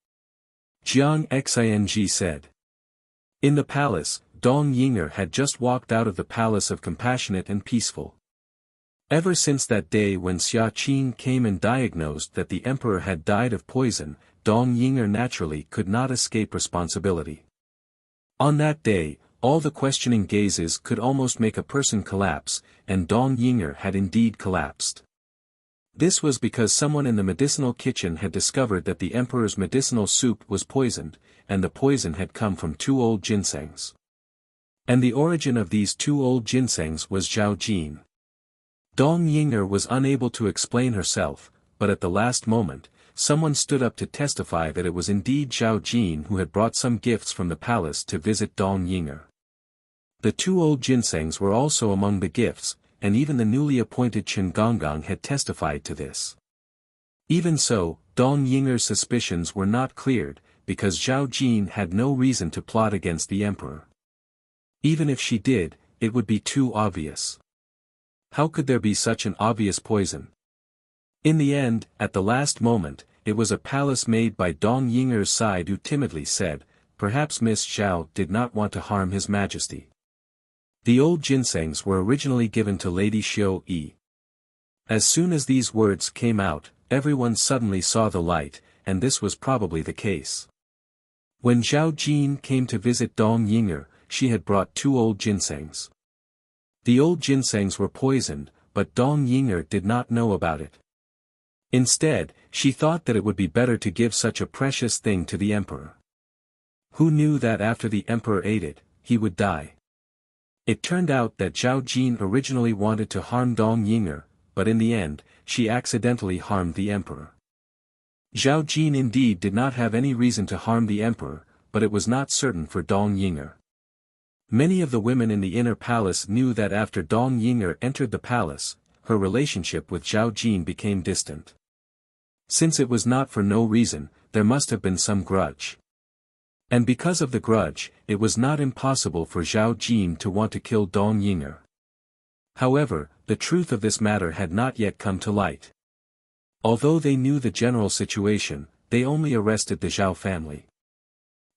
Jiang Xing said. In the palace, Dong Yinger had just walked out of the palace of Compassionate and Peaceful. Ever since that day when Xia Qin came and diagnosed that the emperor had died of poison, Dong Yinger naturally could not escape responsibility. On that day, all the questioning gazes could almost make a person collapse, and Dong Yinger had indeed collapsed. This was because someone in the medicinal kitchen had discovered that the emperor's medicinal soup was poisoned, and the poison had come from 2 old ginsengs. And the origin of these 2 old ginsengs was Zhao Jin. Dong Yinger was unable to explain herself, but at the last moment, someone stood up to testify that it was indeed Zhao Jin who had brought some gifts from the palace to visit Dong Yinger. The 2 old ginsengs were also among the gifts, and even the newly appointed Chen Gonggang had testified to this. Even so, Dong Yinger's suspicions were not cleared, because Zhao Jin had no reason to plot against the emperor. Even if she did, it would be too obvious. How could there be such an obvious poison? In the end, at the last moment, it was a palace maid by Dong Yinger's side who timidly said, "Perhaps Miss Zhao did not want to harm His Majesty." The old ginsengs were originally given to Lady Xiao Yi. As soon as these words came out, everyone suddenly saw the light, and this was probably the case. When Zhao Jin came to visit Dong Yinger, she had brought 2 old ginsengs. The old ginsengs were poisoned, but Dong Yinger did not know about it. Instead, she thought that it would be better to give such a precious thing to the emperor. Who knew that after the emperor ate it, he would die? It turned out that Zhao Jin originally wanted to harm Dong Yinger, but in the end, she accidentally harmed the emperor. Zhao Jin indeed did not have any reason to harm the emperor, but it was not certain for Dong Yinger. Many of the women in the inner palace knew that after Dong Yinger entered the palace, her relationship with Zhao Jin became distant. Since it was not for no reason, there must have been some grudge. And because of the grudge, it was not impossible for Zhao Jin to want to kill Dong Yinger. However, the truth of this matter had not yet come to light. Although they knew the general situation, they only arrested the Zhao family.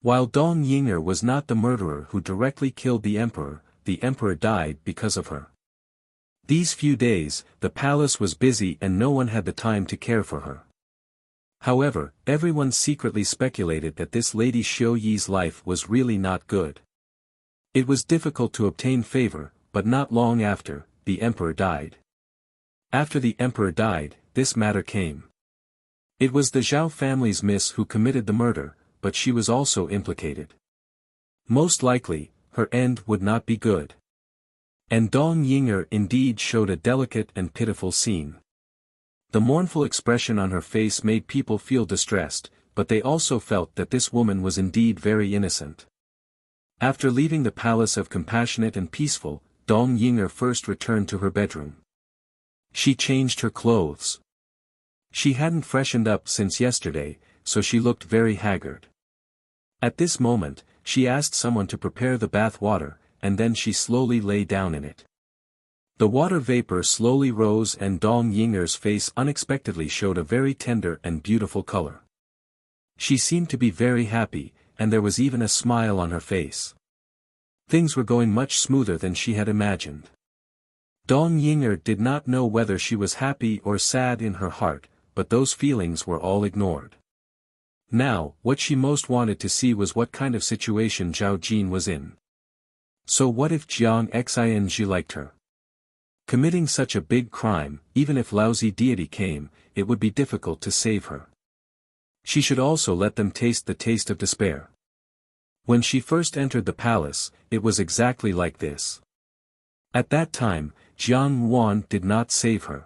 While Dong Yinger was not the murderer who directly killed the emperor died because of her. These few days, the palace was busy and no one had the time to care for her. However, everyone secretly speculated that this Lady Xiao Yi's life was really not good. It was difficult to obtain favor, but not long after, the emperor died. After the emperor died, this matter came. It was the Zhao family's miss who committed the murder, but she was also implicated. Most likely, her end would not be good. And Dong Yinger indeed showed a delicate and pitiful scene. The mournful expression on her face made people feel distressed, but they also felt that this woman was indeed very innocent. After leaving the palace of Compassionate and Peaceful, Dong Yinger first returned to her bedroom. She changed her clothes. She hadn't freshened up since yesterday, so she looked very haggard. At this moment, she asked someone to prepare the bath water, and then she slowly lay down in it. The water vapor slowly rose and Dong Yinger's face unexpectedly showed a very tender and beautiful color. She seemed to be very happy, and there was even a smile on her face. Things were going much smoother than she had imagined. Dong Yinger did not know whether she was happy or sad in her heart, but those feelings were all ignored. Now, what she most wanted to see was what kind of situation Zhao Jin was in. So what if Jiang Xing liked her? Committing such a big crime, even if lousy deity came, it would be difficult to save her. She should also let them taste the taste of despair. When she first entered the palace, it was exactly like this. At that time, Jiang Yuan did not save her.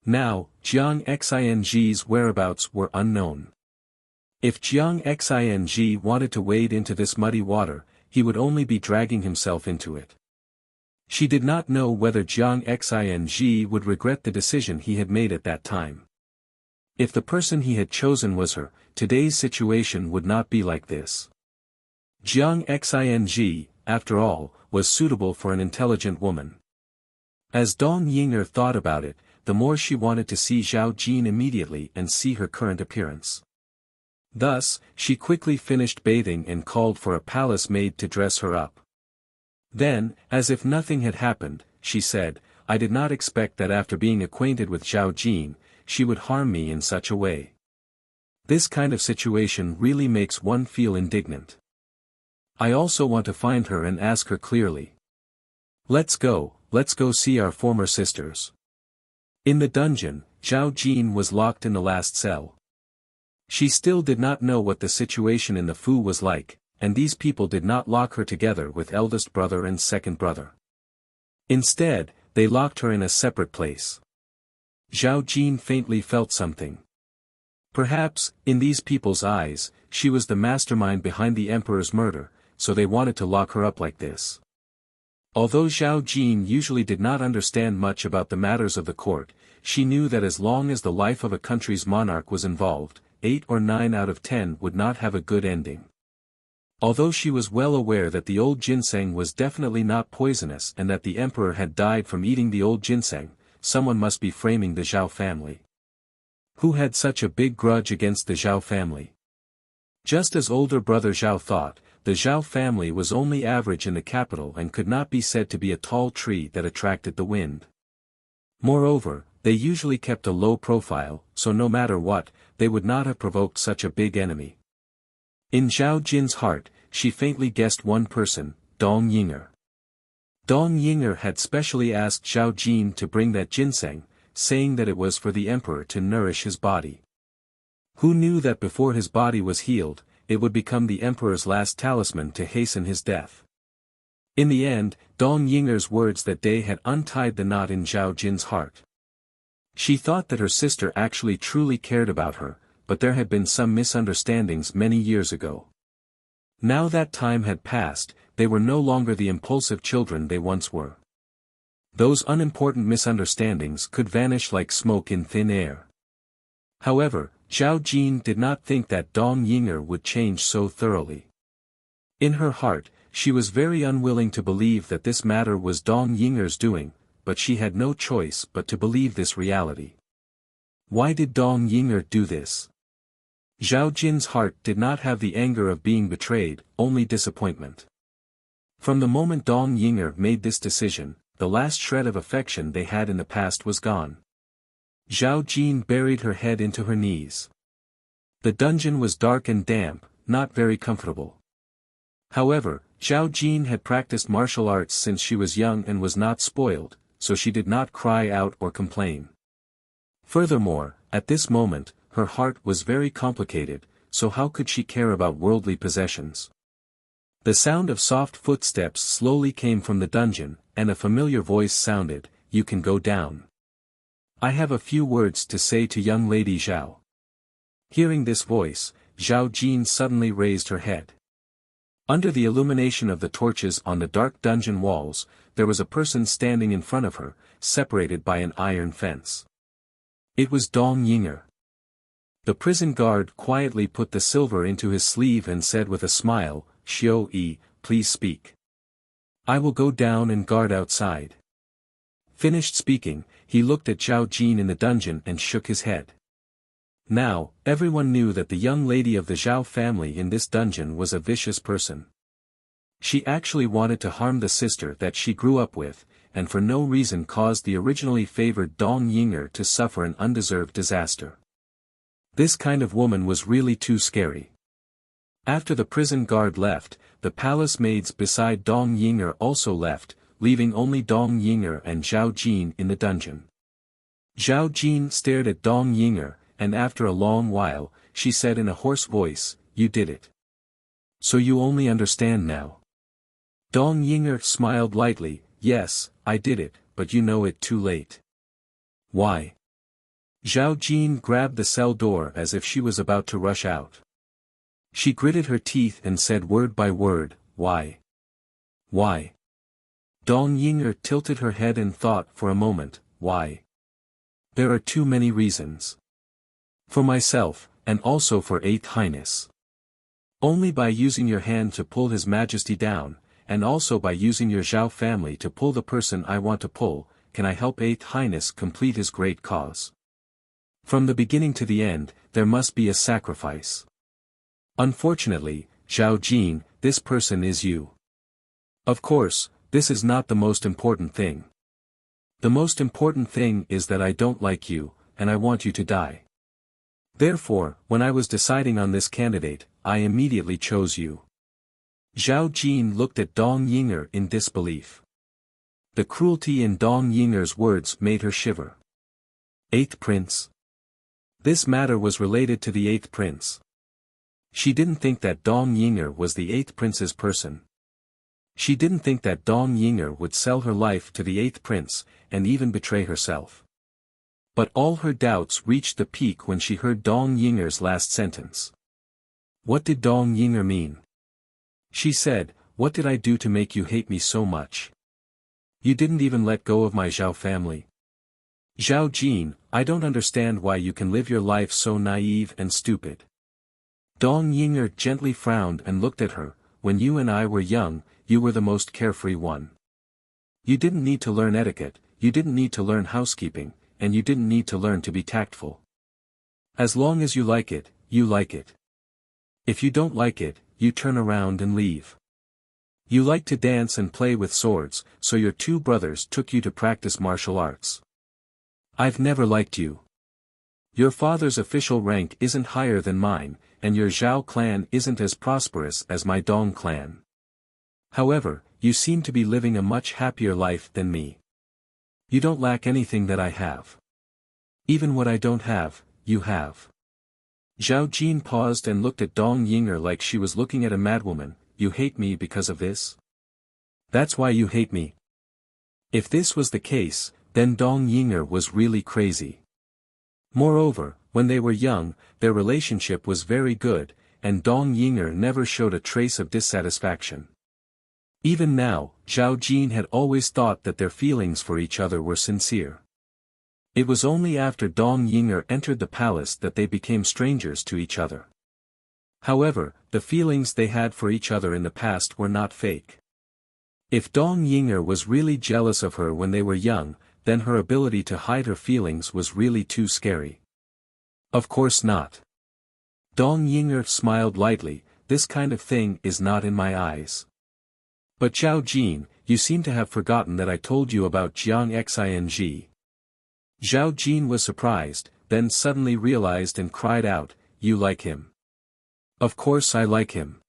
Now, Jiang Xing's whereabouts were unknown. If Jiang Xing wanted to wade into this muddy water, he would only be dragging himself into it. She did not know whether Jiang Xing would regret the decision he had made at that time. If the person he had chosen was her, today's situation would not be like this. Jiang Xing, after all, was suitable for an intelligent woman. As Dong Yinger thought about it, the more she wanted to see Zhao Jin immediately and see her current appearance. Thus, she quickly finished bathing and called for a palace maid to dress her up. Then, as if nothing had happened, she said, "I did not expect that after being acquainted with Zhao Jin, she would harm me in such a way. This kind of situation really makes one feel indignant. I also want to find her and ask her clearly. Let's go see our former sisters." In the dungeon, Zhao Jin was locked in the last cell. She still did not know what the situation in the Fu was like, and these people did not lock her together with eldest brother and second brother. Instead, they locked her in a separate place. Zhao Jin faintly felt something. Perhaps, in these people's eyes, she was the mastermind behind the emperor's murder, so they wanted to lock her up like this. Although Zhao Jin usually did not understand much about the matters of the court, she knew that as long as the life of a country's monarch was involved, 8 or 9 out of 10 would not have a good ending. Although she was well aware that the old ginseng was definitely not poisonous and that the emperor had died from eating the old ginseng, someone must be framing the Zhao family. Who had such a big grudge against the Zhao family? Just as older brother Zhao thought, the Zhao family was only average in the capital and could not be said to be a tall tree that attracted the wind. Moreover, they usually kept a low profile, so no matter what, they would not have provoked such a big enemy. In Zhao Jin's heart, she faintly guessed one person, Dong Yinger. Dong Yinger had specially asked Zhao Jin to bring that ginseng, saying that it was for the emperor to nourish his body. Who knew that before his body was healed, it would become the emperor's last talisman to hasten his death. In the end, Dong Yinger's words that day had untied the knot in Zhao Jin's heart. She thought that her sister actually truly cared about her, but there had been some misunderstandings many years ago. Now that time had passed, they were no longer the impulsive children they once were. Those unimportant misunderstandings could vanish like smoke in thin air. However, Zhao Jin did not think that Dong Yinger would change so thoroughly. In her heart, she was very unwilling to believe that this matter was Dong Yinger's doing, but she had no choice but to believe this reality. Why did Dong Yinger do this? Zhao Jin's heart did not have the anger of being betrayed, only disappointment. From the moment Dong Yinger made this decision, the last shred of affection they had in the past was gone. Zhao Jin buried her head into her knees. The dungeon was dark and damp, not very comfortable. However, Zhao Jin had practiced martial arts since she was young and was not spoiled, so she did not cry out or complain. Furthermore, at this moment, her heart was very complicated, so how could she care about worldly possessions? The sound of soft footsteps slowly came from the dungeon, and a familiar voice sounded, "You can go down. I have a few words to say to young lady Zhao." Hearing this voice, Zhao Jin suddenly raised her head. Under the illumination of the torches on the dark dungeon walls, there was a person standing in front of her, separated by an iron fence. It was Dong Yinger. The prison guard quietly put the silver into his sleeve and said with a smile, "Xiao Yi, please speak. I will go down and guard outside." Finished speaking, he looked at Zhao Jin in the dungeon and shook his head. Now, everyone knew that the young lady of the Zhao family in this dungeon was a vicious person. She actually wanted to harm the sister that she grew up with, and for no reason caused the originally favored Dong Yinger to suffer an undeserved disaster. This kind of woman was really too scary. After the prison guard left, the palace maids beside Dong Yinger also left, leaving only Dong Yinger and Zhao Jin in the dungeon. Zhao Jin stared at Dong Yinger, and after a long while, she said in a hoarse voice, "You did it. So you only understand now." Dong Yinger smiled lightly, "Yes, I did it, but you know it too late." "Why?" Zhao Jin grabbed the cell door as if she was about to rush out. She gritted her teeth and said word by word, "Why? Why?" Dong Yinger tilted her head and thought for a moment, "Why? There are too many reasons. For myself, and also for 8th Highness. Only by using your hand to pull His Majesty down, and also by using your Zhao family to pull the person I want to pull, can I help 8th Highness complete his great cause. From the beginning to the end, there must be a sacrifice. Unfortunately, Zhao Jin, this person is you. Of course, this is not the most important thing. The most important thing is that I don't like you, and I want you to die. Therefore, when I was deciding on this candidate, I immediately chose you." Zhao Jin looked at Dong Yinger in disbelief. The cruelty in Dong Yinger's words made her shiver. 8th Prince? This matter was related to the 8th Prince. She didn't think that Dong Yinger was the 8th Prince's person. She didn't think that Dong Yinger would sell her life to the 8th Prince, and even betray herself. But all her doubts reached the peak when she heard Dong Yinger's last sentence. What did Dong Yinger mean? She said, "What did I do to make you hate me so much? You didn't even let go of my Zhao family." "Zhao Jin, I don't understand why you can live your life so naive and stupid." Dong Yinger gently frowned and looked at her. "When you and I were young, you were the most carefree one. You didn't need to learn etiquette, you didn't need to learn housekeeping, and you didn't need to learn to be tactful. As long as you like it, you like it. If you don't like it, you turn around and leave. You like to dance and play with swords, so your 2 brothers took you to practice martial arts. I've never liked you. Your father's official rank isn't higher than mine, and your Zhao clan isn't as prosperous as my Dong clan. However, you seem to be living a much happier life than me. You don't lack anything that I have. Even what I don't have, you have." Zhao Jin paused and looked at Dong Yinger like she was looking at a madwoman. "You hate me because of this? That's why you hate me?" If this was the case, then Dong Yinger was really crazy. Moreover, when they were young, their relationship was very good, and Dong Yinger never showed a trace of dissatisfaction. Even now, Zhao Jin had always thought that their feelings for each other were sincere. It was only after Dong Yinger entered the palace that they became strangers to each other. However, the feelings they had for each other in the past were not fake. If Dong Yinger was really jealous of her when they were young, then her ability to hide her feelings was really too scary. Of course not. Dong Yinger smiled lightly, "This kind of thing is not in my eyes. But Zhao Jin, you seem to have forgotten that I told you about Jiang Xing. Zhao Jin was surprised, then suddenly realized and cried out, "You like him?" "Of course I like him.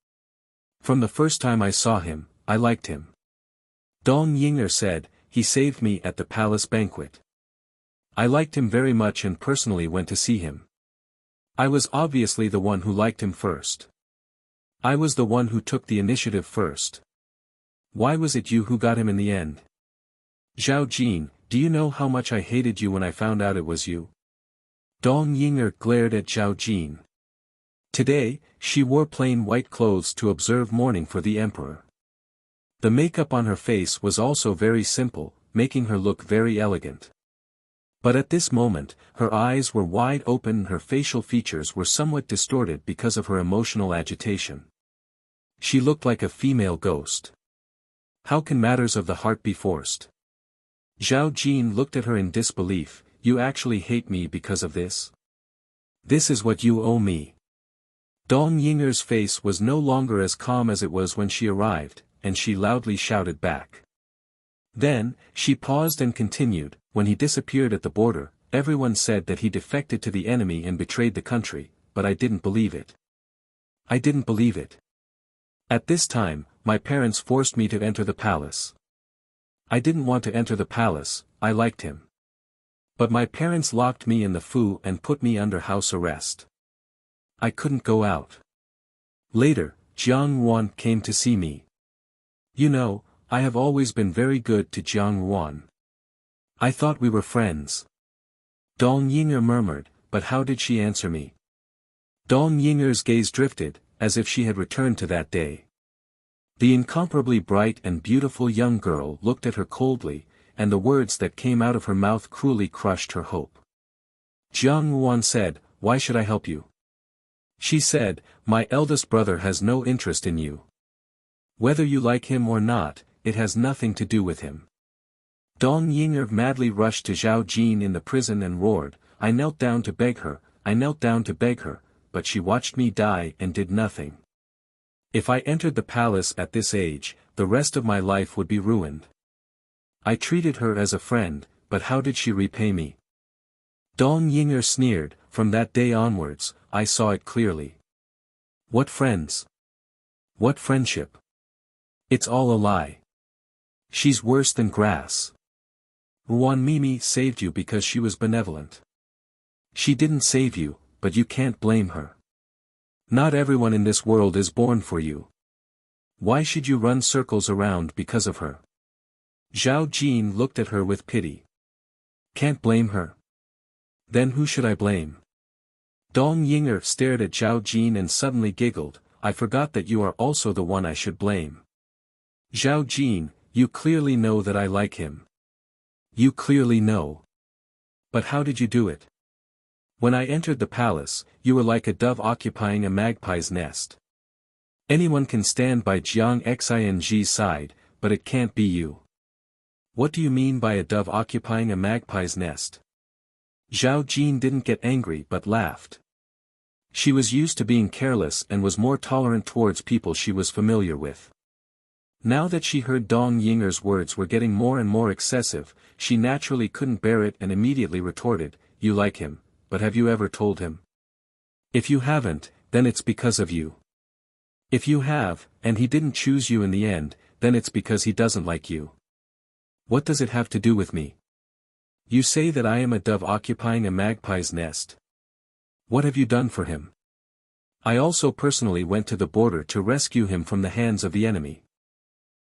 From the first time I saw him, I liked him." Dong Yinger said, "He saved me at the palace banquet. I liked him very much and personally went to see him. I was obviously the one who liked him first. I was the one who took the initiative first. Why was it you who got him in the end?" "Zhao Jin, do you know how much I hated you when I found out it was you?" Dong Yinger glared at Zhao Jin. Today, she wore plain white clothes to observe mourning for the emperor. The makeup on her face was also very simple, making her look very elegant. But at this moment, her eyes were wide open and her facial features were somewhat distorted because of her emotional agitation. She looked like a female ghost. How can matters of the heart be forced? Zhao Jin looked at her in disbelief. You actually hate me because of this? This is what you owe me. Dong Yinger's face was no longer as calm as it was when she arrived, and she loudly shouted back. Then, she paused and continued, when he disappeared at the border, everyone said that he defected to the enemy and betrayed the country, but I didn't believe it. I didn't believe it. At this time, my parents forced me to enter the palace. I didn't want to enter the palace, I liked him. But my parents locked me in the Fu and put me under house arrest. I couldn't go out. Later, Jiang Yuan came to see me. You know, I have always been very good to Jiang Yuan. I thought we were friends. Dong Yinger murmured, but how did she answer me? Dong Yinger's gaze drifted, as if she had returned to that day. The incomparably bright and beautiful young girl looked at her coldly, and the words that came out of her mouth cruelly crushed her hope. Jiang Yuan said, "Why should I help you?" She said, "My eldest brother has no interest in you. Whether you like him or not, it has nothing to do with him." Dong Yinger madly rushed to Zhao Jin in the prison and roared, "I knelt down to beg her, I knelt down to beg her, but she watched me die and did nothing. If I entered the palace at this age, the rest of my life would be ruined. I treated her as a friend, but how did she repay me?" Dong Yinger sneered, "From that day onwards, I saw it clearly. What friends? What friendship? It's all a lie. She's worse than grass. Ruan Mimi saved you because she was benevolent. She didn't save you, but you can't blame her. Not everyone in this world is born for you. Why should you run circles around because of her?" Zhao Jin looked at her with pity. "Can't blame her? Then who should I blame?" Dong Yinger stared at Zhao Jin and suddenly giggled, "I forgot that you are also the one I should blame. Zhao Jin, you clearly know that I like him. You clearly know. But how did you do it? When I entered the palace, you were like a dove occupying a magpie's nest. Anyone can stand by Jiang Xing's side, but it can't be you. What do you mean by a dove occupying a magpie's nest?" Zhao Jin didn't get angry but laughed. She was used to being careless and was more tolerant towards people she was familiar with. Now that she heard Dong Yinger's words were getting more and more excessive, she naturally couldn't bear it and immediately retorted, "You like him, but have you ever told him? If you haven't, then it's because of you. If you have, and he didn't choose you in the end, then it's because he doesn't like you. What does it have to do with me? You say that I am a dove occupying a magpie's nest. What have you done for him? I also personally went to the border to rescue him from the hands of the enemy.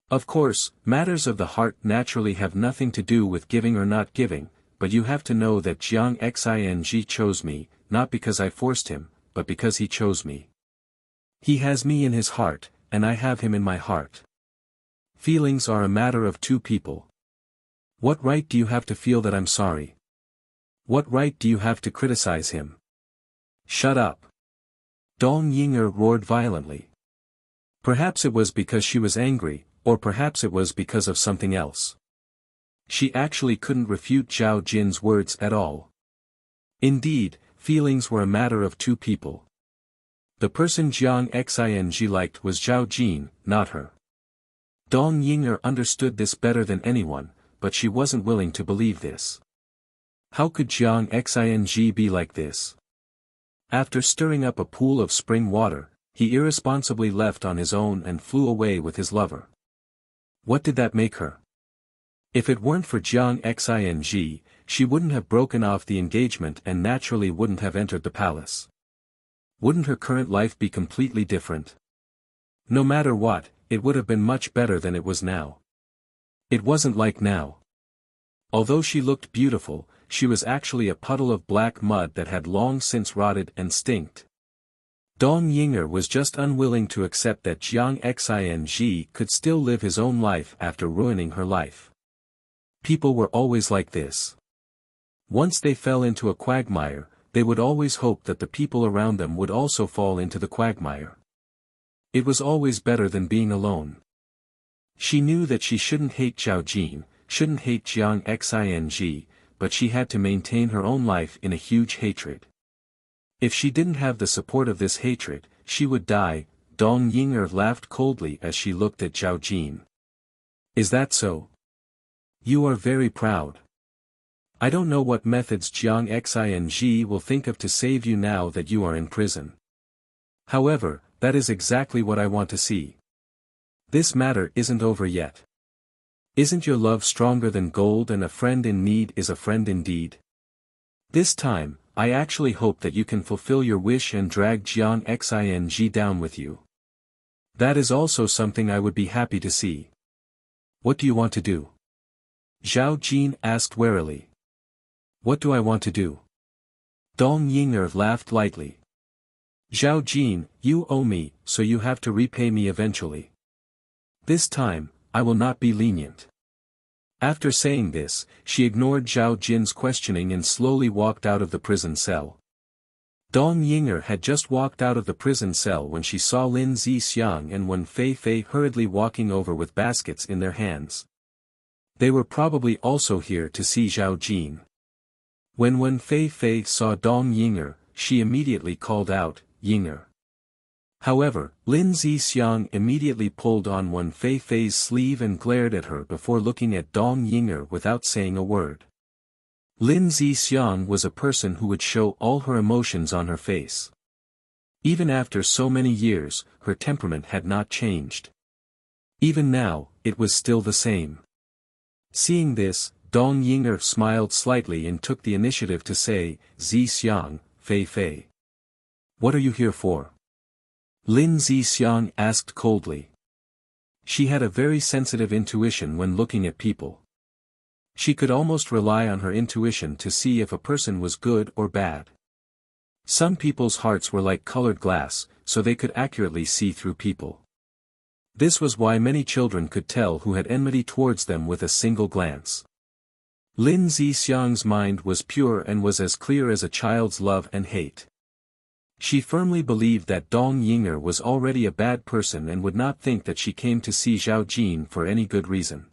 Of course, matters of the heart naturally have nothing to do with giving or not giving, but you have to know that Jiang Xing chose me, not because I forced him, but because he chose me. He has me in his heart, and I have him in my heart. Feelings are a matter of two people. What right do you have to feel that I'm sorry? What right do you have to criticize him? Shut up." Dong Yinger roared violently. Perhaps it was because she was angry, or perhaps it was because of something else. She actually couldn't refute Zhao Jin's words at all. Indeed, feelings were a matter of two people. The person Jiang Xing liked was Zhao Jin, not her. Dong Yinger understood this better than anyone, but she wasn't willing to believe this. How could Jiang Xing be like this? After stirring up a pool of spring water, he irresponsibly left on his own and flew away with his lover. What did that make her? If it weren't for Jiang Xing, she wouldn't have broken off the engagement and naturally wouldn't have entered the palace. Wouldn't her current life be completely different? No matter what, it would have been much better than it was now. It wasn't like now. Although she looked beautiful, she was actually a puddle of black mud that had long since rotted and stinked. Dong Yinger was just unwilling to accept that Jiang Xing could still live his own life after ruining her life. People were always like this. Once they fell into a quagmire, they would always hope that the people around them would also fall into the quagmire. It was always better than being alone. She knew that she shouldn't hate Zhao Jin, shouldn't hate Jiang Xing, but she had to maintain her own life in a huge hatred. If she didn't have the support of this hatred, she would die. Dong Ying'er laughed coldly as she looked at Zhao Jin. Is that so? You are very proud. I don't know what methods Jiang Xing will think of to save you now that you are in prison. However, that is exactly what I want to see. This matter isn't over yet. Isn't your love stronger than gold, and a friend in need is a friend indeed? This time, I actually hope that you can fulfill your wish and drag Jiang Xing down with you. That is also something I would be happy to see. What do you want to do? Zhao Jin asked warily. What do I want to do? Dong Ying'er laughed lightly. Zhao Jin, you owe me, so you have to repay me eventually. This time, I will not be lenient. After saying this, she ignored Zhao Jin's questioning and slowly walked out of the prison cell. Dong Ying'er had just walked out of the prison cell when she saw Lin Zixiang and Wen Fei hurriedly walking over with baskets in their hands. They were probably also here to see Zhao Jin. When Wen Fei saw Dong Ying'er, she immediately called out, Ying'er. However, Lin Zixiang immediately pulled on Wen Fei's sleeve and glared at her before looking at Dong Ying'er without saying a word. Lin Zixiang was a person who would show all her emotions on her face. Even after so many years, her temperament had not changed. Even now, it was still the same. Seeing this, Dong Ying'er smiled slightly and took the initiative to say, Zixiang, Fei. What are you here for? Lin Zixiang asked coldly. She had a very sensitive intuition when looking at people. She could almost rely on her intuition to see if a person was good or bad. Some people's hearts were like colored glass, so they could accurately see through people. This was why many children could tell who had enmity towards them with a single glance. Lin Zixiang's mind was pure and was as clear as a child's love and hate. She firmly believed that Dong Ying'er was already a bad person and would not think that she came to see Zhao Jin for any good reason.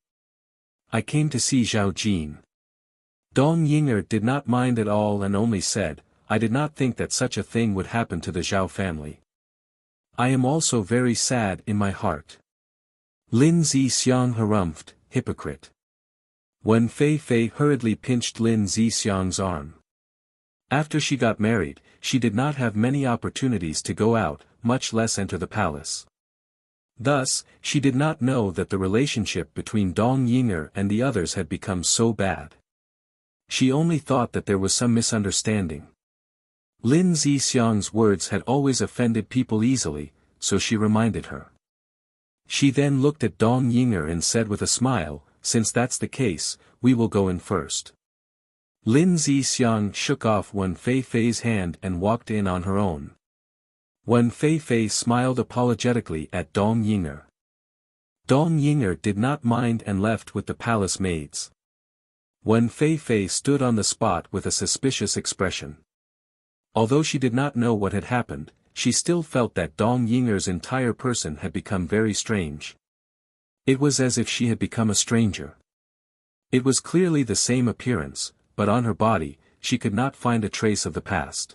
I came to see Zhao Jin. Dong Ying'er did not mind at all and only said, I did not think that such a thing would happen to the Zhao family. I am also very sad in my heart. Lin Zixiang harumphed, hypocrite. Wen Fei hurriedly pinched Lin Zixiang's arm. After she got married, she did not have many opportunities to go out, much less enter the palace. Thus, she did not know that the relationship between Dong Ying'er and the others had become so bad. She only thought that there was some misunderstanding. Lin Zixiang's words had always offended people easily, so she reminded her. She then looked at Dong Ying'er and said with a smile, since that's the case, we will go in first. Lin Zixiang shook off Wen Fei's hand and walked in on her own. Wen Fei smiled apologetically at Dong Ying'er. Dong Ying'er did not mind and left with the palace maids. Wen Fei stood on the spot with a suspicious expression. Although she did not know what had happened, she still felt that Dong Ying'er's entire person had become very strange. It was as if she had become a stranger. It was clearly the same appearance, but on her body, she could not find a trace of the past.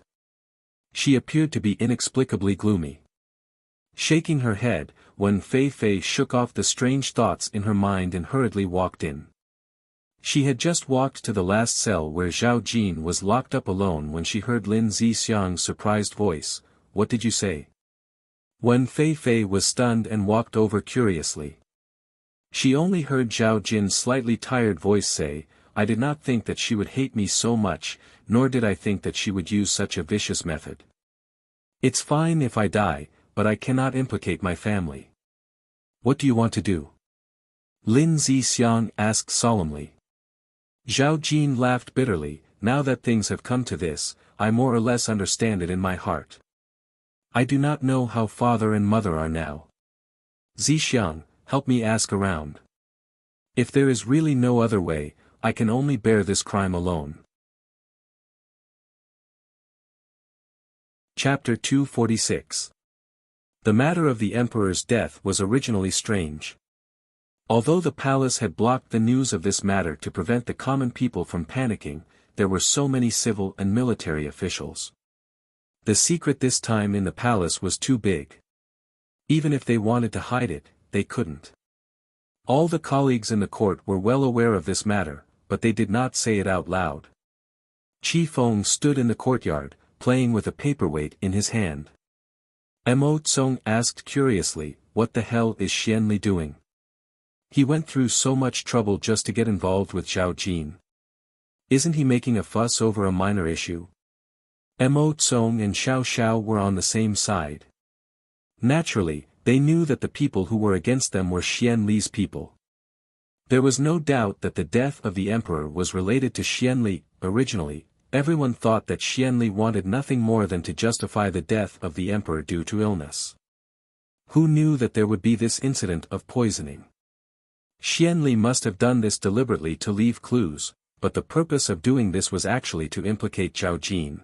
She appeared to be inexplicably gloomy. Shaking her head, Wen Fei shook off the strange thoughts in her mind and hurriedly walked in. She had just walked to the last cell where Zhao Jin was locked up alone when she heard Lin Zixiang's surprised voice, "What did you say?" Wen Fei was stunned and walked over curiously. She only heard Zhao Jin's slightly tired voice say, I did not think that she would hate me so much, nor did I think that she would use such a vicious method. It's fine if I die, but I cannot implicate my family. What do you want to do? Lin Zixiang asked solemnly. Zhao Jin laughed bitterly, now that things have come to this, I more or less understand it in my heart. I do not know how father and mother are now. Zixiang, help me ask around. If there is really no other way, I can only bear this crime alone. Chapter 246. The matter of the emperor's death was originally strange. Although the palace had blocked the news of this matter to prevent the common people from panicking, there were so many civil and military officials. The secret this time in the palace was too big. Even if they wanted to hide it, they couldn't. All the colleagues in the court were well aware of this matter, but they did not say it out loud. Qi Feng stood in the courtyard, playing with a paperweight in his hand. Mo Tsong asked curiously, "What the hell is Xianli doing? He went through so much trouble just to get involved with Zhao Jin. Isn't he making a fuss over a minor issue?" Mo Tsong and Xiao Xiao were on the same side. Naturally, they knew that the people who were against them were Xianli's people. There was no doubt that the death of the emperor was related to Xianli. Originally, everyone thought that Xianli wanted nothing more than to justify the death of the emperor due to illness. Who knew that there would be this incident of poisoning? Xianli must have done this deliberately to leave clues, but the purpose of doing this was actually to implicate Zhao Jin.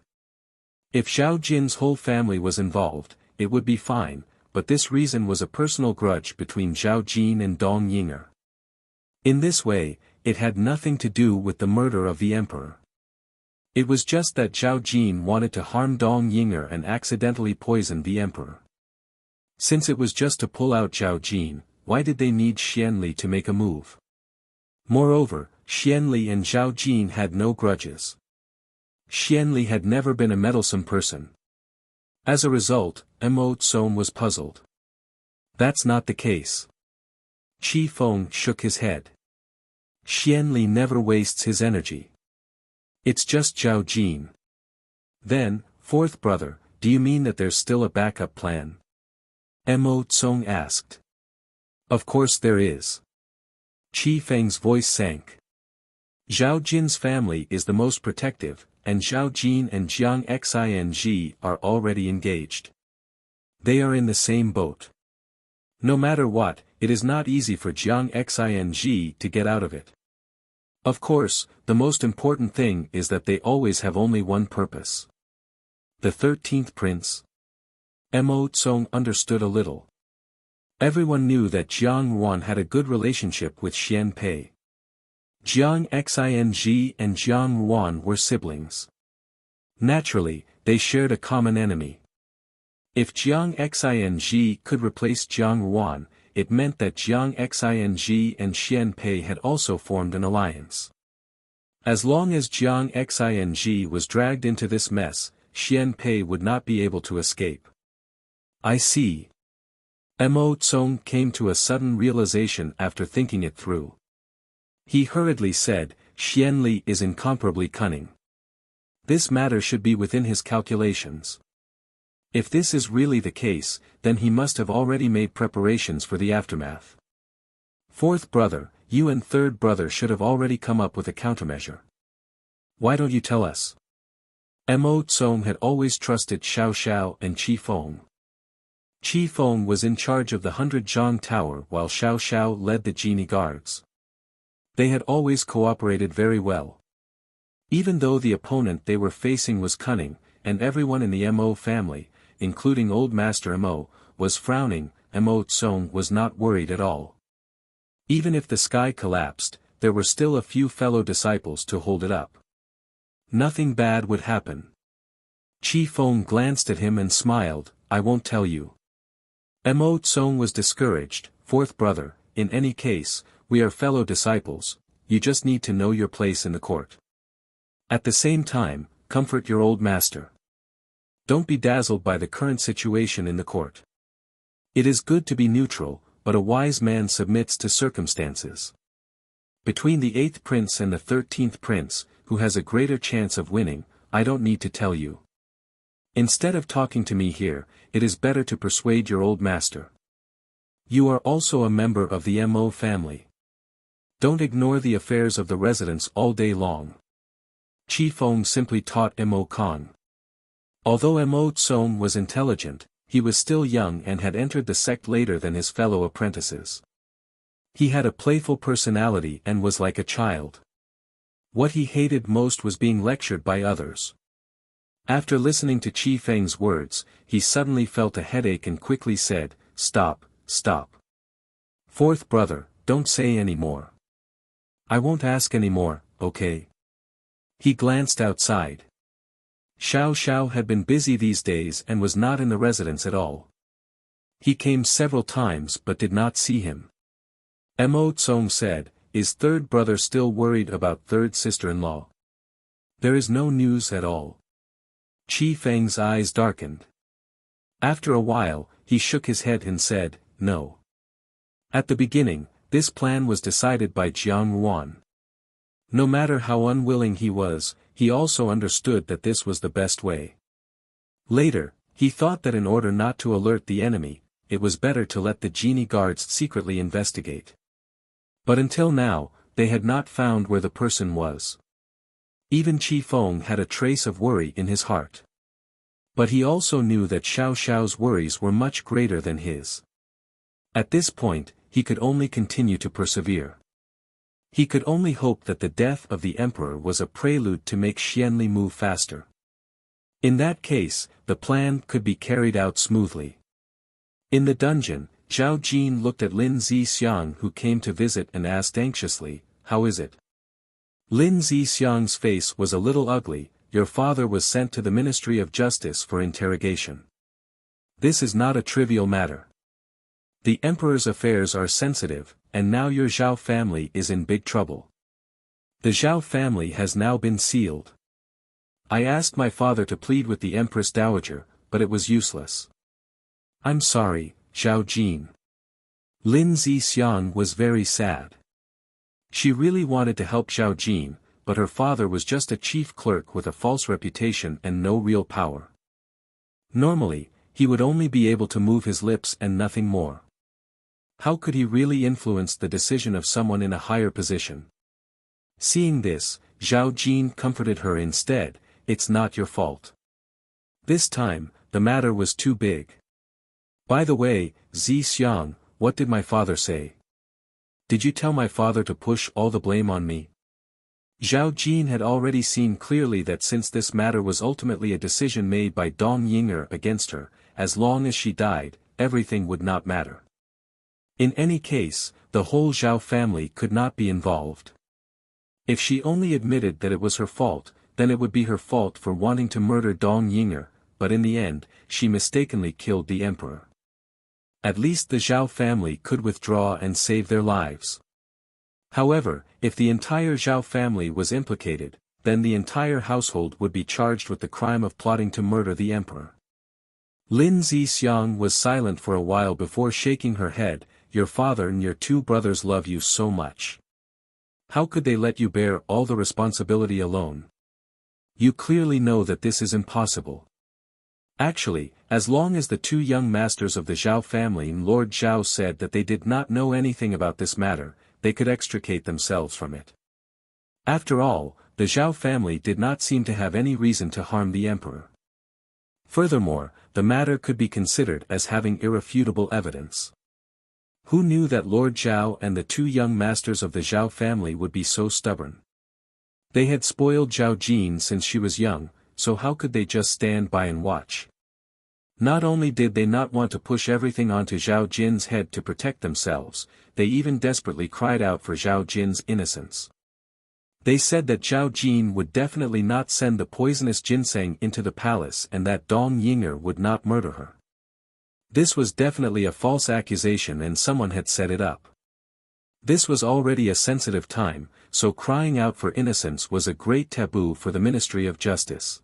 If Zhao Jin's whole family was involved, it would be fine, but this reason was a personal grudge between Zhao Jin and Dong Yinger. In this way, it had nothing to do with the murder of the emperor. It was just that Zhao Jin wanted to harm Dong Yinger and accidentally poison the emperor. Since it was just to pull out Zhao Jin, why did they need Xianli to make a move? Moreover, Xianli and Zhao Jin had no grudges. Xianli had never been a meddlesome person. As a result, Mo Tsong was puzzled. That's not the case. Qi Feng shook his head. Xianli never wastes his energy. It's just Zhao Jin. Then, fourth brother, do you mean that there's still a backup plan? Mo Tsong asked. Of course there is. Qi Feng's voice sank. Zhao Jin's family is the most protective, and Zhao Jin and Jiang Xing are already engaged. They are in the same boat. No matter what, it is not easy for Jiang Xing to get out of it. Of course, the most important thing is that they always have only one purpose. The 13th prince? Mo Tsong understood a little. Everyone knew that Jiang Yuan had a good relationship with Xian Pei. Jiang Xing and Jiang Yuan were siblings. Naturally, they shared a common enemy. If Jiang Xing could replace Jiang Yuan, it meant that Jiang Xing and Xian Pei had also formed an alliance. As long as Jiang Xing was dragged into this mess, Xian Pei would not be able to escape. I see. Mo Tsong came to a sudden realization after thinking it through. He hurriedly said, Xianli is incomparably cunning. This matter should be within his calculations. If this is really the case, then he must have already made preparations for the aftermath. Fourth brother, you and third brother should have already come up with a countermeasure. Why don't you tell us? Mo Tsong had always trusted Xiao Xiao and Qi Feng. Qi Feng was in charge of the 100 Zhang Tower while Xiao Xiao led the genie guards. They had always cooperated very well. Even though the opponent they were facing was cunning, and everyone in the Mo family, including Old Master Mo, was frowning, Mo Tsong was not worried at all. Even if the sky collapsed, there were still a few fellow disciples to hold it up. Nothing bad would happen. Qi Feng glanced at him and smiled, I won't tell you. Mo Tsong was discouraged, fourth brother, in any case, we are fellow disciples, you just need to know your place in the court. At the same time, comfort your old master. Don't be dazzled by the current situation in the court. It is good to be neutral, but a wise man submits to circumstances. Between the 8th prince and the 13th prince, who has a greater chance of winning, I don't need to tell you. Instead of talking to me here, it is better to persuade your old master. You are also a member of the Mo family. Don't ignore the affairs of the residents all day long. Qi Feng simply taught Mo Kong. Although Mo Tsong was intelligent, he was still young and had entered the sect later than his fellow apprentices. He had a playful personality and was like a child. What he hated most was being lectured by others. After listening to Qi Feng's words, he suddenly felt a headache and quickly said, Stop, stop. Fourth brother, don't say any more. I won't ask any more, okay? He glanced outside. Xiao Xiao had been busy these days and was not in the residence at all. He came several times but did not see him. Mo Tsong said, "Is third brother still worried about third sister-in-law?" "There is no news at all." Qi Feng's eyes darkened. After a while, he shook his head and said, "No." At the beginning, this plan was decided by Jiang Yuan. No matter how unwilling he was, he also understood that this was the best way. Later, he thought that in order not to alert the enemy, it was better to let the genie guards secretly investigate. But until now, they had not found where the person was. Even Qi Feng had a trace of worry in his heart. But he also knew that Xiao Xiao's worries were much greater than his. At this point, he could only continue to persevere. He could only hope that the death of the emperor was a prelude to make Xianli move faster. In that case, the plan could be carried out smoothly. In the dungeon, Zhao Jin looked at Lin Zixiang, who came to visit, and asked anxiously, "How is it?" Lin Zixiang's face was a little ugly. "Your father was sent to the Ministry of Justice for interrogation. This is not a trivial matter. The emperor's affairs are sensitive, and now your Zhao family is in big trouble. The Zhao family has now been sealed. I asked my father to plead with the Empress Dowager, but it was useless." "I'm sorry, Zhao Jin." Lin Zixiang was very sad. She really wanted to help Zhao Jin, but her father was just a chief clerk with a false reputation and no real power. Normally, he would only be able to move his lips and nothing more. How could he really influence the decision of someone in a higher position? Seeing this, Zhao Jin comforted her instead. "It's not your fault. This time, the matter was too big. By the way, Zixiang, what did my father say? Did you tell my father to push all the blame on me?" Zhao Jin had already seen clearly that since this matter was ultimately a decision made by Dong Ying'er against her, as long as she died, everything would not matter. In any case, the whole Zhao family could not be involved. If she only admitted that it was her fault, then it would be her fault for wanting to murder Dong Ying'er, but in the end, she mistakenly killed the emperor. At least the Zhao family could withdraw and save their lives. However, if the entire Zhao family was implicated, then the entire household would be charged with the crime of plotting to murder the emperor. Lin Zixiang was silent for a while before shaking her head. "Your father and your two brothers love you so much. How could they let you bear all the responsibility alone? You clearly know that this is impossible." Actually, as long as the two young masters of the Zhao family and Lord Zhao said that they did not know anything about this matter, they could extricate themselves from it. After all, the Zhao family did not seem to have any reason to harm the emperor. Furthermore, the matter could be considered as having irrefutable evidence. Who knew that Lord Zhao and the two young masters of the Zhao family would be so stubborn? They had spoiled Zhao Jin since she was young, so how could they just stand by and watch? Not only did they not want to push everything onto Zhao Jin's head to protect themselves, they even desperately cried out for Zhao Jin's innocence. They said that Zhao Jin would definitely not send the poisonous ginseng into the palace and that Dong Ying'er would not murder her. This was definitely a false accusation and someone had set it up. This was already a sensitive time, so crying out for innocence was a great taboo for the Ministry of Justice.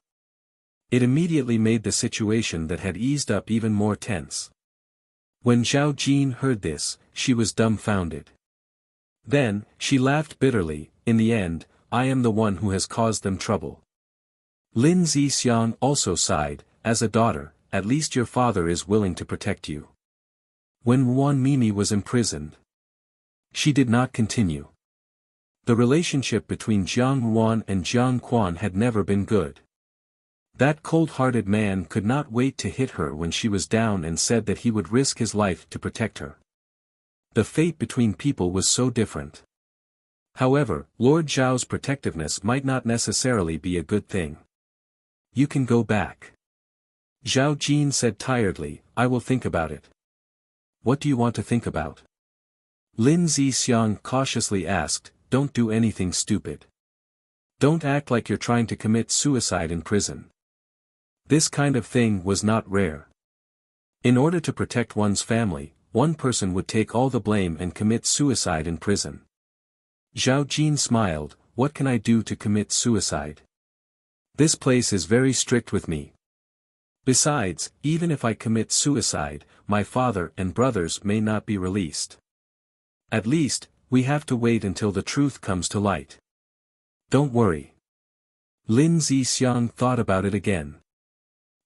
It immediately made the situation that had eased up even more tense. When Zhao Jin heard this, she was dumbfounded. Then, she laughed bitterly. "In the end, I am the one who has caused them trouble." Lin Zixiang also sighed. "As a daughter, at least your father is willing to protect you." When Wan Mimi was imprisoned, she did not continue. The relationship between Jiang Yuan and Jiang Quan had never been good. That cold-hearted man could not wait to hit her when she was down and said that he would risk his life to protect her. The fate between people was so different. However, Lord Zhao's protectiveness might not necessarily be a good thing. "You can go back," Zhao Jin said tiredly. "I will think about it." "What do you want to think about?" Lin Zixiang cautiously asked, "Don't do anything stupid. Don't act like you're trying to commit suicide in prison." This kind of thing was not rare. In order to protect one's family, one person would take all the blame and commit suicide in prison. Zhao Jin smiled, "What can I do to commit suicide? This place is very strict with me. Besides, even if I commit suicide, my father and brothers may not be released. At least, we have to wait until the truth comes to light." "Don't worry." Lin Zixiang thought about it again.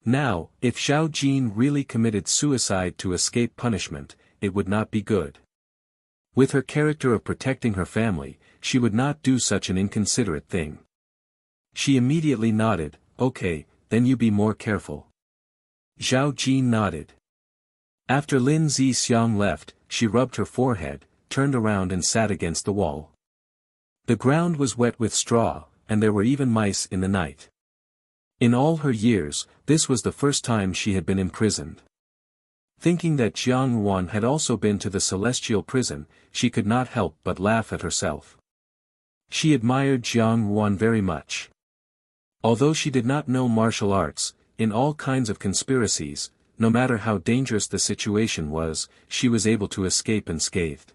Now, if Zhao Jin really committed suicide to escape punishment, it would not be good. With her character of protecting her family, she would not do such an inconsiderate thing. She immediately nodded, "Okay, then you be more careful." Zhao Jin nodded. After Lin Zixiang left, she rubbed her forehead, turned around and sat against the wall. The ground was wet with straw, and there were even mice in the night. In all her years, this was the first time she had been imprisoned. Thinking that Jiang Ruan had also been to the celestial prison, she could not help but laugh at herself. She admired Jiang Ruan very much. Although she did not know martial arts, in all kinds of conspiracies, no matter how dangerous the situation was, she was able to escape unscathed.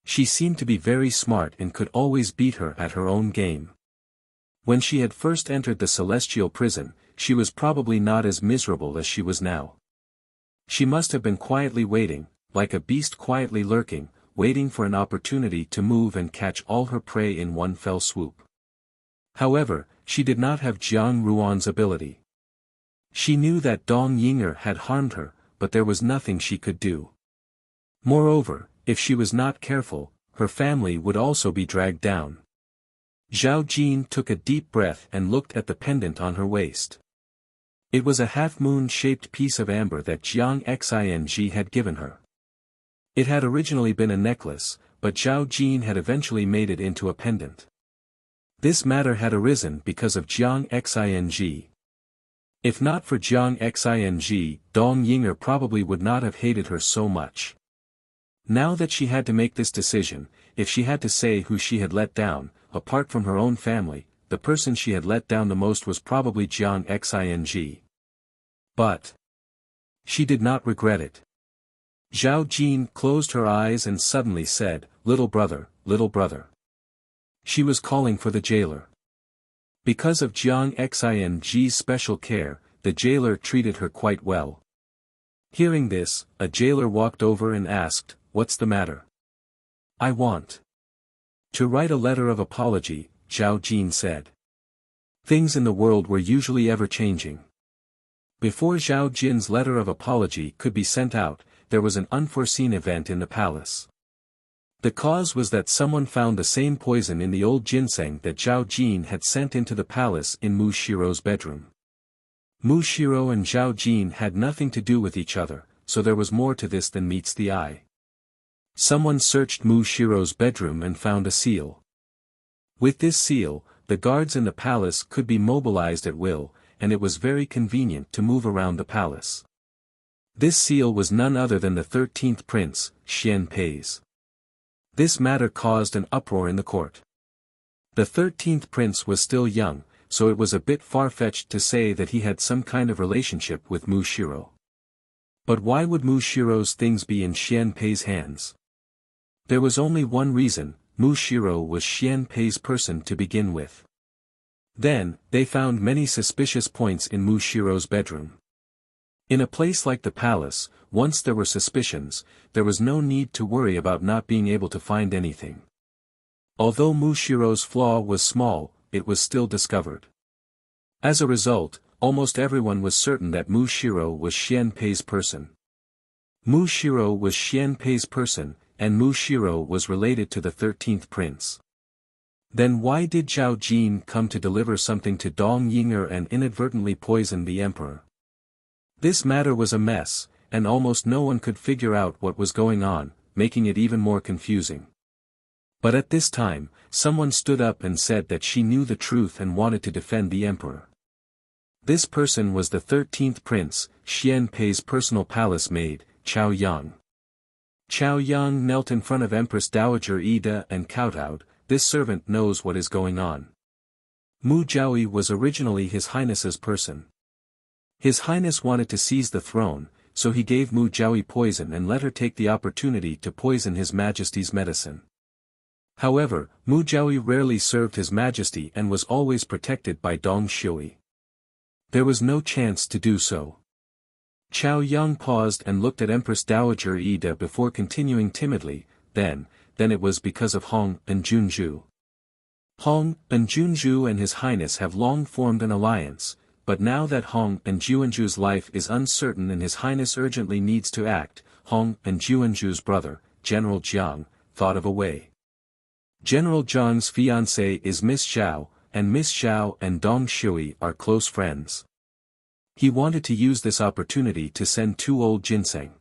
She seemed to be very smart and could always beat her at her own game. When she had first entered the celestial prison, she was probably not as miserable as she was now. She must have been quietly waiting, like a beast quietly lurking, waiting for an opportunity to move and catch all her prey in one fell swoop. However, she did not have Jiang Ruan's ability. She knew that Dong Yinger had harmed her, but there was nothing she could do. Moreover, if she was not careful, her family would also be dragged down. Zhao Jin took a deep breath and looked at the pendant on her waist. It was a half-moon-shaped piece of amber that Jiang Xing had given her. It had originally been a necklace, but Zhao Jin had eventually made it into a pendant. This matter had arisen because of Jiang Xing. If not for Jiang Xing, Dong Yinger probably would not have hated her so much. Now that she had to make this decision, if she had to say who she had let down, apart from her own family, the person she had let down the most was probably Jiang Xing. But she did not regret it. Zhao Jin closed her eyes and suddenly said, "Little brother, little brother." She was calling for the jailer. Because of Jiang Xing's special care, the jailer treated her quite well. Hearing this, a jailer walked over and asked, "What's the matter?" "I want to write a letter of apology," Zhao Jin said. Things in the world were usually ever-changing. Before Zhao Jin's letter of apology could be sent out, there was an unforeseen event in the palace. The cause was that someone found the same poison in the old ginseng that Zhao Jin had sent into the palace in Mu Shiro's bedroom. Mu Shiro and Zhao Jin had nothing to do with each other, so there was more to this than meets the eye. Someone searched Mu Shiro's bedroom and found a seal. With this seal, the guards in the palace could be mobilized at will, and it was very convenient to move around the palace. This seal was none other than the 13th prince, Xian Pei's. This matter caused an uproar in the court. The 13th prince was still young, so it was a bit far-fetched to say that he had some kind of relationship with Mu Shiro. But why would Mu Shiro's things be in Xian Pei's hands? There was only one reason: Mu Shiro was Xian Pei's person to begin with. Then, they found many suspicious points in Mu Shiro's bedroom. In a place like the palace, once there were suspicions, there was no need to worry about not being able to find anything. Although Mu Shiro's flaw was small, it was still discovered. As a result, almost everyone was certain that Mu Shiro was Xian Pei's person. Mu Shiro was Xian Pei's person, and Mu Shiro was related to the 13th prince. Then why did Zhao Jin come to deliver something to Dong Yinger and inadvertently poison the emperor? This matter was a mess, and almost no one could figure out what was going on, making it even more confusing. But at this time, someone stood up and said that she knew the truth and wanted to defend the emperor. This person was the 13th prince, Xian Pei's personal palace maid, Chao Yang. Chao Yang knelt in front of Empress Dowager Ida and kowtowed. This servant knows what is going on. Mu Jiaoyi was originally His Highness's person. His Highness wanted to seize the throne, so he gave Mu Jiaoyi poison and let her take the opportunity to poison His Majesty's medicine. However, Mu Jiaoyi rarely served His Majesty and was always protected by Dong Shui. There was no chance to do so. Chao Yang paused and looked at Empress Dowager Ida before continuing timidly, then it was because of Hong and Junju. Hong and Junju and His Highness have long formed an alliance, but now that Hong and Junju's life is uncertain and His Highness urgently needs to act, Hong and Junju's brother, General Jiang, thought of a way. General Jiang's fiancée is Miss Xiao, and Miss Xiao and Dong Shui are close friends. He wanted to use this opportunity to send 2 old ginseng.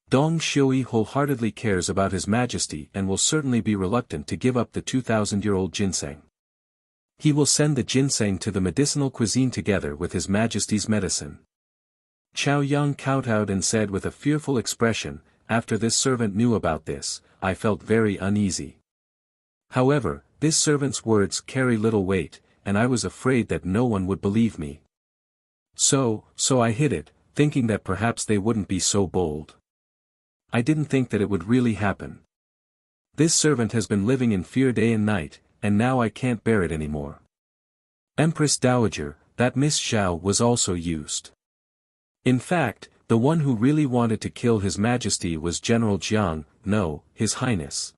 Dong Shui wholeheartedly cares about His Majesty and will certainly be reluctant to give up the 2,000-year-old ginseng. He will send the ginseng to the medicinal cuisine together with His Majesty's medicine. Chao Yang kowtowed and said with a fearful expression, "After this servant knew about this, I felt very uneasy. However, this servant's words carry little weight, and I was afraid that no one would believe me. So I hid it, thinking that perhaps they wouldn't be so bold. I didn't think that it would really happen. This servant has been living in fear day and night, and now I can't bear it anymore." Empress Dowager, that Miss Xiao was also used. In fact, the one who really wanted to kill His Majesty was General Jiang, no, His Highness.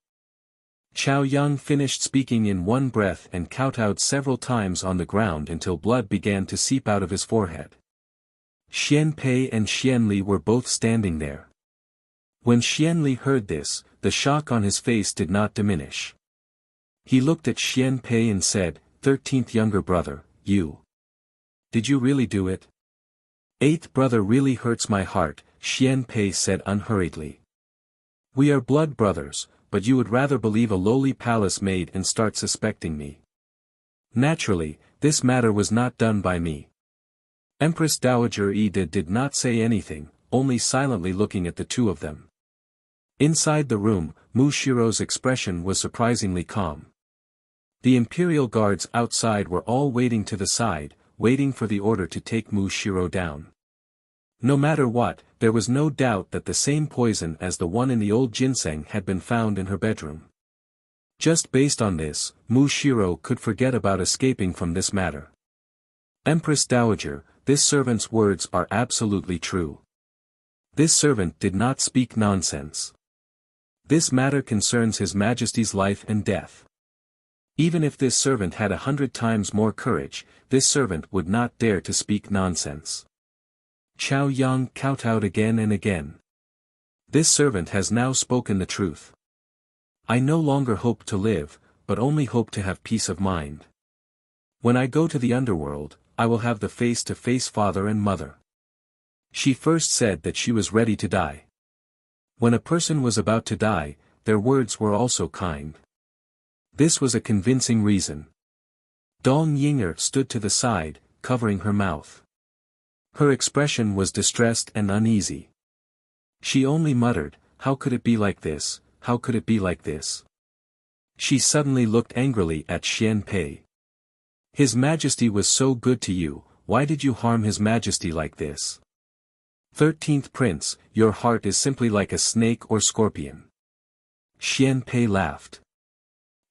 Chao Yang finished speaking in one breath and kowtowed several times on the ground until blood began to seep out of his forehead. Xian Pei and Xian Li were both standing there. When Xian Li heard this, the shock on his face did not diminish. He looked at Xian Pei and said, 13th younger brother, you. Did you really do it? 8th brother really hurts my heart, Xian Pei said unhurriedly. We are blood brothers, but you would rather believe a lowly palace maid and start suspecting me. Naturally, this matter was not done by me. Empress Dowager Ida did not say anything, only silently looking at the 2 of them. Inside the room, Mu Shiro's expression was surprisingly calm. The imperial guards outside were all waiting to the side, waiting for the order to take Mu Shiro down. No matter what, there was no doubt that the same poison as the one in the old ginseng had been found in her bedroom. Just based on this, Mu Shiro could forget about escaping from this matter. Empress Dowager, this servant's words are absolutely true. This servant did not speak nonsense. This matter concerns His Majesty's life and death. Even if this servant had 100 times more courage, this servant would not dare to speak nonsense. Chao Yang kowtowed again and again. This servant has now spoken the truth. I no longer hope to live, but only hope to have peace of mind. When I go to the underworld, I will have the face-to-face father and mother. She first said that she was ready to die. When a person was about to die, their words were also kind. This was a convincing reason. Dong Yinger stood to the side, covering her mouth. Her expression was distressed and uneasy. She only muttered, "How could it be like this, how could it be like this?" She suddenly looked angrily at Xian Pei. His Majesty was so good to you, why did you harm His Majesty like this? 13th Prince, your heart is simply like a snake or scorpion. Xian Pei laughed.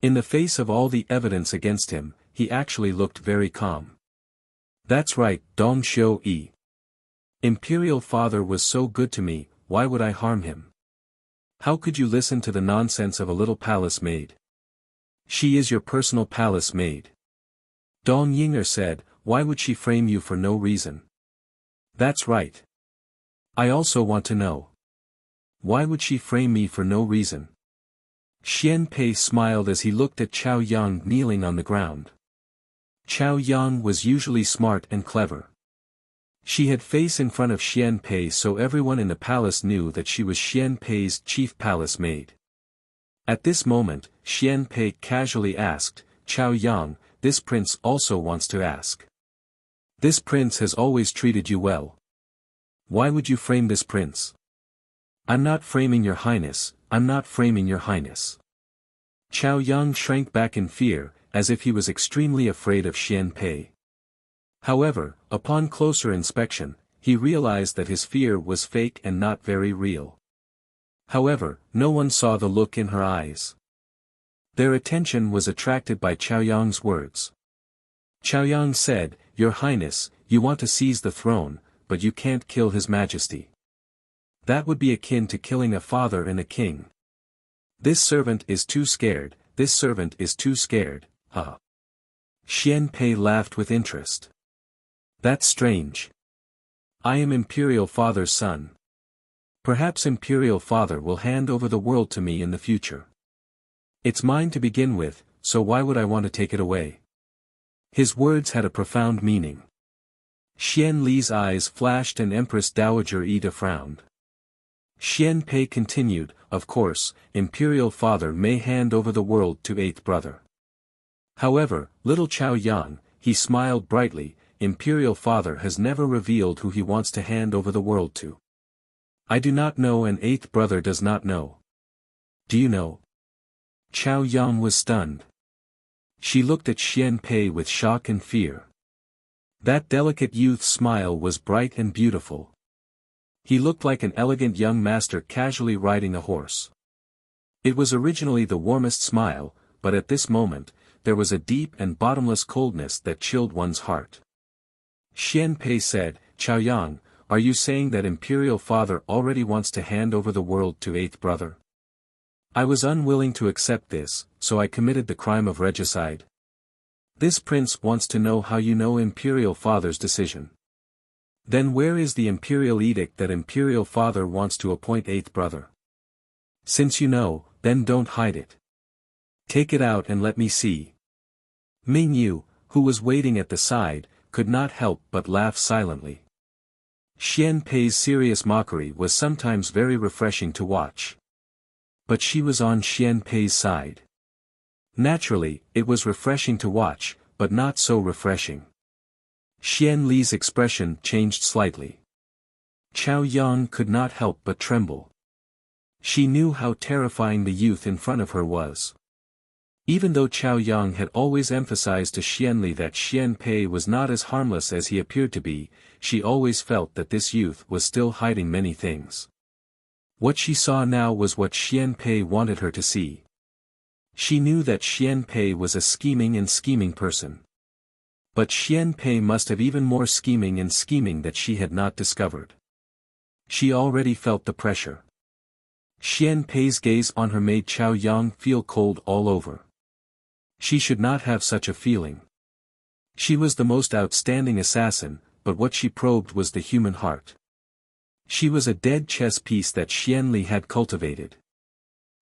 In the face of all the evidence against him, he actually looked very calm. That's right, Dong Shui. Imperial father was so good to me, why would I harm him? How could you listen to the nonsense of a little palace maid? She is your personal palace maid. Dong Yinger said, why would she frame you for no reason? That's right. I also want to know. Why would she frame me for no reason? Xian Pei smiled as he looked at Chao Yang kneeling on the ground. Chao Yang was usually smart and clever. She had face in front of Xian Pei so everyone in the palace knew that she was Xian Pei's chief palace maid. At this moment, Xian Pei casually asked, Chao Yang, this prince also wants to ask. This prince has always treated you well. Why would you frame this prince? I'm not framing your highness, I'm not framing your highness. Chao Yang shrank back in fear, as if he was extremely afraid of Xian Pei. However, upon closer inspection, he realized that his fear was fake and not very real. However, no one saw the look in her eyes. Their attention was attracted by Chao Yang's words. Chao Yang said, "Your Highness, you want to seize the throne, but you can't kill His Majesty. That would be akin to killing a father and a king. This servant is too scared, this servant is too scared, huh?" Xian Pei laughed with interest. "That's strange. I am Imperial Father's son. Perhaps Imperial Father will hand over the world to me in the future. It's mine to begin with, so why would I want to take it away?" His words had a profound meaning. Xian Li's eyes flashed and Empress Dowager Ida frowned. Xian Pei continued, "Of course, Imperial Father may hand over the world to eighth brother. However, little Chao Yang," he smiled brightly, "Imperial Father has never revealed who he wants to hand over the world to. I do not know and eighth brother does not know. Do you know?" Chao Yang was stunned. She looked at Xian Pei with shock and fear. That delicate youth's smile was bright and beautiful. He looked like an elegant young master casually riding a horse. It was originally the warmest smile, but at this moment, there was a deep and bottomless coldness that chilled one's heart. Xian Pei said, "Chao Yang, are you saying that Imperial Father already wants to hand over the world to eighth brother? I was unwilling to accept this, so I committed the crime of regicide. This prince wants to know how you know Imperial Father's decision. Then where is the Imperial edict that Imperial Father wants to appoint eighth brother? Since you know, then don't hide it. Take it out and let me see." Ming Yu, who was waiting at the side, could not help but laugh silently. Xian Pei's serious mockery was sometimes very refreshing to watch. But she was on Xian Pei's side. Naturally, it was refreshing to watch, but not so refreshing. Xian Li's expression changed slightly. Chao Yang could not help but tremble. She knew how terrifying the youth in front of her was. Even though Chao Yang had always emphasized to Xian Li that Xian Pei was not as harmless as he appeared to be, she always felt that this youth was still hiding many things. What she saw now was what Xian Pei wanted her to see. She knew that Xian Pei was a scheming person. But Xian Pei must have even more scheming that she had not discovered. She already felt the pressure. Xian Pei's gaze on her made Chao Yang feel cold all over. She should not have such a feeling. She was the most outstanding assassin, but what she probed was the human heart. She was a dead chess piece that Xian Li had cultivated.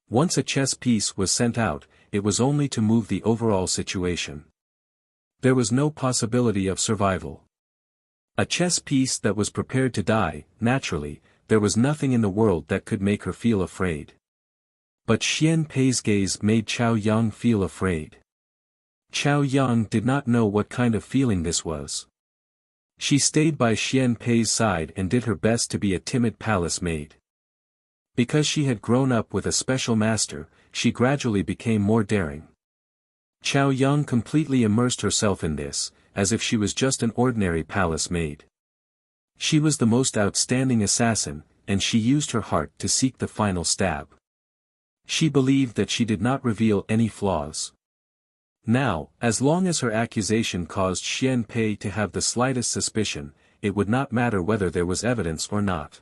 Once a chess piece was sent out, it was only to move the overall situation. There was no possibility of survival. A chess piece that was prepared to die, naturally, there was nothing in the world that could make her feel afraid. But Xian Pei's gaze made Chao Yang feel afraid. Chao Yang did not know what kind of feeling this was. She stayed by Xian Pei's side and did her best to be a timid palace maid. Because she had grown up with a special master, she gradually became more daring. Chao Yang completely immersed herself in this, as if she was just an ordinary palace maid. She was the most outstanding assassin, and she used her heart to seek the final stab. She believed that she did not reveal any flaws. Now, as long as her accusation caused Xian Pei to have the slightest suspicion, it would not matter whether there was evidence or not.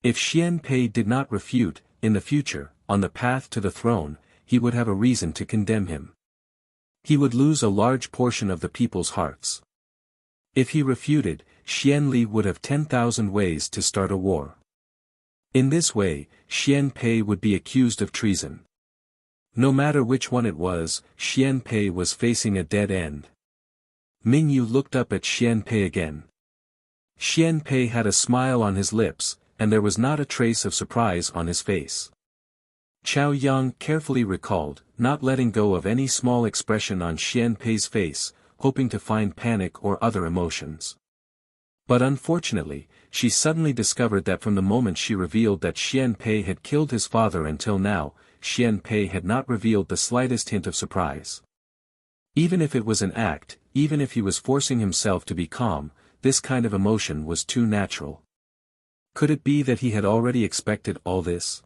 If Xian Pei did not refute, in the future, on the path to the throne, he would have a reason to condemn him. He would lose a large portion of the people's hearts. If he refuted, Xian Li would have 10,000 ways to start a war. In this way, Xian Pei would be accused of treason. No matter which one it was, Xian Pei was facing a dead end. Ming Yu looked up at Xian Pei again. Xian Pei had a smile on his lips, and there was not a trace of surprise on his face. Chao Yang carefully recalled, not letting go of any small expression on Xian Pei's face, hoping to find panic or other emotions. But unfortunately, she suddenly discovered that from the moment she revealed that Xian Pei had killed his father until now, Xian Pei had not revealed the slightest hint of surprise. Even if it was an act, even if he was forcing himself to be calm, this kind of emotion was too natural. Could it be that he had already expected all this?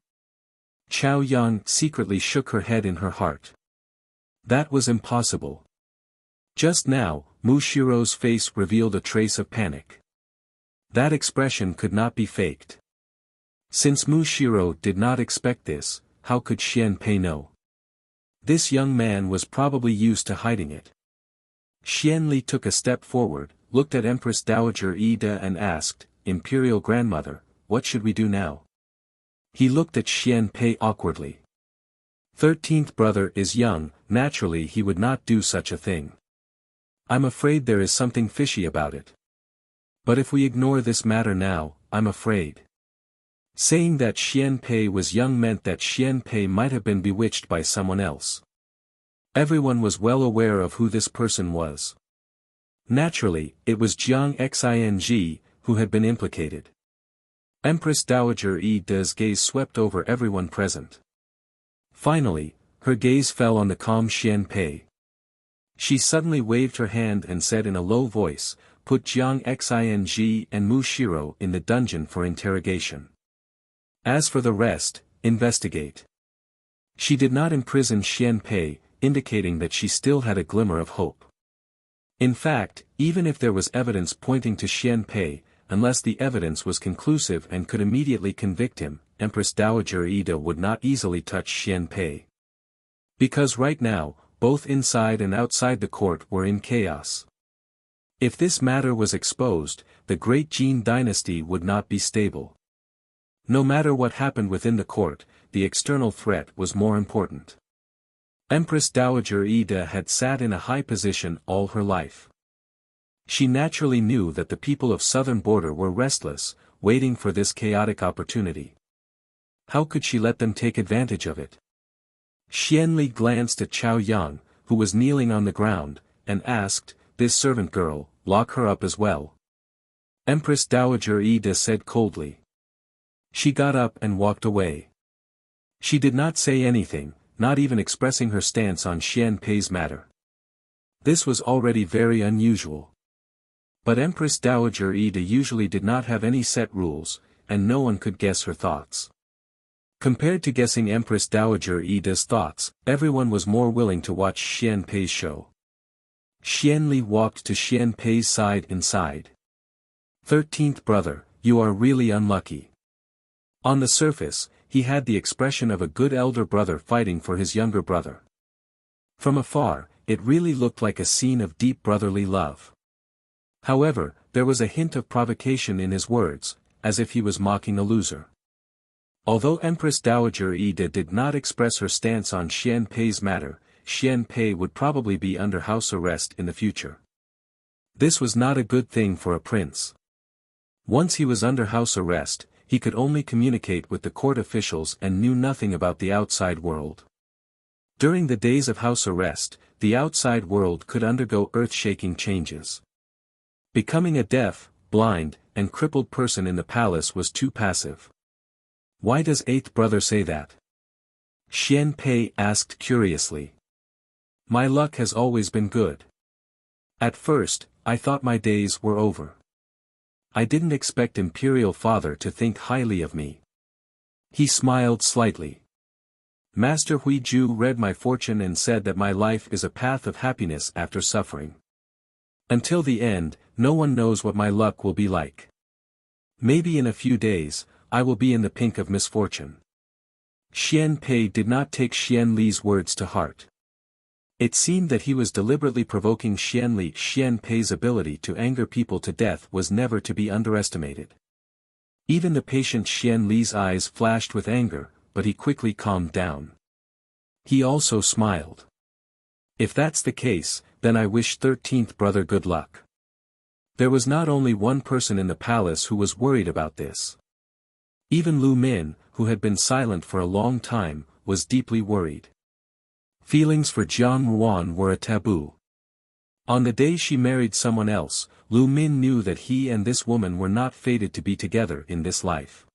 Chao Yang secretly shook her head in her heart. That was impossible. Just now, Mu Shiro's face revealed a trace of panic. That expression could not be faked. Since Mu Shiro did not expect this, how could Xian Pei know? This young man was probably used to hiding it. Xian Li took a step forward, looked at Empress Dowager Ida and asked, Imperial Grandmother, what should we do now? He looked at Xian Pei awkwardly. 13th brother is young, naturally he would not do such a thing. I'm afraid there is something fishy about it. But if we ignore this matter now, I'm afraid. Saying that Xian Pei was young meant that Xian Pei might have been bewitched by someone else. Everyone was well aware of who this person was. Naturally, it was Jiang Xing, who had been implicated. Empress Dowager Ida's gaze swept over everyone present. Finally, her gaze fell on the calm Xian Pei. She suddenly waved her hand and said in a low voice, put Jiang Xing and Mu Shiro in the dungeon for interrogation. As for the rest, investigate. She did not imprison Xian Pei, indicating that she still had a glimmer of hope. In fact, even if there was evidence pointing to Xian Pei, unless the evidence was conclusive and could immediately convict him, Empress Dowager Ida would not easily touch Xian Pei. Because right now, both inside and outside the court were in chaos. If this matter was exposed, the great Jin dynasty would not be stable. No matter what happened within the court, the external threat was more important. Empress Dowager Ida had sat in a high position all her life. She naturally knew that the people of southern border were restless, waiting for this chaotic opportunity. How could she let them take advantage of it? Xian Li glanced at Chao Yang, who was kneeling on the ground, and asked, this servant girl, lock her up as well. Empress Dowager Ida said coldly. She got up and walked away. She did not say anything, not even expressing her stance on Xian Pei's matter. This was already very unusual. But Empress Dowager Ida usually did not have any set rules, and no one could guess her thoughts. Compared to guessing Empress Dowager Ida's thoughts, everyone was more willing to watch Xian Pei's show. Xian Li walked to Xian Pei's side inside. 13th brother, you are really unlucky. On the surface, he had the expression of a good elder brother fighting for his younger brother. From afar, it really looked like a scene of deep brotherly love. However, there was a hint of provocation in his words, as if he was mocking a loser. Although Empress Dowager Ida did not express her stance on Xian Pei's matter, Xian Pei would probably be under house arrest in the future. This was not a good thing for a prince. Once he was under house arrest, he could only communicate with the court officials and knew nothing about the outside world. During the days of house arrest, the outside world could undergo earth-shaking changes. Becoming a deaf, blind, and crippled person in the palace was too passive. Why does 8th brother say that? Xian Pei asked curiously. My luck has always been good. At first, I thought my days were over. I didn't expect Imperial Father to think highly of me. He smiled slightly. Master Huiju read my fortune and said that my life is a path of happiness after suffering. Until the end, no one knows what my luck will be like. Maybe in a few days, I will be in the pink of misfortune. Xian Pei did not take Xian Li's words to heart. It seemed that he was deliberately provoking Xian Li. Xian Pei's ability to anger people to death was never to be underestimated. Even the patient Xian Li's eyes flashed with anger, but he quickly calmed down. He also smiled. If that's the case, then I wish 13th brother good luck. There was not only one person in the palace who was worried about this. Even Lu Min, who had been silent for a long time, was deeply worried. Feelings for Jiang Ruan were a taboo. On the day she married someone else, Lu Min knew that he and this woman were not fated to be together in this life.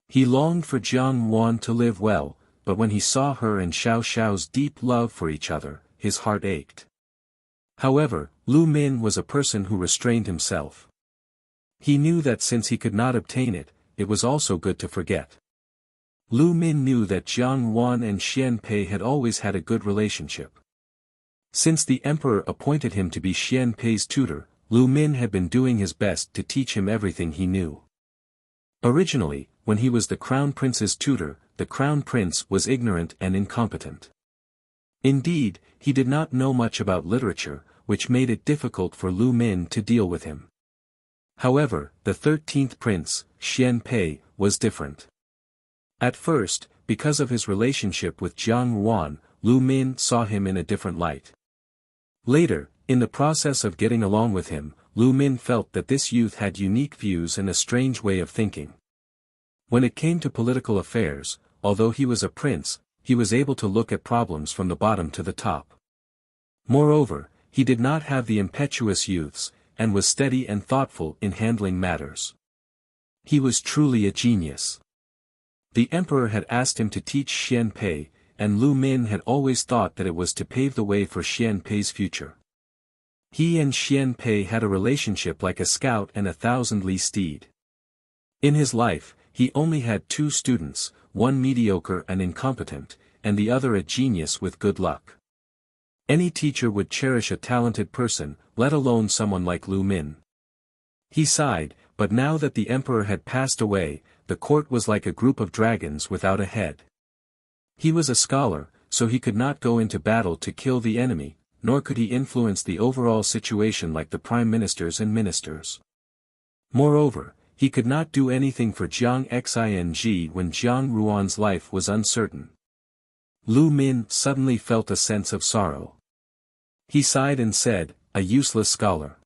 He longed for Jiang Wan to live well, but when he saw her and Xiao Xiao's deep love for each other, his heart ached. However, Lu Min was a person who restrained himself. He knew that since he could not obtain it, it was also good to forget. Lu Min knew that Jiang Wan and Xian Pei had always had a good relationship. Since the emperor appointed him to be Xian Pei's tutor, Lu Min had been doing his best to teach him everything he knew. Originally, when he was the crown prince's tutor, the crown prince was ignorant and incompetent. Indeed, he did not know much about literature, which made it difficult for Lu Min to deal with him. However, the 13th prince, Xian Pei, was different. At first, because of his relationship with Jiang Wan, Lu Min saw him in a different light. Later, in the process of getting along with him, Lu Min felt that this youth had unique views and a strange way of thinking. When it came to political affairs, although he was a prince, he was able to look at problems from the bottom to the top. Moreover, he did not have the impetuous youths, and was steady and thoughtful in handling matters. He was truly a genius. The emperor had asked him to teach Xian Pei, and Lu Min had always thought that it was to pave the way for Xian Pei's future. He and Xian Pei had a relationship like a scout and a thousand-li steed. In his life, he only had 2 students, one mediocre and incompetent, and the other a genius with good luck. Any teacher would cherish a talented person, let alone someone like Lu Min. He sighed, but now that the emperor had passed away, the court was like a group of dragons without a head. He was a scholar, so he could not go into battle to kill the enemy, nor could he influence the overall situation like the prime ministers and ministers. Moreover, he could not do anything for Jiang Xing when Jiang Ruan's life was uncertain. Lu Min suddenly felt a sense of sorrow. He sighed and said, "A useless scholar.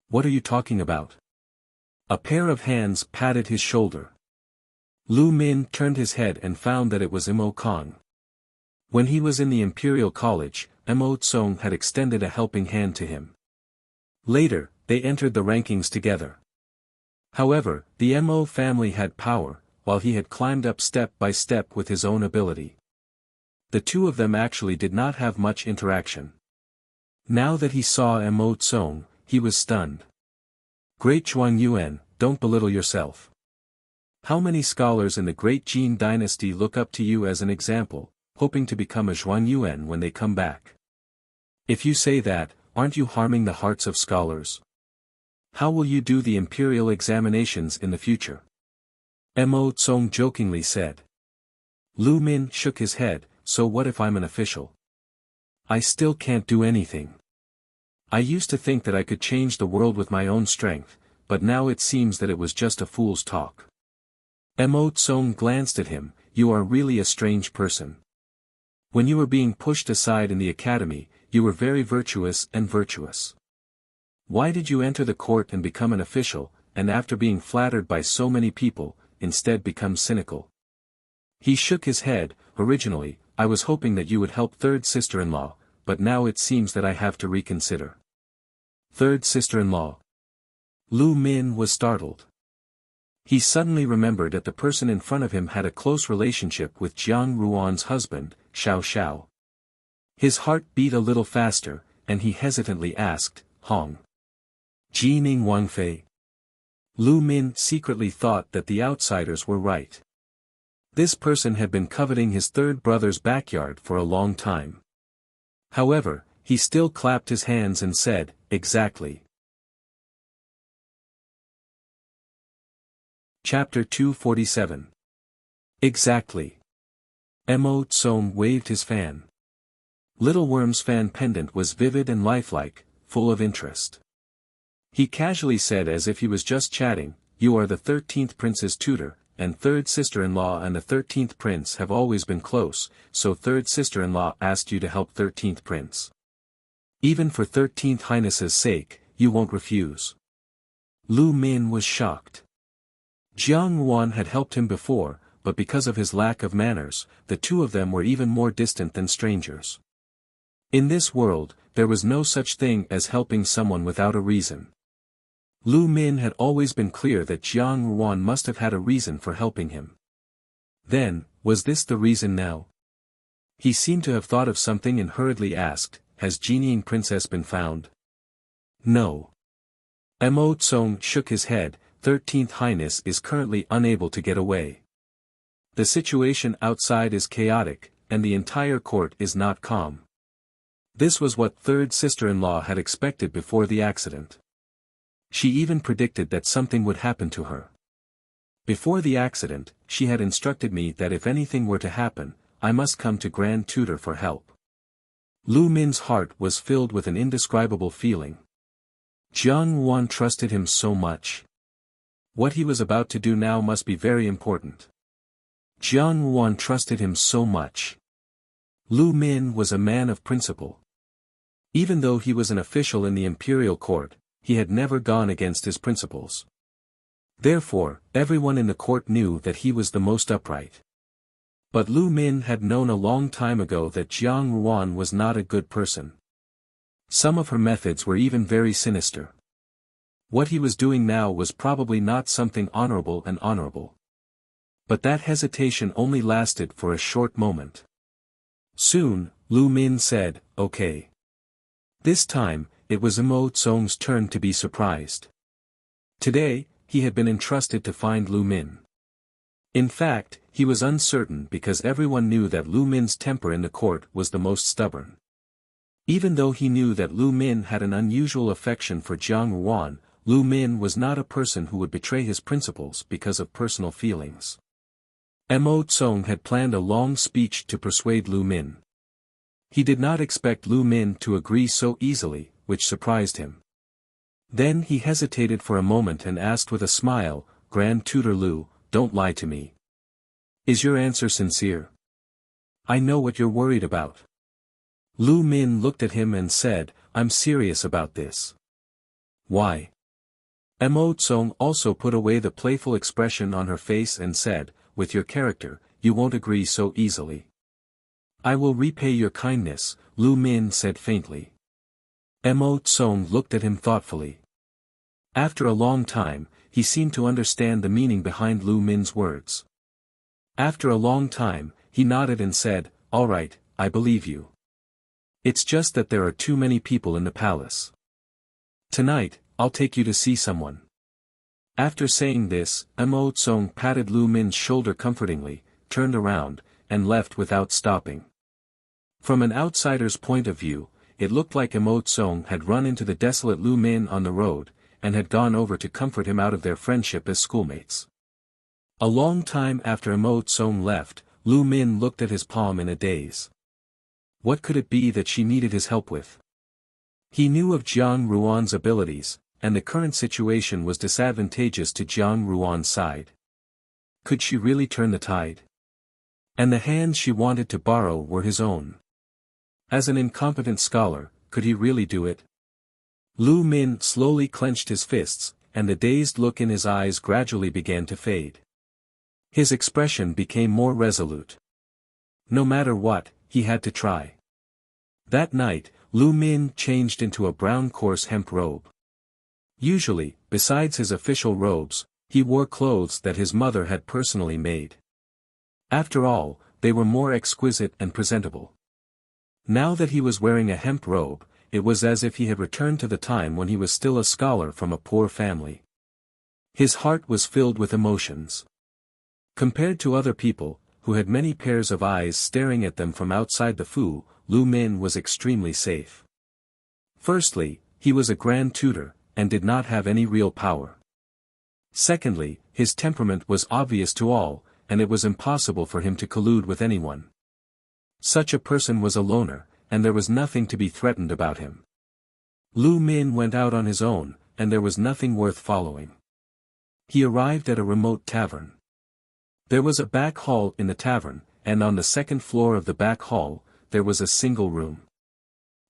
What are you talking about?" A pair of hands patted his shoulder. Lu Min turned his head and found that it was Mo Kong. When he was in the Imperial College, Mo Tsong had extended a helping hand to him. Later, they entered the rankings together. However, the Mo family had power, while he had climbed up step by step with his own ability. The two of them actually did not have much interaction. Now that he saw Mo Tsong, he was stunned. "Great Zhuangyuan, don't belittle yourself. How many scholars in the Great Jin dynasty look up to you as an example, hoping to become a Zhuangyuan when they come back? If you say that, aren't you harming the hearts of scholars? How will you do the imperial examinations in the future?" Mo Tsong jokingly said. Lu Min shook his head, "So what if I'm an official? I still can't do anything. I used to think that I could change the world with my own strength, but now it seems that it was just a fool's talk." Mo Tsong glanced at him, "You are really a strange person. When you were being pushed aside in the academy, you were very virtuous and virtuous. Why did you enter the court and become an official, and after being flattered by so many people, instead become cynical?" He shook his head. "Originally, I was hoping that you would help third sister-in-law, but now it seems that I have to reconsider." Third sister-in-law? Lu Min was startled. He suddenly remembered that the person in front of him had a close relationship with Jiang Ruan's husband, Xiao Xiao. His heart beat a little faster, and he hesitantly asked, "Hong Jining Wangfei?" Lu Min secretly thought that the outsiders were right. This person had been coveting his third brother's backyard for a long time. However, he still clapped his hands and said, "Exactly." Chapter 247. Exactly. Mo Tsong waved his fan. Little Worm's fan pendant was vivid and lifelike, full of interest. He casually said as if he was just chatting, "You are the 13th prince's tutor, and third sister-in-law and the 13th prince have always been close, so third sister-in-law asked you to help 13th prince. Even for 13th Highness's sake, you won't refuse." Lu Min was shocked. Jiang Wan had helped him before, but because of his lack of manners, the two of them were even more distant than strangers. In this world, there was no such thing as helping someone without a reason. Lu Min had always been clear that Jiang Ruan must have had a reason for helping him. Then, was this the reason now? He seemed to have thought of something and hurriedly asked, "Has Jinying Princess been found?" "No." Mo Tsong shook his head, 13th Highness is currently unable to get away. The situation outside is chaotic, and the entire court is not calm. This was what third sister-in-law had expected before the accident. She even predicted that something would happen to her. Before the accident, she had instructed me that if anything were to happen, I must come to Grand Tutor for help. Lu Min's heart was filled with an indescribable feeling. Jiang Ruan trusted him so much. What he was about to do now must be very important. Jiang Ruan trusted him so much. Lu Min was a man of principle. Even though he was an official in the imperial court, he had never gone against his principles. Therefore, everyone in the court knew that he was the most upright. But Lu Min had known a long time ago that Jiang Ruan was not a good person. Some of her methods were even very sinister. What he was doing now was probably not something honorable. But that hesitation only lasted for a short moment. Soon, Lu Min said, "Okay." This time, it was Mo Tsong's turn to be surprised. Today, he had been entrusted to find Lu Min. In fact, he was uncertain because everyone knew that Lu Min's temper in the court was the most stubborn. Even though he knew that Lu Min had an unusual affection for Jiang Ruan, Lu Min was not a person who would betray his principles because of personal feelings. Mo Tsong had planned a long speech to persuade Lu Min. He did not expect Lu Min to agree so easily, which surprised him. Then he hesitated for a moment and asked with a smile, "Grand Tutor Lu, don't lie to me. Is your answer sincere? I know what you're worried about." Lu Min looked at him and said, "I'm serious about this." "Why?" Mo Tsong also put away the playful expression on her face and said, "With your character, you won't agree so easily." "I will repay your kindness," Lu Min said faintly. Mo Tsong looked at him thoughtfully. After a long time, he seemed to understand the meaning behind Lu Min's words. After a long time, he nodded and said, "All right, I believe you. It's just that there are too many people in the palace. Tonight, I'll take you to see someone." After saying this, Mo Tsong patted Lu Min's shoulder comfortingly, turned around, and left without stopping. From an outsider's point of view, it looked like Mo Tsong had run into the desolate Lu Min on the road, and had gone over to comfort him out of their friendship as schoolmates. A long time after Mo Tsong left, Lu Min looked at his palm in a daze. What could it be that she needed his help with? He knew of Jiang Ruan's abilities, and the current situation was disadvantageous to Jiang Ruan's side. Could she really turn the tide? And the hands she wanted to borrow were his own. As an incompetent scholar, could he really do it? Lu Min slowly clenched his fists, and the dazed look in his eyes gradually began to fade. His expression became more resolute. No matter what, he had to try. That night, Lu Min changed into a brown coarse hemp robe. Usually, besides his official robes, he wore clothes that his mother had personally made. After all, they were more exquisite and presentable. Now that he was wearing a hemp robe, it was as if he had returned to the time when he was still a scholar from a poor family. His heart was filled with emotions. Compared to other people, who had many pairs of eyes staring at them from outside the Fu, Lu Min was extremely safe. Firstly, he was a grand tutor, and did not have any real power. Secondly, his temperament was obvious to all, and it was impossible for him to collude with anyone. Such a person was a loner, and there was nothing to be threatened about him. Lu Min went out on his own, and there was nothing worth following. He arrived at a remote tavern. There was a back hall in the tavern, and on the second floor of the back hall, there was a single room.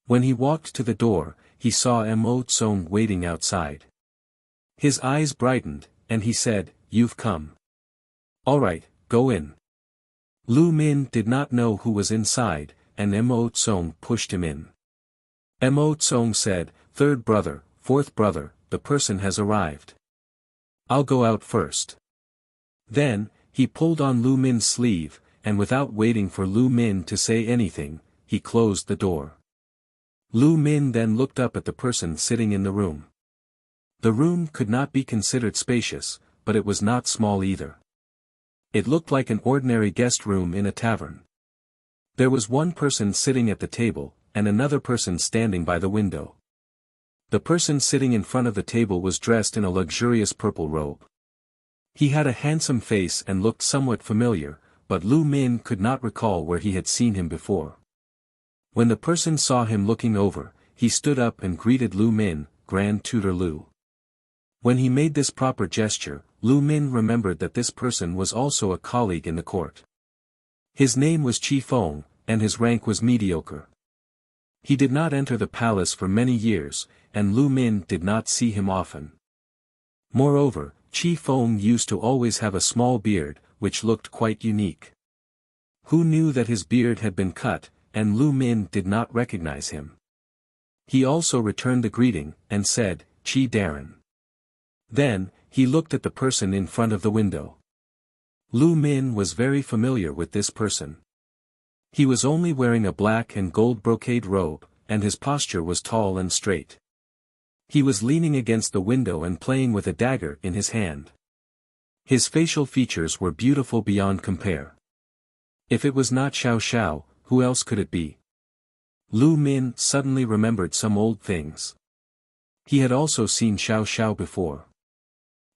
When he walked to the door, he saw Mo Tsong waiting outside. His eyes brightened, and he said, "You've come. All right, go in." Lu Min did not know who was inside, and Mo Tsong pushed him in. Mo Tsong said, "Third brother, fourth brother, the person has arrived. I'll go out first." Then, he pulled on Lu Min's sleeve, and without waiting for Lu Min to say anything, he closed the door. Lu Min then looked up at the person sitting in the room. The room could not be considered spacious, but it was not small either. It looked like an ordinary guest room in a tavern. There was one person sitting at the table, and another person standing by the window. The person sitting in front of the table was dressed in a luxurious purple robe. He had a handsome face and looked somewhat familiar, but Lu Min could not recall where he had seen him before. When the person saw him looking over, he stood up and greeted Lu Min, "Grand Tutor Lu." When he made this proper gesture, Lu Min remembered that this person was also a colleague in the court. His name was Chi Feng, and his rank was mediocre. He did not enter the palace for many years, and Lu Min did not see him often. Moreover, Chi Feng used to always have a small beard, which looked quite unique. Who knew that his beard had been cut, and Lu Min did not recognize him. He also returned the greeting, and said, "Chi Darren." Then, he looked at the person in front of the window. Lu Min was very familiar with this person. He was only wearing a black and gold brocade robe, and his posture was tall and straight. He was leaning against the window and playing with a dagger in his hand. His facial features were beautiful beyond compare. If it was not Xiao Xiao, who else could it be? Lu Min suddenly remembered some old things. He had also seen Xiao Xiao before.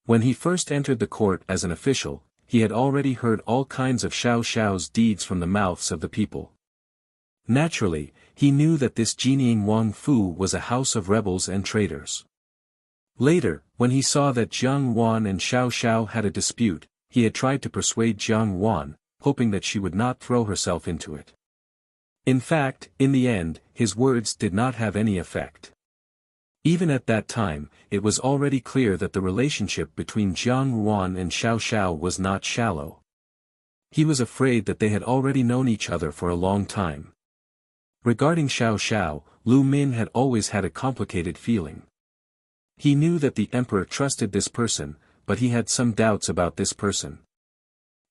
When he first entered the court as an official, he had already heard all kinds of Xiao Xiao's deeds from the mouths of the people. Naturally, he knew that this Jinying Wang Fu was a house of rebels and traitors. Later, when he saw that Jiang Wan and Xiao Xiao had a dispute, he had tried to persuade Jiang Wan, hoping that she would not throw herself into it. In fact, in the end, his words did not have any effect. Even at that time, it was already clear that the relationship between Jiang Wan and Xiao Xiao was not shallow. He was afraid that they had already known each other for a long time. Regarding Xiao Xiao, Lu Min had always had a complicated feeling. He knew that the emperor trusted this person, but he had some doubts about this person.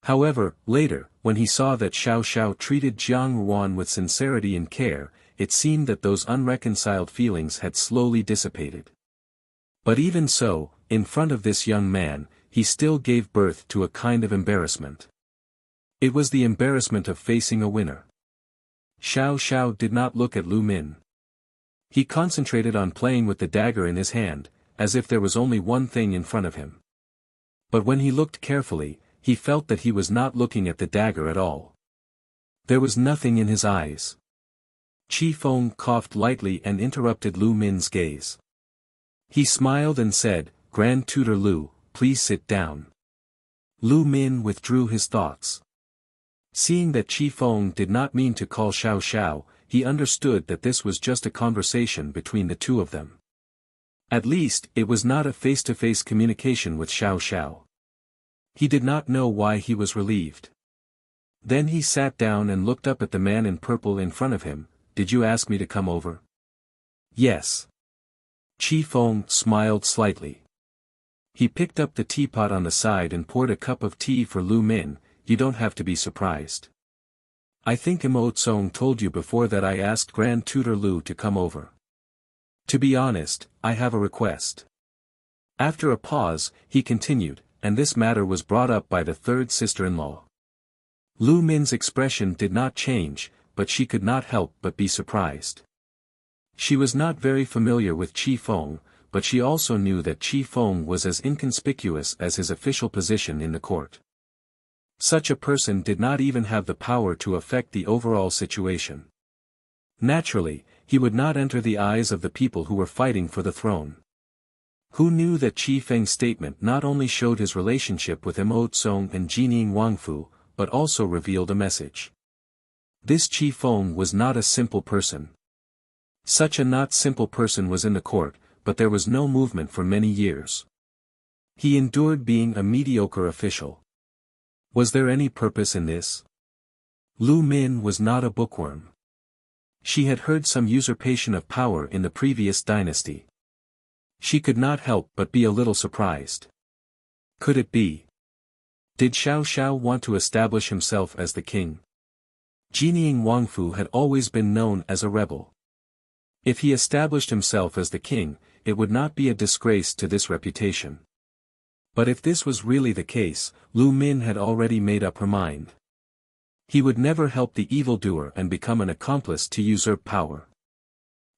However, later, when he saw that Xiao Xiao treated Jiang Wan with sincerity and care, it seemed that those unreconciled feelings had slowly dissipated. But even so, in front of this young man, he still gave birth to a kind of embarrassment. It was the embarrassment of facing a winner. Xiao Xiao did not look at Lu Min. He concentrated on playing with the dagger in his hand, as if there was only one thing in front of him. But when he looked carefully, he felt that he was not looking at the dagger at all. There was nothing in his eyes. Chi Feng coughed lightly and interrupted Lu Min's gaze. He smiled and said, "Grand Tutor Lu, please sit down." Lu Min withdrew his thoughts. Seeing that Chi Feng did not mean to call Xiao Xiao, he understood that this was just a conversation between the two of them. At least, it was not a face-to-face communication with Xiao Xiao. He did not know why he was relieved. Then he sat down and looked up at the man in purple in front of him. "Did you ask me to come over?" "Yes." Chi Feng smiled slightly. He picked up the teapot on the side and poured a cup of tea for Lu Min. "You don't have to be surprised. I think Mo Tsong told you before that I asked Grand Tutor Lu to come over. To be honest, I have a request." After a pause, he continued, "And this matter was brought up by the third sister-in-law." Lu Min's expression did not change, but she could not help but be surprised. She was not very familiar with Chi Feng, but she also knew that Chi Feng was as inconspicuous as his official position in the court. Such a person did not even have the power to affect the overall situation. Naturally, he would not enter the eyes of the people who were fighting for the throne. Who knew that Chi Feng's statement not only showed his relationship with Mo Tsong and Jinying Wangfu, but also revealed a message. This Chi Feng was not a simple person. Such a not simple person was in the court, but there was no movement for many years. He endured being a mediocre official. Was there any purpose in this? Lu Min was not a bookworm. She had heard some usurpation of power in the previous dynasty. She could not help but be a little surprised. Could it be? Did Xiao Xiao want to establish himself as the king? Jinying Wangfu had always been known as a rebel. If he established himself as the king, it would not be a disgrace to this reputation. But if this was really the case, Lu Min had already made up her mind. He would never help the evildoer and become an accomplice to usurp power.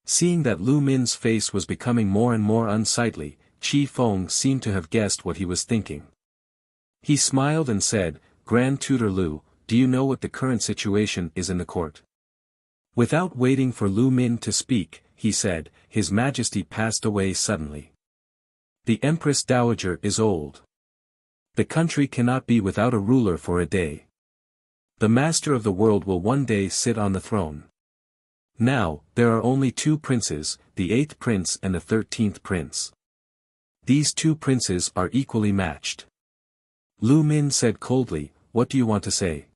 Seeing that Lu Min's face was becoming more and more unsightly, Qi Feng seemed to have guessed what he was thinking. He smiled and said, "Grand Tutor Lu, do you know what the current situation is in the court?" Without waiting for Lu Min to speak, he said, "His Majesty passed away suddenly. The Empress Dowager is old. The country cannot be without a ruler for a day. The Master of the World will one day sit on the throne. Now, there are only two princes, the 8th prince and the 13th prince. These two princes are equally matched." Lu Min said coldly, "What do you want to say?"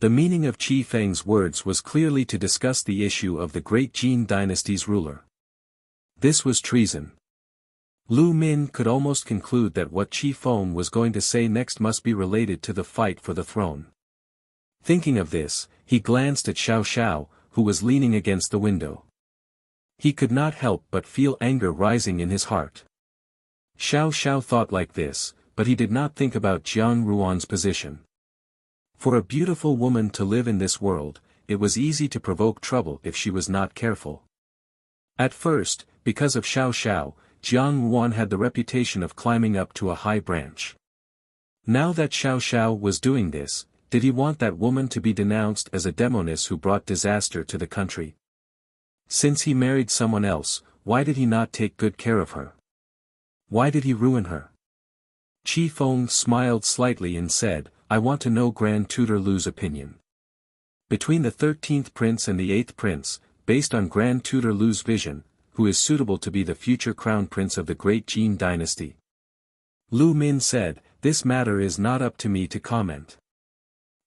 The meaning of Qi Feng's words was clearly to discuss the issue of the great Jin dynasty's ruler. This was treason. Lu Min could almost conclude that what Qi Feng was going to say next must be related to the fight for the throne. Thinking of this, he glanced at Xiao Xiao, who was leaning against the window. He could not help but feel anger rising in his heart. Xiao Xiao thought like this, but he did not think about Jiang Ruan's position. For a beautiful woman to live in this world, it was easy to provoke trouble if she was not careful. At first, because of Xiao Xiao, Jiang Ruan had the reputation of climbing up to a high branch. Now that Xiao Xiao was doing this, did he want that woman to be denounced as a demoness who brought disaster to the country? Since he married someone else, why did he not take good care of her? Why did he ruin her? Qi Feng smiled slightly and said, "I want to know Grand Tutor Lu's opinion. Between the 13th prince and the 8th prince, based on Grand Tutor Lu's vision, who is suitable to be the future crown prince of the great Jin dynasty?" Lu Min said, "This matter is not up to me to comment.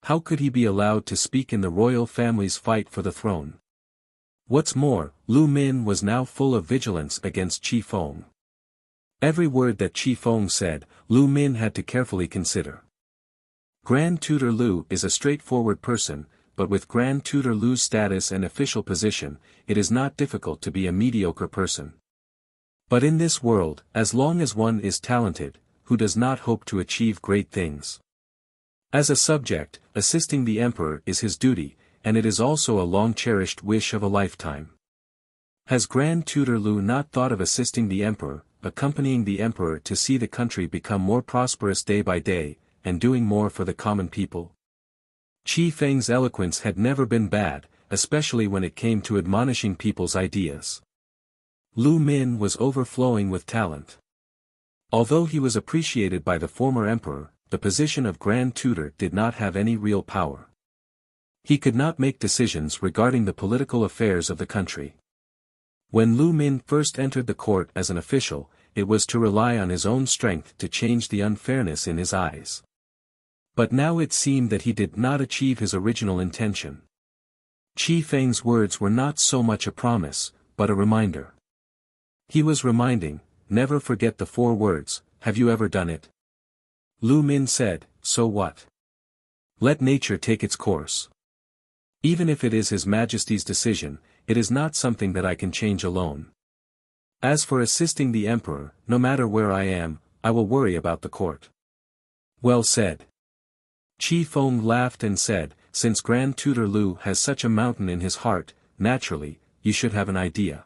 How could he be allowed to speak in the royal family's fight for the throne?" What's more, Lu Min was now full of vigilance against Qi Feng. Every word that Qi Feng said, Lu Min had to carefully consider. Grand Tutor Lu is a straightforward person, but with Grand Tutor Lu's status and official position, it is not difficult to be a mediocre person. But in this world, as long as one is talented, who does not hope to achieve great things? As a subject, assisting the emperor is his duty, and it is also a long-cherished wish of a lifetime. Has Grand Tutor Lu not thought of assisting the emperor, accompanying the emperor to see the country become more prosperous day by day, and doing more for the common people? Qi Feng's eloquence had never been bad, especially when it came to admonishing people's ideas. Lu Min was overflowing with talent. Although he was appreciated by the former emperor, the position of Grand Tutor did not have any real power. He could not make decisions regarding the political affairs of the country. When Lu Min first entered the court as an official, it was to rely on his own strength to change the unfairness in his eyes. But now it seemed that he did not achieve his original intention. Qi Feng's words were not so much a promise, but a reminder. He was reminding, "Never forget the 4 words, have you ever done it?" Lu Min said, "So what? Let nature take its course. Even if it is His Majesty's decision, it is not something that I can change alone. As for assisting the emperor, no matter where I am, I will worry about the court." Well said. Qi Feng laughed and said, "Since Grand Tutor Lu has such a mountain in his heart, naturally, you should have an idea.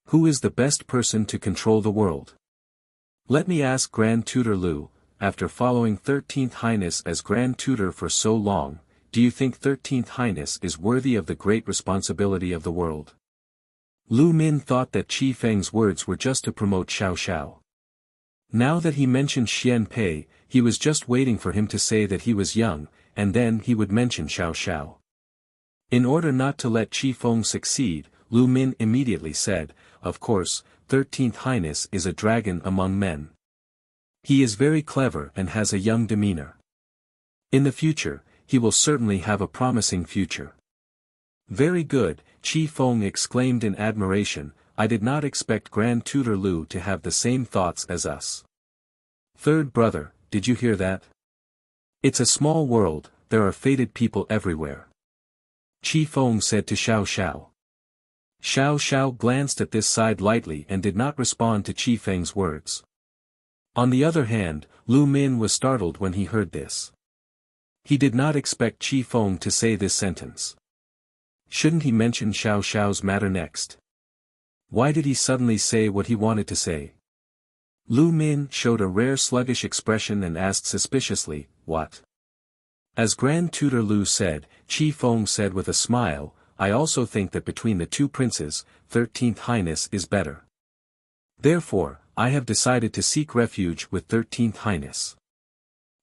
Who is the best person to control the world? Let me ask Grand Tutor Lu, after following 13th Highness as Grand Tutor for so long, do you think 13th Highness is worthy of the great responsibility of the world?" Lu Min thought that Qi Feng's words were just to promote Xiao Xiao. Now that he mentioned Xian Pei, he was just waiting for him to say that he was young, and then he would mention Xiao Xiao. In order not to let Qi Feng succeed, Lu Min immediately said, "Of course, 13th Highness is a dragon among men. He is very clever and has a young demeanor. In the future, he will certainly have a promising future." "Very good, Qi Feng exclaimed in admiration, I did not expect Grand Tutor Lu to have the same thoughts as us. Third brother, did you hear that? It's a small world, there are fated people everywhere. Qi Feng said to Xiao Xiao. Xiao Xiao glanced at this side lightly and did not respond to Qi Feng's words. On the other hand, Lu Min was startled when he heard this. He did not expect Qi Feng to say this sentence. Shouldn't he mention Xiao Xiao's matter next? Why did he suddenly say what he wanted to say? Lu Min showed a rare sluggish expression and asked suspiciously, what? As Grand Tutor Lu said, Qi Feng said with a smile, I also think that between the two princes, 13th Highness is better. Therefore, I have decided to seek refuge with 13th Highness.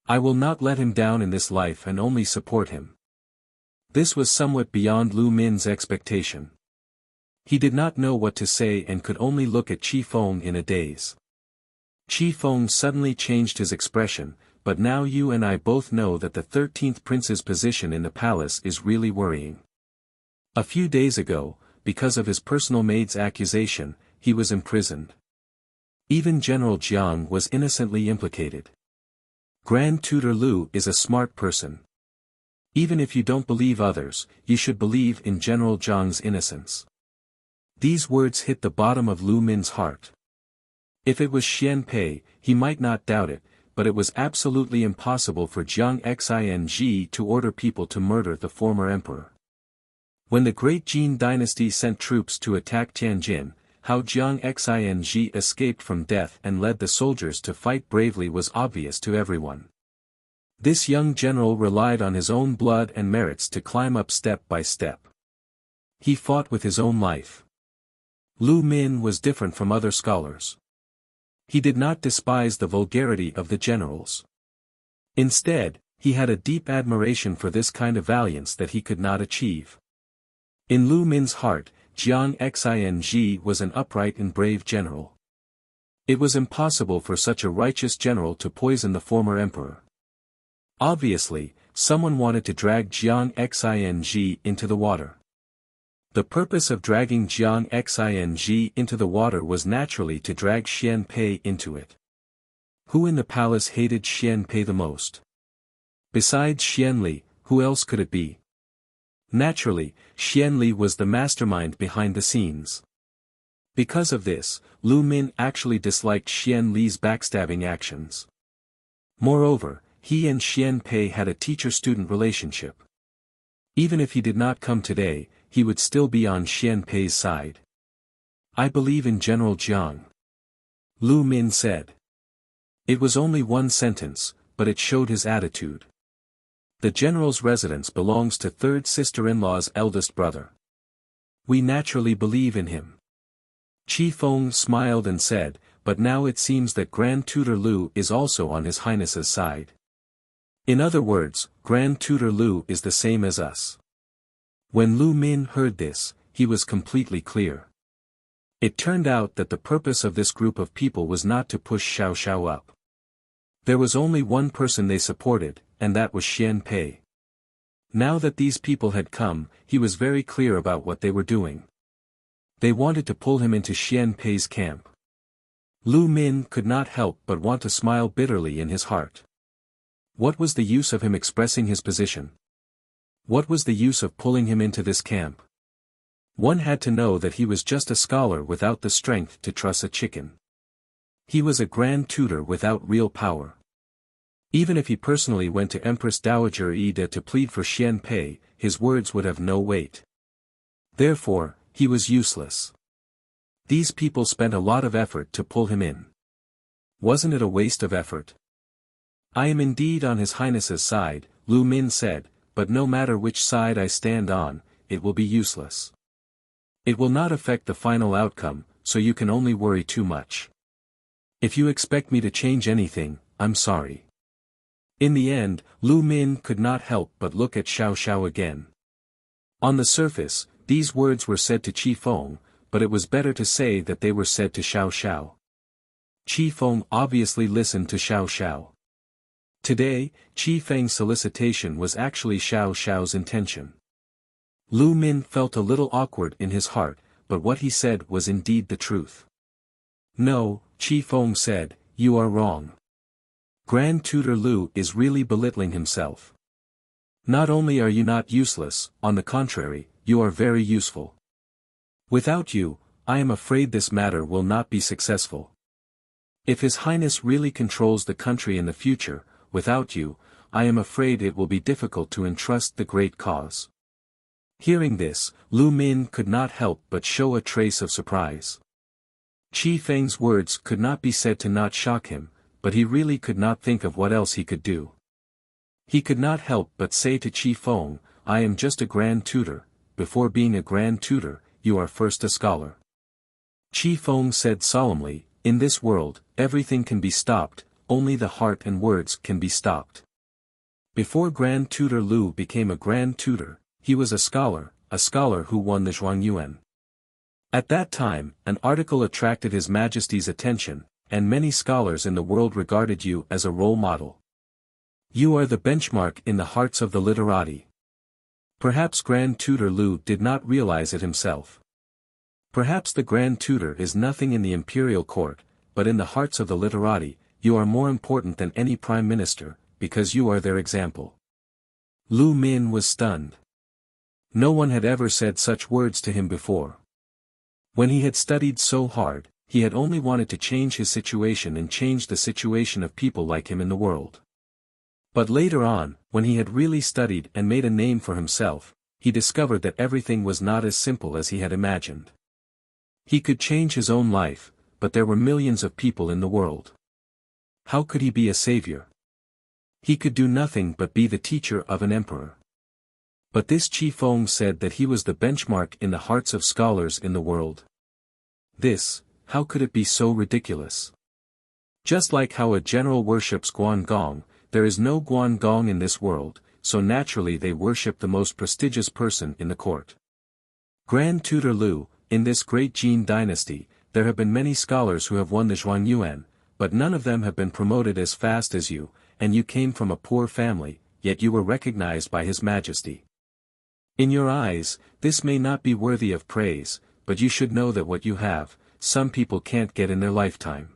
I will not let him down in this life and only support him. This was somewhat beyond Lu Min's expectation. He did not know what to say and could only look at Qi Feng in a daze. Qi Feng suddenly changed his expression, but now you and I both know that the 13th prince's position in the palace is really worrying. A few days ago, because of his personal maid's accusation, he was imprisoned. Even General Jiang was innocently implicated. Grand Tutor Lu is a smart person. Even if you don't believe others, you should believe in General Jiang's innocence. These words hit the bottom of Lu Min's heart. If it was Xian Pei, he might not doubt it, but it was absolutely impossible for Jiang Xing to order people to murder the former emperor. When the Great Jin dynasty sent troops to attack Tianjin, how Jiang Xing escaped from death and led the soldiers to fight bravely was obvious to everyone. This young general relied on his own blood and merits to climb up step by step. He fought with his own life. Lu Min was different from other scholars. He did not despise the vulgarity of the generals. Instead, he had a deep admiration for this kind of valiance that he could not achieve. In Lu Min's heart, Jiang Xing was an upright and brave general. It was impossible for such a righteous general to poison the former emperor. Obviously, someone wanted to drag Jiang Xing into the water. The purpose of dragging Jiang Xing into the water was naturally to drag Xian Pei into it. Who in the palace hated Xian Pei the most? Besides Xian Li, who else could it be? Naturally, Xian Li was the mastermind behind the scenes. Because of this, Lu Min actually disliked Xian Li's backstabbing actions. Moreover, he and Xian Pei had a teacher-student relationship. Even if he did not come today, he would still be on Xian Pei's side. I believe in General Jiang. Lu Min said. It was only one sentence, but it showed his attitude. The general's residence belongs to third sister-in-law's eldest brother. We naturally believe in him. Qi Feng smiled and said, but now it seems that Grand Tutor Lu is also on His Highness's side. In other words, Grand Tutor Lu is the same as us. When Lu Min heard this, he was completely clear. It turned out that the purpose of this group of people was not to push Xiao Xiao up. There was only one person they supported, and that was Xian Pei. Now that these people had come, he was very clear about what they were doing. They wanted to pull him into Xian Pei's camp. Lu Min could not help but want to smile bitterly in his heart. What was the use of him expressing his position? What was the use of pulling him into this camp? One had to know that he was just a scholar without the strength to truss a chicken. He was a grand tutor without real power. Even if he personally went to Empress Dowager Ida to plead for Xian Pei, his words would have no weight. Therefore, he was useless. These people spent a lot of effort to pull him in. Wasn't it a waste of effort? I am indeed on His Highness's side, Lu Min said, but no matter which side I stand on, it will be useless. It will not affect the final outcome, so you can only worry too much. If you expect me to change anything, I'm sorry. In the end, Lu Min could not help but look at Xiao Xiao again. On the surface, these words were said to Qi Feng, but it was better to say that they were said to Xiao Xiao. Qi Feng obviously listened to Xiao Xiao. Today, Qi Feng's solicitation was actually Xiao Xiao's intention. Lu Min felt a little awkward in his heart, but what he said was indeed the truth. No, Qi Feng said, you are wrong. Grand Tutor Lu is really belittling himself. Not only are you not useless, on the contrary, you are very useful. Without you, I am afraid this matter will not be successful. If His Highness really controls the country in the future, without you, I am afraid it will be difficult to entrust the great cause. Hearing this, Lu Min could not help but show a trace of surprise. Qi Feng's words could not be said to not shock him, but he really could not think of what else he could do. He could not help but say to Qi Feng, I am just a grand tutor, before being a grand tutor, you are first a scholar. Qi Feng said solemnly, in this world, everything can be stopped, only the heart and words can be stopped. Before Grand Tutor Lu became a grand tutor, he was a scholar who won the Zhuangyuan. At that time, an article attracted His Majesty's attention, and many scholars in the world regarded you as a role model. You are the benchmark in the hearts of the literati. Perhaps Grand Tutor Lu did not realize it himself. Perhaps the Grand Tutor is nothing in the imperial court, but in the hearts of the literati, you are more important than any prime minister, because you are their example. Lu Min was stunned. No one had ever said such words to him before. When he had studied so hard, he had only wanted to change his situation and change the situation of people like him in the world. But later on, when he had really studied and made a name for himself, he discovered that everything was not as simple as he had imagined. He could change his own life, but there were millions of people in the world. How could he be a savior? He could do nothing but be the teacher of an emperor. But this Qi Feng said that he was the benchmark in the hearts of scholars in the world. This, how could it be so ridiculous? Just like how a general worships Guangong, there is no Guangong in this world, so naturally they worship the most prestigious person in the court. Grand Tutor Lu, in this great Jin dynasty, there have been many scholars who have won the Zhuangyuan, but none of them have been promoted as fast as you, and you came from a poor family, yet you were recognized by His Majesty. In your eyes, this may not be worthy of praise, but you should know that what you have, some people can't get in their lifetime.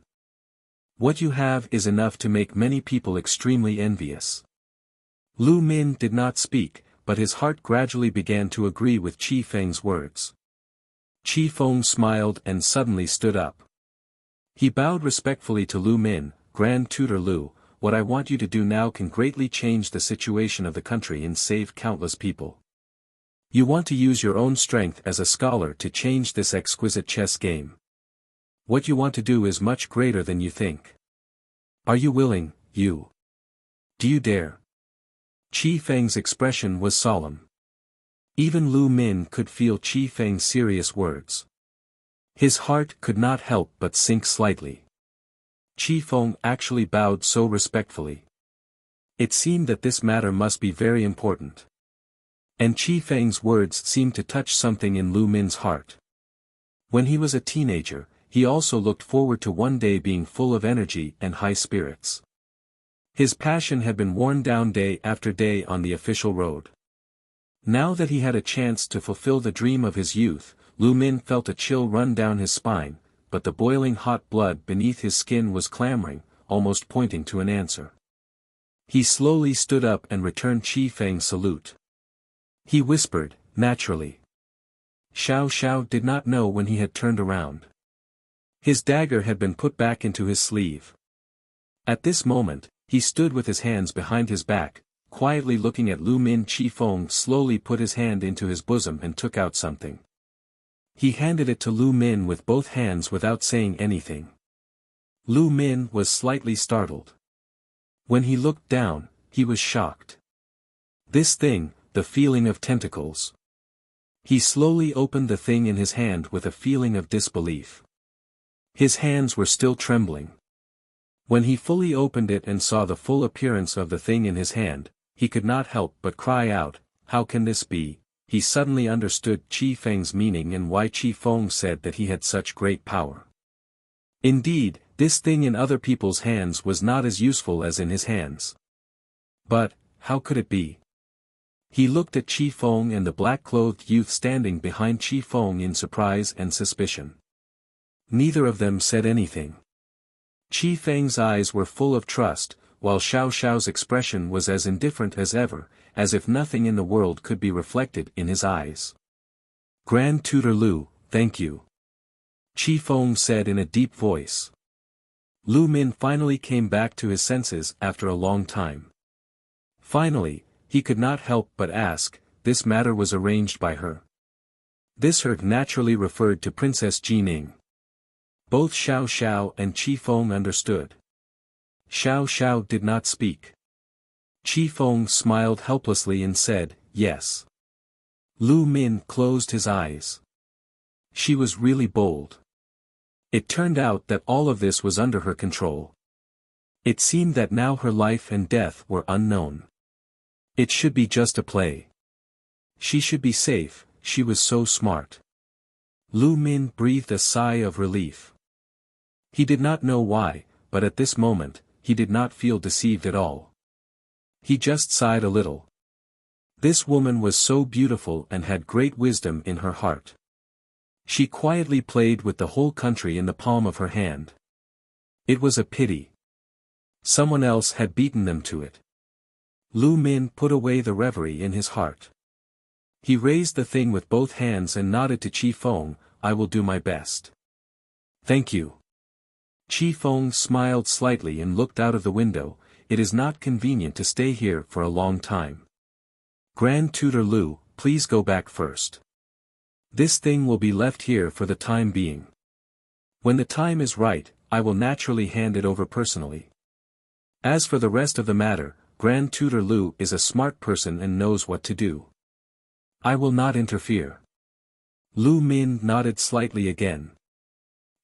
What you have is enough to make many people extremely envious. Lu Min did not speak, but his heart gradually began to agree with Qi Feng's words. Qi Feng smiled and suddenly stood up. He bowed respectfully to Lu Min, Grand Tutor Lu, what I want you to do now can greatly change the situation of the country and save countless people. You want to use your own strength as a scholar to change this exquisite chess game. What you want to do is much greater than you think. Are you willing, you? Do you dare? Qi Feng's expression was solemn. Even Lu Min could feel Qi Feng's serious words. His heart could not help but sink slightly. Qi Feng actually bowed so respectfully. It seemed that this matter must be very important. And Qi Feng's words seemed to touch something in Lu Min's heart. When he was a teenager, he also looked forward to one day being full of energy and high spirits. His passion had been worn down day after day on the official road. Now that he had a chance to fulfill the dream of his youth, Lu Min felt a chill run down his spine, but the boiling hot blood beneath his skin was clamoring, almost pointing to an answer. He slowly stood up and returned Qi Feng's salute. He whispered, naturally. Xiao Xiao did not know when he had turned around. His dagger had been put back into his sleeve. At this moment, he stood with his hands behind his back, quietly looking at Lu Min. Qi Feng slowly put his hand into his bosom and took out something. He handed it to Lu Min with both hands without saying anything. Lu Min was slightly startled. When he looked down, he was shocked. This thing, the feeling of tentacles. He slowly opened the thing in his hand with a feeling of disbelief. His hands were still trembling. When he fully opened it and saw the full appearance of the thing in his hand, he could not help but cry out, how can this be? He suddenly understood Qi Feng's meaning and why Qi Feng said that he had such great power. Indeed, this thing in other people's hands was not as useful as in his hands. But, how could it be? He looked at Qi Feng and the black-clothed youth standing behind Qi Feng in surprise and suspicion. Neither of them said anything. Qi Feng's eyes were full of trust, while Xiao Xiao's expression was as indifferent as ever, as if nothing in the world could be reflected in his eyes. "Grand Tutor Lu, thank you," Qi Feng said in a deep voice. Lu Min finally came back to his senses after a long time. Finally, he could not help but ask, this matter was arranged by her. This her naturally referred to Princess Jining. Both Xiao Xiao and Qi Feng understood. Xiao Xiao did not speak. Qi Feng smiled helplessly and said, yes. Lu Min closed his eyes. She was really bold. It turned out that all of this was under her control. It seemed that now her life and death were unknown. It should be just a play. She should be safe, she was so smart. Lu Min breathed a sigh of relief. He did not know why, but at this moment, he did not feel deceived at all. He just sighed a little. This woman was so beautiful and had great wisdom in her heart. She quietly played with the whole country in the palm of her hand. It was a pity. Someone else had beaten them to it. Lu Min put away the reverie in his heart. He raised the thing with both hands and nodded to Qi Feng, I will do my best. Thank you. Qi Feng smiled slightly and looked out of the window, it is not convenient to stay here for a long time. Grand Tutor Lu, please go back first. This thing will be left here for the time being. When the time is right, I will naturally hand it over personally. As for the rest of the matter, Grand Tutor Lu is a smart person and knows what to do. I will not interfere. Lu Min nodded slightly again.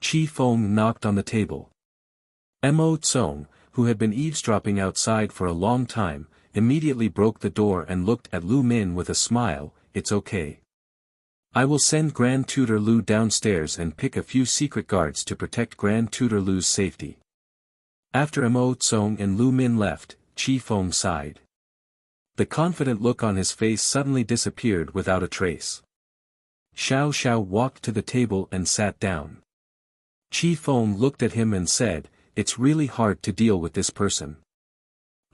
Qi Feng knocked on the table. Mo Tsong, who had been eavesdropping outside for a long time, immediately broke the door and looked at Lu Min with a smile, it's okay. I will send Grand Tutor Lu downstairs and pick a few secret guards to protect Grand Tutor Lu's safety. After Mo Tsong and Lu Min left, Qi Feng sighed. The confident look on his face suddenly disappeared without a trace. Xiao Xiao walked to the table and sat down. Qi Feng looked at him and said, it's really hard to deal with this person.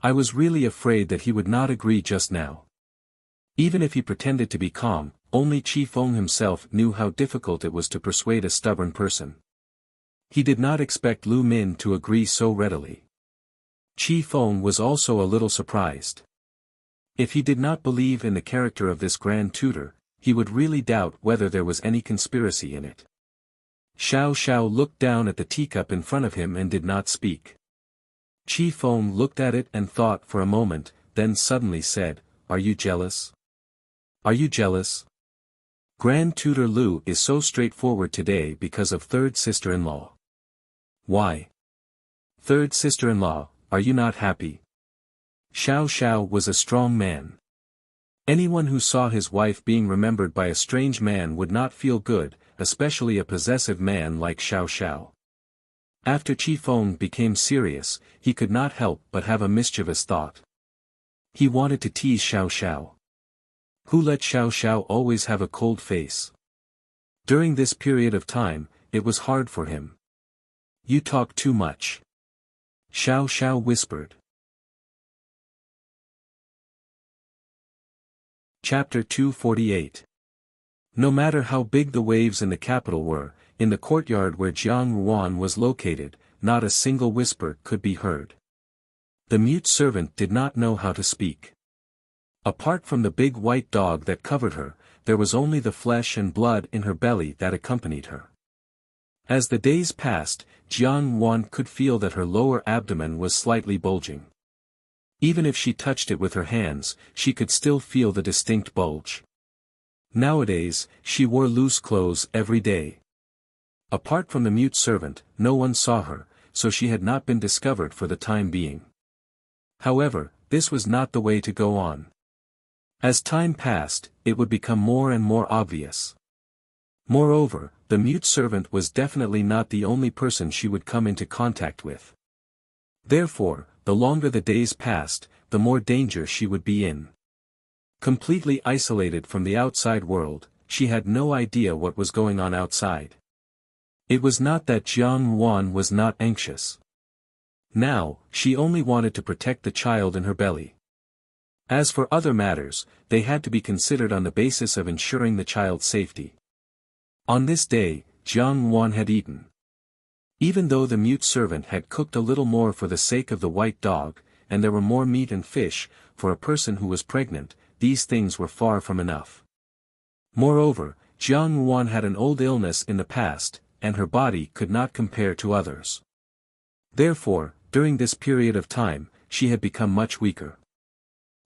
I was really afraid that he would not agree just now. Even if he pretended to be calm, only Qi Feng himself knew how difficult it was to persuade a stubborn person. He did not expect Lu Min to agree so readily. Qi Feng was also a little surprised. If he did not believe in the character of this grand tutor, he would really doubt whether there was any conspiracy in it. Xiao Xiao looked down at the teacup in front of him and did not speak. Qi Feng looked at it and thought for a moment, then suddenly said, are you jealous? Are you jealous? Grand Tutor Lu is so straightforward today because of third sister-in-law. Why? Third sister-in-law, are you not happy? Xiao Xiao was a strong man. Anyone who saw his wife being remembered by a strange man would not feel good, especially a possessive man like Xiao Xiao. After Qi Feng became serious, he could not help but have a mischievous thought. He wanted to tease Xiao Xiao. Who let Xiao Xiao always have a cold face? During this period of time, it was hard for him. You talk too much. Xiao Xiao whispered. Chapter 248. No matter how big the waves in the capital were, in the courtyard where Jiang Ruan was located, not a single whisper could be heard. The mute servant did not know how to speak. Apart from the big white dog that covered her, there was only the flesh and blood in her belly that accompanied her. As the days passed, Jiang Ruan could feel that her lower abdomen was slightly bulging. Even if she touched it with her hands, she could still feel the distinct bulge. Nowadays, she wore loose clothes every day. Apart from the mute servant, no one saw her, so she had not been discovered for the time being. However, this was not the way to go on. As time passed, it would become more and more obvious. Moreover, the mute servant was definitely not the only person she would come into contact with. Therefore, the longer the days passed, the more danger she would be in. Completely isolated from the outside world, she had no idea what was going on outside. It was not that Jiang Yuan was not anxious. Now, she only wanted to protect the child in her belly. As for other matters, they had to be considered on the basis of ensuring the child's safety. On this day, Jiang Yuan had eaten. Even though the mute servant had cooked a little more for the sake of the white dog, and there were more meat and fish, for a person who was pregnant, these things were far from enough. Moreover, Jiang Yuan had an old illness in the past, and her body could not compare to others. Therefore, during this period of time, she had become much weaker.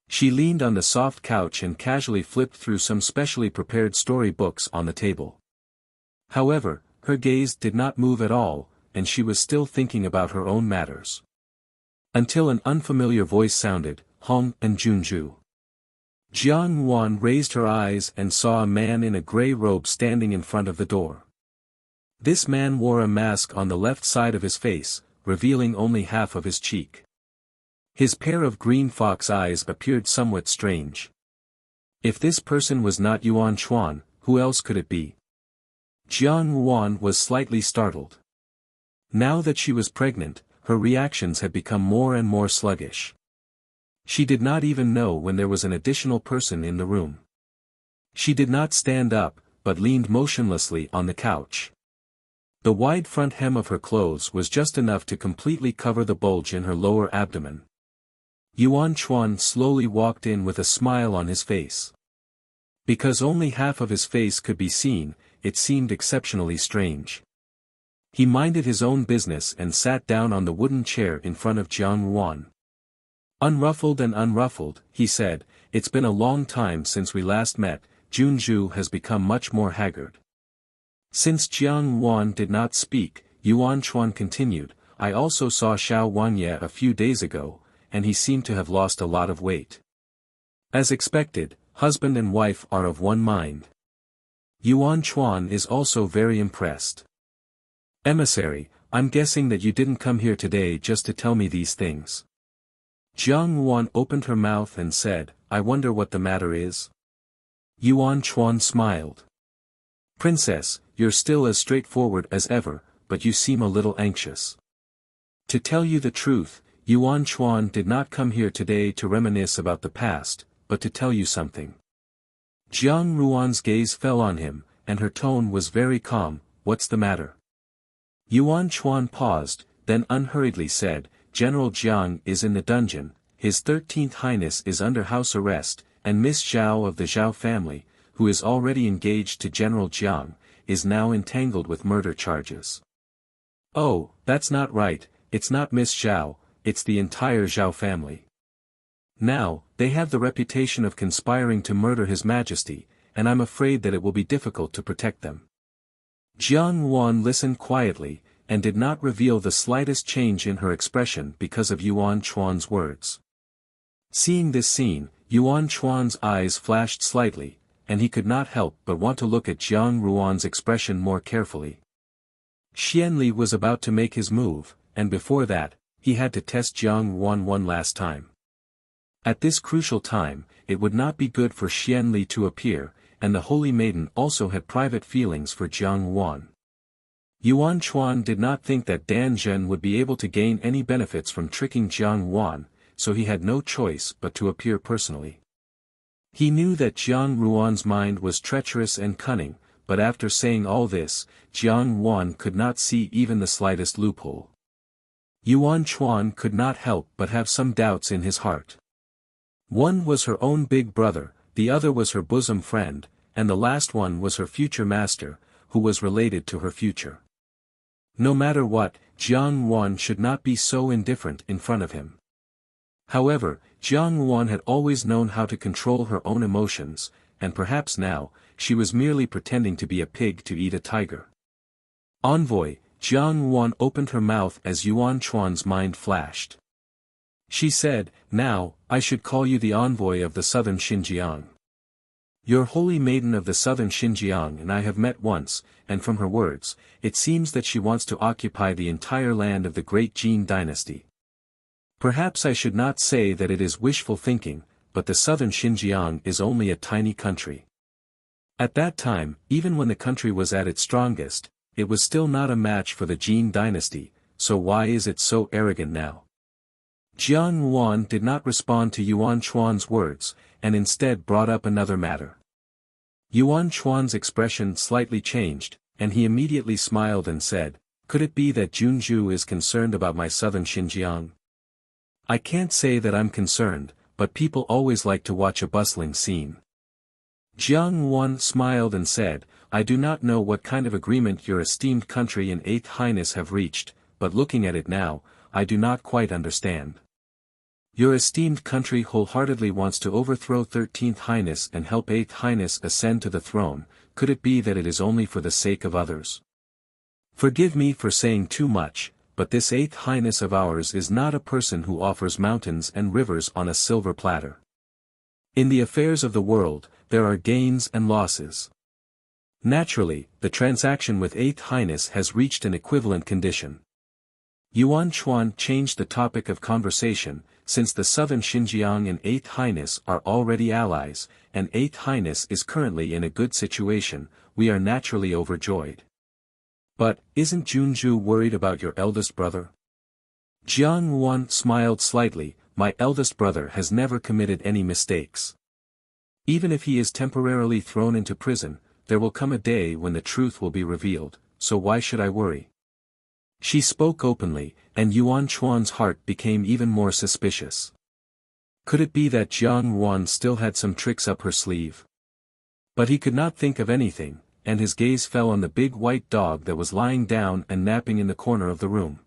She leaned on the soft couch and casually flipped through some specially prepared story books on the table. However, her gaze did not move at all, and she was still thinking about her own matters. Until an unfamiliar voice sounded, "Hong and Junju." Jiang Yuan raised her eyes and saw a man in a gray robe standing in front of the door. This man wore a mask on the left side of his face, revealing only half of his cheek. His pair of green fox eyes appeared somewhat strange. If this person was not Yuan Chuan, who else could it be? Jiang Yuan was slightly startled. Now that she was pregnant, her reactions had become more and more sluggish. She did not even know when there was an additional person in the room. She did not stand up, but leaned motionlessly on the couch. The wide front hem of her clothes was just enough to completely cover the bulge in her lower abdomen. Yuan Chuan slowly walked in with a smile on his face. Because only half of his face could be seen, it seemed exceptionally strange. He minded his own business and sat down on the wooden chair in front of Jiang Yuan. Unruffled and unruffled, he said, "It's been a long time since we last met." Junju has become much more haggard. Since Jiang Yuan did not speak, Yuan Chuan continued, "I also saw Xiao Wanye a few days ago, and he seemed to have lost a lot of weight." As expected, husband and wife are of one mind. Yuan Chuan is also very impressed. "Emissary, I'm guessing that you didn't come here today just to tell me these things." Jiang Yuan opened her mouth and said, "I wonder what the matter is." Yuan Chuan smiled. "Princess, you're still as straightforward as ever, but you seem a little anxious." To tell you the truth, Yuan Chuan did not come here today to reminisce about the past, but to tell you something. Jiang Yuan's gaze fell on him, and her tone was very calm. "What's the matter?" Yuan Chuan paused, then unhurriedly said, "General Jiang is in the dungeon, His 13th Highness is under house arrest, and Miss Zhao of the Zhao family, who is already engaged to General Jiang, is now entangled with murder charges." "Oh, that's not right, it's not Miss Zhao, it's the entire Zhao family. Now, they have the reputation of conspiring to murder His Majesty, and I'm afraid that it will be difficult to protect them." Jiang Yuan listened quietly, and did not reveal the slightest change in her expression because of Yuan Chuan's words. Seeing this scene, Yuan Chuan's eyes flashed slightly, and he could not help but want to look at Jiang Yuan's expression more carefully. Xianli was about to make his move, and before that, he had to test Jiang Yuan one last time. At this crucial time, it would not be good for Xianli to appear, and the Holy Maiden also had private feelings for Jiang Yuan. Yuan Chuan did not think that Dan Zhen would be able to gain any benefits from tricking Jiang Yuan, so he had no choice but to appear personally. He knew that Jiang Yuan's mind was treacherous and cunning, but after saying all this, Jiang Yuan could not see even the slightest loophole. Yuan Chuan could not help but have some doubts in his heart. One was her own big brother, the other was her bosom friend, and the last one was her future master, who was related to her future. No matter what, Jiang Yuan should not be so indifferent in front of him. However, Jiang Yuan had always known how to control her own emotions, and perhaps now, she was merely pretending to be a pig to eat a tiger. "Envoy," Jiang Yuan opened her mouth as Yuan Chuan's mind flashed. She said, "Now, I should call you the envoy of the southern Xinjiang. Your Holy Maiden of the southern Xinjiang and I have met once, and from her words, it seems that she wants to occupy the entire land of the great Jin dynasty. Perhaps I should not say that it is wishful thinking, but the southern Xinjiang is only a tiny country. At that time, even when the country was at its strongest, it was still not a match for the Jin dynasty, so why is it so arrogant now? Jiang Yuan did not respond to Yuan Chuan's words, and instead brought up another matter. Yuan Chuan's expression slightly changed, and he immediately smiled and said, "Could it be that Junju is concerned about my southern Xinjiang? I can't say that I'm concerned, but people always like to watch a bustling scene." Jiang Yuan smiled and said, "I do not know what kind of agreement your esteemed country and 8th Highness have reached, but looking at it now, I do not quite understand. Your esteemed country wholeheartedly wants to overthrow 13th Highness and help 8th Highness ascend to the throne. Could it be that it is only for the sake of others? Forgive me for saying too much, but this 8th Highness of ours is not a person who offers mountains and rivers on a silver platter. In the affairs of the world, there are gains and losses. Naturally, the transaction with 8th Highness has reached an equivalent condition." Yuan Chuan changed the topic of conversation, since the southern Xinjiang and 8th Highness are already allies, and 8th Highness is currently in a good situation, we are naturally overjoyed. "But, isn't Junju worried about your eldest brother?" Jiang Yuan smiled slightly. "My eldest brother has never committed any mistakes. Even if he is temporarily thrown into prison, there will come a day when the truth will be revealed, so why should I worry?" She spoke openly, and Yuan Chuan's heart became even more suspicious. Could it be that Jiang Yuan still had some tricks up her sleeve? But he could not think of anything, and his gaze fell on the big white dog that was lying down and napping in the corner of the room.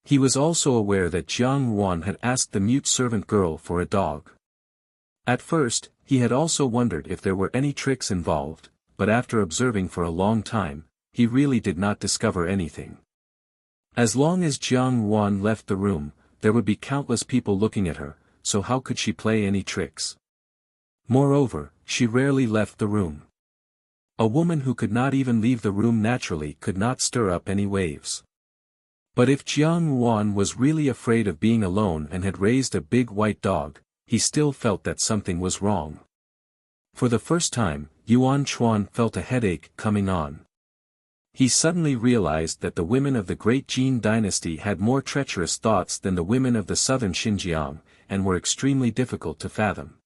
He was also aware that Jiang Yuan had asked the mute servant girl for a dog. At first, he had also wondered if there were any tricks involved, but after observing for a long time, he really did not discover anything. As long as Jiang Yuan left the room, there would be countless people looking at her, so how could she play any tricks? Moreover, she rarely left the room. A woman who could not even leave the room naturally could not stir up any waves. But if Jiang Yuan was really afraid of being alone and had raised a big white dog, he still felt that something was wrong. For the first time, Yuan Chuan felt a headache coming on. He suddenly realized that the women of the great Jin dynasty had more treacherous thoughts than the women of the southern Xinjiang, and were extremely difficult to fathom.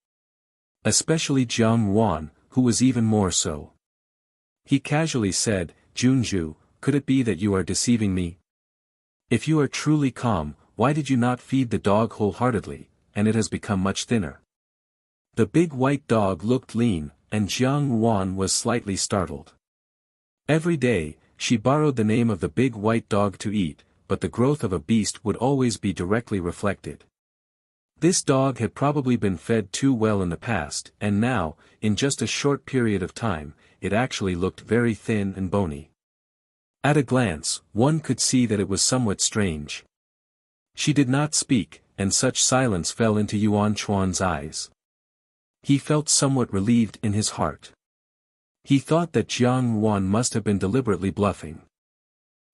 Especially Jiang Yuan, who was even more so. He casually said, "Junju, could it be that you are deceiving me? If you are truly calm, why did you not feed the dog wholeheartedly, and it has become much thinner?" The big white dog looked lean, and Jiang Yuan was slightly startled. Every day, she borrowed the name of the big white dog to eat, but the growth of a beast would always be directly reflected. This dog had probably been fed too well in the past, and now, in just a short period of time, it actually looked very thin and bony. At a glance, one could see that it was somewhat strange. She did not speak, and such silence fell into Yuan Chuan's eyes. He felt somewhat relieved in his heart. He thought that Jiang Yuan must have been deliberately bluffing.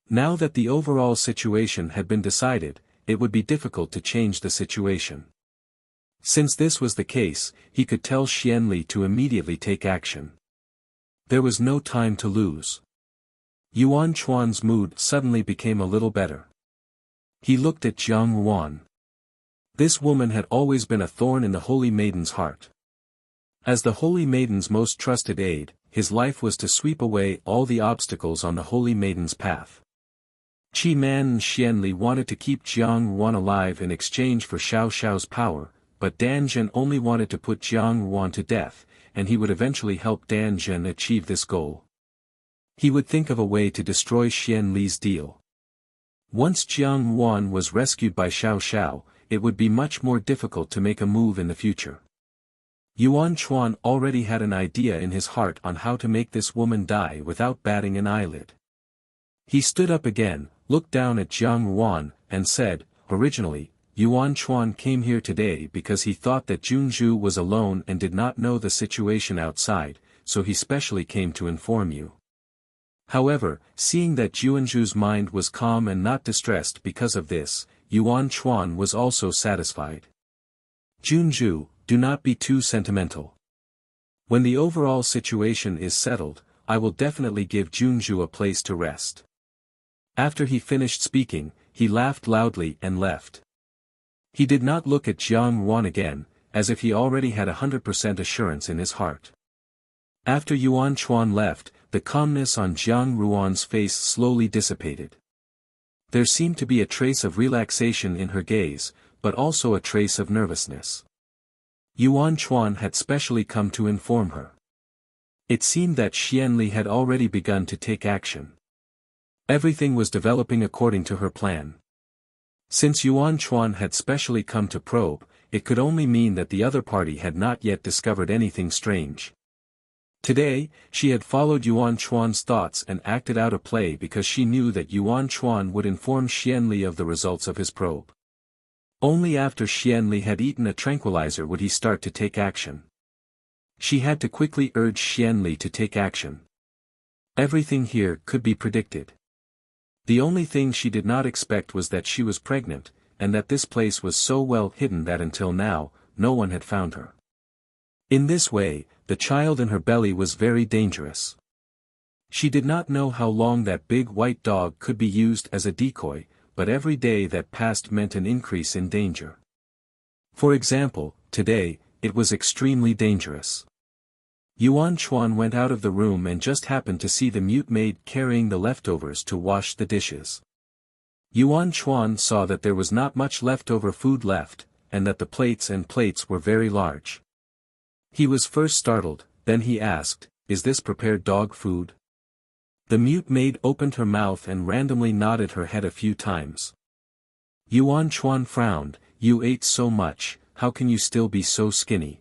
Now that the overall situation had been decided, it would be difficult to change the situation. Since this was the case, he could tell Xianli to immediately take action. There was no time to lose. Yuan Chuan's mood suddenly became a little better. He looked at Jiang Yuan. This woman had always been a thorn in the Holy Maiden's heart. As the Holy Maiden's most trusted aide, his life was to sweep away all the obstacles on the Holy Maiden's path. Qi Man and Xianli wanted to keep Jiang Yuan alive in exchange for Xiao Xiao's power, but Dan Zhen only wanted to put Jiang Yuan to death, and he would eventually help Dan Zhen achieve this goal. He would think of a way to destroy Xianli's deal. Once Jiang Yuan was rescued by Xiao Xiao, it would be much more difficult to make a move in the future. Yuan Chuan already had an idea in his heart on how to make this woman die without batting an eyelid. He stood up again, looked down at Jiang Yuan, and said, "Originally, Yuan Chuan came here today because he thought that Junju was alone and did not know the situation outside, so he specially came to inform you. However, seeing that Junju's mind was calm and not distressed because of this, Yuan Chuan was also satisfied. Junju, do not be too sentimental. When the overall situation is settled, I will definitely give Junju a place to rest. After he finished speaking, he laughed loudly and left. He did not look at Jiang Ruan again, as if he already had 100% assurance in his heart. After Yuan Chuan left, the calmness on Jiang Ruan's face slowly dissipated. There seemed to be a trace of relaxation in her gaze, but also a trace of nervousness. Yuan Chuan had specially come to inform her. It seemed that Xianli had already begun to take action. Everything was developing according to her plan. Since Yuan Chuan had specially come to probe, it could only mean that the other party had not yet discovered anything strange. Today, she had followed Yuan Chuan's thoughts and acted out a play because she knew that Yuan Chuan would inform Xianli of the results of his probe. Only after Xianli had eaten a tranquilizer would he start to take action. She had to quickly urge Xianli to take action. Everything here could be predicted. The only thing she did not expect was that she was pregnant, and that this place was so well hidden that until now, no one had found her. In this way, the child in her belly was very dangerous. She did not know how long that big white dog could be used as a decoy, but every day that passed meant an increase in danger. For example, today, it was extremely dangerous. Yuan Chuan went out of the room and just happened to see the mute maid carrying the leftovers to wash the dishes. Yuan Chuan saw that there was not much leftover food left, and that the plates were very large. He was first startled, then he asked, "Is this prepared dog food?" The mute maid opened her mouth and randomly nodded her head a few times. Yuan Chuan frowned, "You ate so much, how can you still be so skinny?"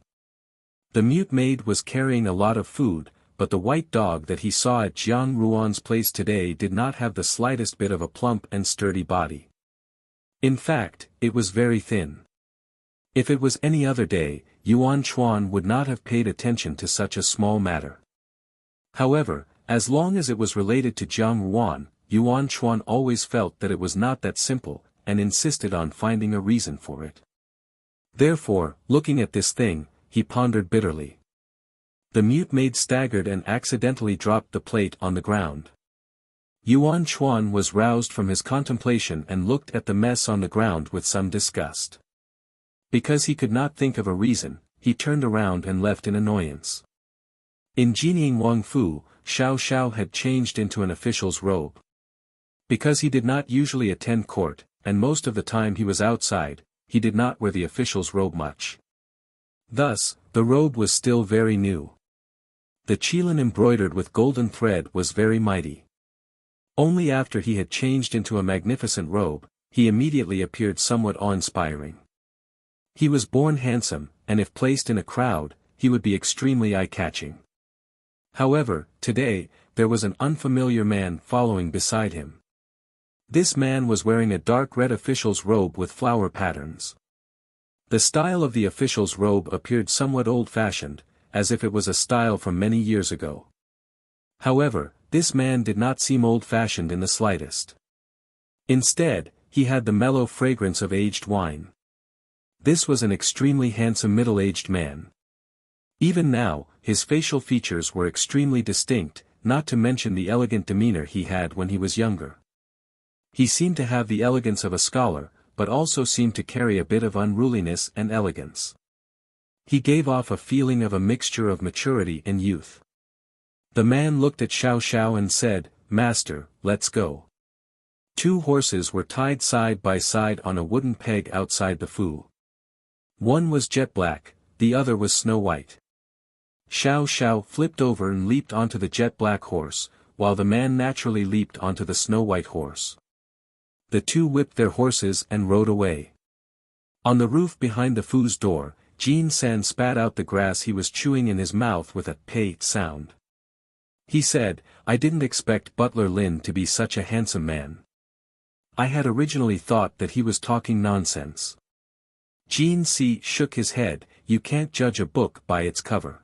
The mute maid was carrying a lot of food, but the white dog that he saw at Jiang Ruan's place today did not have the slightest bit of a plump and sturdy body. In fact, it was very thin. If it was any other day, Yuan Chuan would not have paid attention to such a small matter. However, as long as it was related to Jiang Ruan, Yuan Chuan always felt that it was not that simple, and insisted on finding a reason for it. Therefore, looking at this thing, he pondered bitterly. The mute maid staggered and accidentally dropped the plate on the ground. Yuan Chuan was roused from his contemplation and looked at the mess on the ground with some disgust. Because he could not think of a reason, he turned around and left in annoyance. In Jining Wang Fu, Xiao Xiao had changed into an official's robe. Because he did not usually attend court, and most of the time he was outside, he did not wear the official's robe much. Thus, the robe was still very new. The qilin embroidered with golden thread was very mighty. Only after he had changed into a magnificent robe, he immediately appeared somewhat awe-inspiring. He was born handsome, and if placed in a crowd, he would be extremely eye-catching. However, today, there was an unfamiliar man following beside him. This man was wearing a dark red official's robe with flower patterns. The style of the official's robe appeared somewhat old-fashioned, as if it was a style from many years ago. However, this man did not seem old-fashioned in the slightest. Instead, he had the mellow fragrance of aged wine. This was an extremely handsome middle-aged man. Even now, his facial features were extremely distinct, not to mention the elegant demeanor he had when he was younger. He seemed to have the elegance of a scholar, but also seemed to carry a bit of unruliness and elegance. He gave off a feeling of a mixture of maturity and youth. The man looked at Xiao Xiao and said, "Master, let's go." 2 horses were tied side by side on a wooden peg outside the fu. One was jet black, the other was snow white. Xiao Xiao flipped over and leaped onto the jet black horse, while the man naturally leaped onto the snow white horse. The 2 whipped their horses and rode away. On the roof behind the fu's door, Jin San spat out the grass he was chewing in his mouth with a "pei" sound. He said, "I didn't expect Butler Lin to be such a handsome man. I had originally thought that he was talking nonsense." Jin Si shook his head, "You can't judge a book by its cover.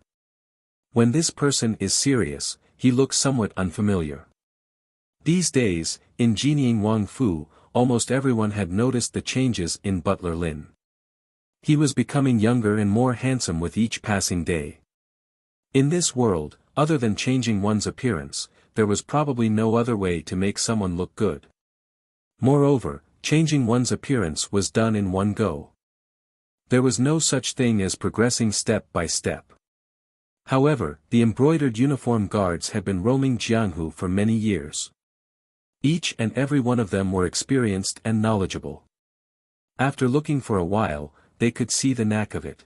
When this person is serious, he looks somewhat unfamiliar." These days, in Jining Wang Fu, almost everyone had noticed the changes in Butler Lin. He was becoming younger and more handsome with each passing day. In this world, other than changing one's appearance, there was probably no other way to make someone look good. Moreover, changing one's appearance was done in one go. There was no such thing as progressing step by step. However, the embroidered uniform guards had been roaming Jianghu for many years. Each and every one of them were experienced and knowledgeable. After looking for a while, they could see the knack of it.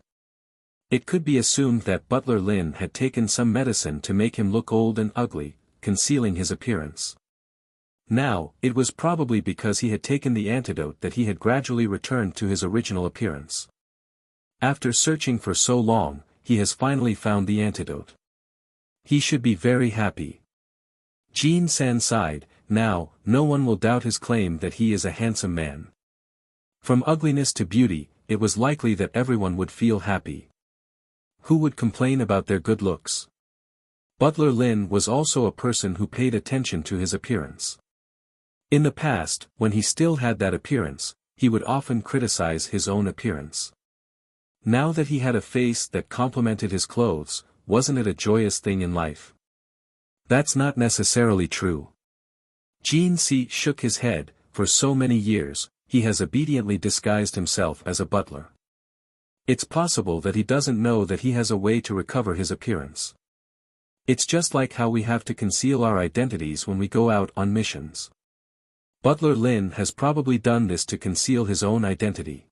It could be assumed that Butler Lin had taken some medicine to make him look old and ugly, concealing his appearance. Now, it was probably because he had taken the antidote that he had gradually returned to his original appearance. After searching for so long, he has finally found the antidote. He should be very happy. Jin San sighed. Now, no one will doubt his claim that he is a handsome man. From ugliness to beauty, it was likely that everyone would feel happy. Who would complain about their good looks? Butler Lin was also a person who paid attention to his appearance. In the past, when he still had that appearance, he would often criticize his own appearance. Now that he had a face that complemented his clothes, wasn't it a joyous thing in life? That's not necessarily true. Jin Si shook his head. For so many years, he has obediently disguised himself as a butler. It's possible that he doesn't know that he has a way to recover his appearance. It's just like how we have to conceal our identities when we go out on missions. Butler Lin has probably done this to conceal his own identity.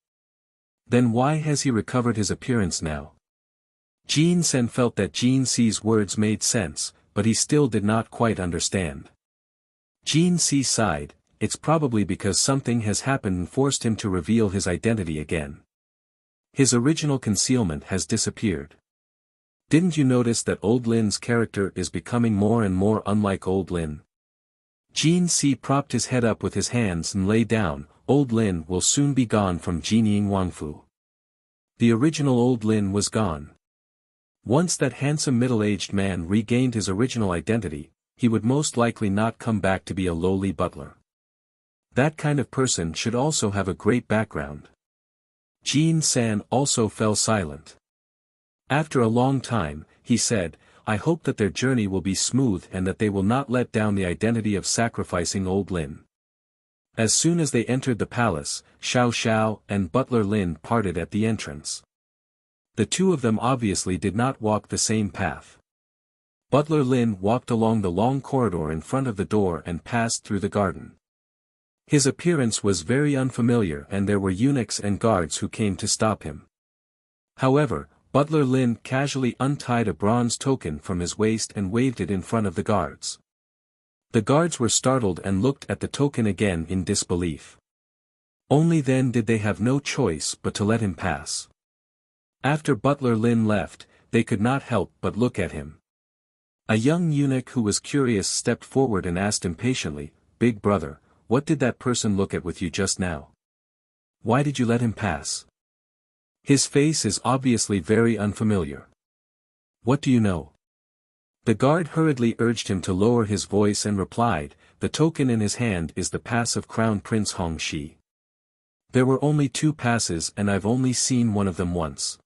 Then why has he recovered his appearance now? Jin Sen felt that Jin Si's words made sense, but he still did not quite understand. Jin Si sighed. It's probably because something has happened and forced him to reveal his identity again. His original concealment has disappeared. Didn't you notice that Old Lin's character is becoming more and more unlike Old Lin? Jin Si propped his head up with his hands and lay down. Old Lin will soon be gone from Jinying Wangfu. The original Old Lin was gone. Once that handsome middle-aged man regained his original identity, he would most likely not come back to be a lowly butler. That kind of person should also have a great background. Jin San also fell silent. After a long time, he said, I hope that their journey will be smooth and that they will not let down the identity of sacrificing Old Lin. As soon as they entered the palace, Xiao Xiao and Butler Lin parted at the entrance. The two of them obviously did not walk the same path. Butler Lin walked along the long corridor in front of the door and passed through the garden. His appearance was very unfamiliar and there were eunuchs and guards who came to stop him. However, Butler Lin casually untied a bronze token from his waist and waved it in front of the guards. The guards were startled and looked at the token again in disbelief. Only then did they have no choice but to let him pass. After Butler Lin left, they could not help but look at him. A young eunuch who was curious stepped forward and asked impatiently, Big brother, what did that person look at with you just now? Why did you let him pass? His face is obviously very unfamiliar. What do you know? The guard hurriedly urged him to lower his voice and replied, the token in his hand is the pass of Crown Prince Hongxi. There were only 2 passes and I've only seen one of them once.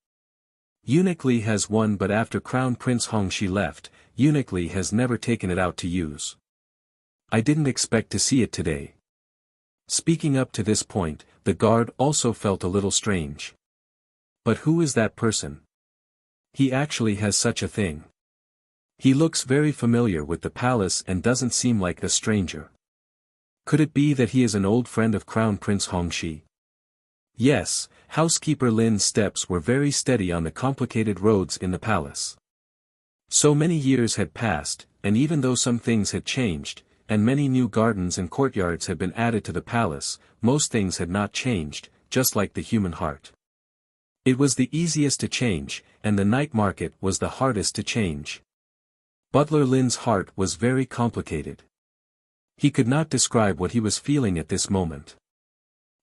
Eunuch Li has one, but after Crown Prince Hongxi left, Eunuch Li has never taken it out to use. I didn't expect to see it today. Speaking up to this point, the guard also felt a little strange. But who is that person? He actually has such a thing. He looks very familiar with the palace and doesn't seem like a stranger. Could it be that he is an old friend of Crown Prince Hongxi? Yes, housekeeper Lin's steps were very steady on the complicated roads in the palace. So many years had passed, and even though some things had changed, and many new gardens and courtyards had been added to the palace, most things had not changed, just like the human heart. It was the easiest to change, and the night market was the hardest to change. Butler Lin's heart was very complicated. He could not describe what he was feeling at this moment.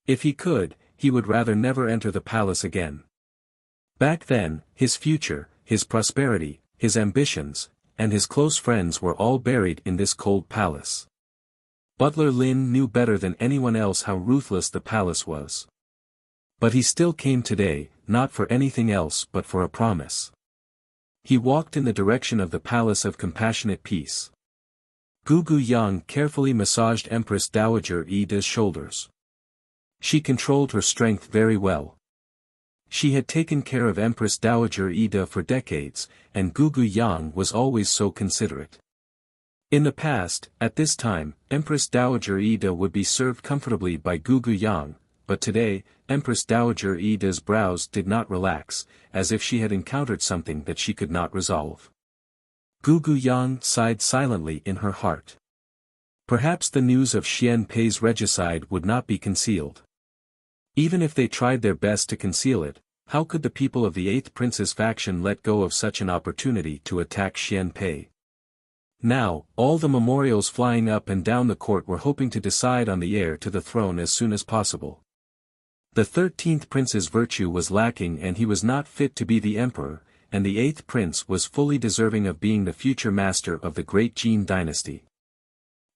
If he could, he would rather never enter the palace again. Back then, his future, his prosperity, his ambitions, and his close friends were all buried in this cold palace. Butler Lin knew better than anyone else how ruthless the palace was. But he still came today, not for anything else but for a promise. He walked in the direction of the Palace of Compassionate Peace. Gugu Yang carefully massaged Empress Dowager Yida's shoulders. She controlled her strength very well. She had taken care of Empress Dowager Yida for decades, and Gugu Yang was always so considerate. In the past, at this time, Empress Dowager Yida would be served comfortably by Gugu Yang, but today, Empress Dowager Yida's brows did not relax, as if she had encountered something that she could not resolve. Gugu Yang sighed silently in her heart. Perhaps the news of Xian Pei's regicide would not be concealed. Even if they tried their best to conceal it, how could the people of the 8th Prince's faction let go of such an opportunity to attack Xian Pei? Now, all the memorials flying up and down the court were hoping to decide on the heir to the throne as soon as possible. The 13th Prince's virtue was lacking and he was not fit to be the emperor, and the 8th Prince was fully deserving of being the future master of the great Jin dynasty.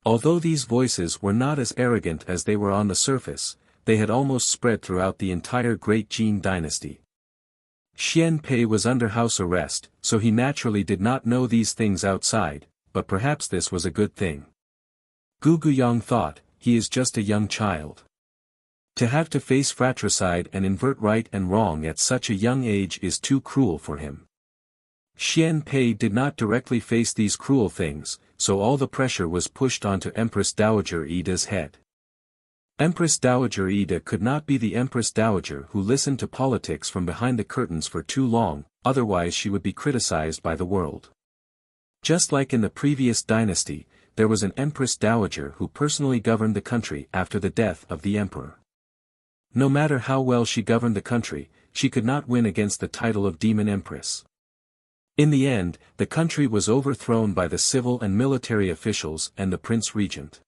Although these voices were not as arrogant as they were on the surface, they had almost spread throughout the entire great Jin dynasty. Xian Pei was under house arrest, so he naturally did not know these things outside, but perhaps this was a good thing. Gugu Yang thought, he is just a young child. To have to face fratricide and invert right and wrong at such a young age is too cruel for him. Xian Pei did not directly face these cruel things, so all the pressure was pushed onto Empress Dowager Yida's head. Empress Dowager Yida could not be the Empress Dowager who listened to politics from behind the curtains for too long, otherwise she would be criticized by the world. Just like in the previous dynasty, there was an Empress Dowager who personally governed the country after the death of the emperor. No matter how well she governed the country, she could not win against the title of Demon Empress. In the end, the country was overthrown by the civil and military officials and the Prince Regent.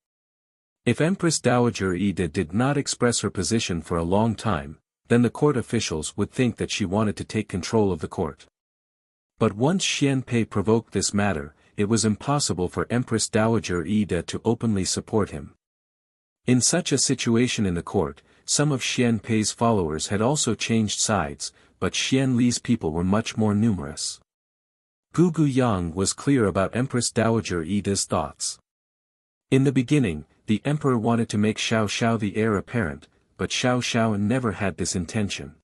If Empress Dowager Yida did not express her position for a long time, then the court officials would think that she wanted to take control of the court. But once Xian Pei provoked this matter, it was impossible for Empress Dowager Yida to openly support him. In such a situation in the court, some of Xian Pei's followers had also changed sides, but Xian Li's people were much more numerous. Gugu Yang was clear about Empress Dowager Yida's thoughts. In the beginning, the emperor wanted to make Xiao Xiao the heir apparent, but Xiao Xiao never had this intention.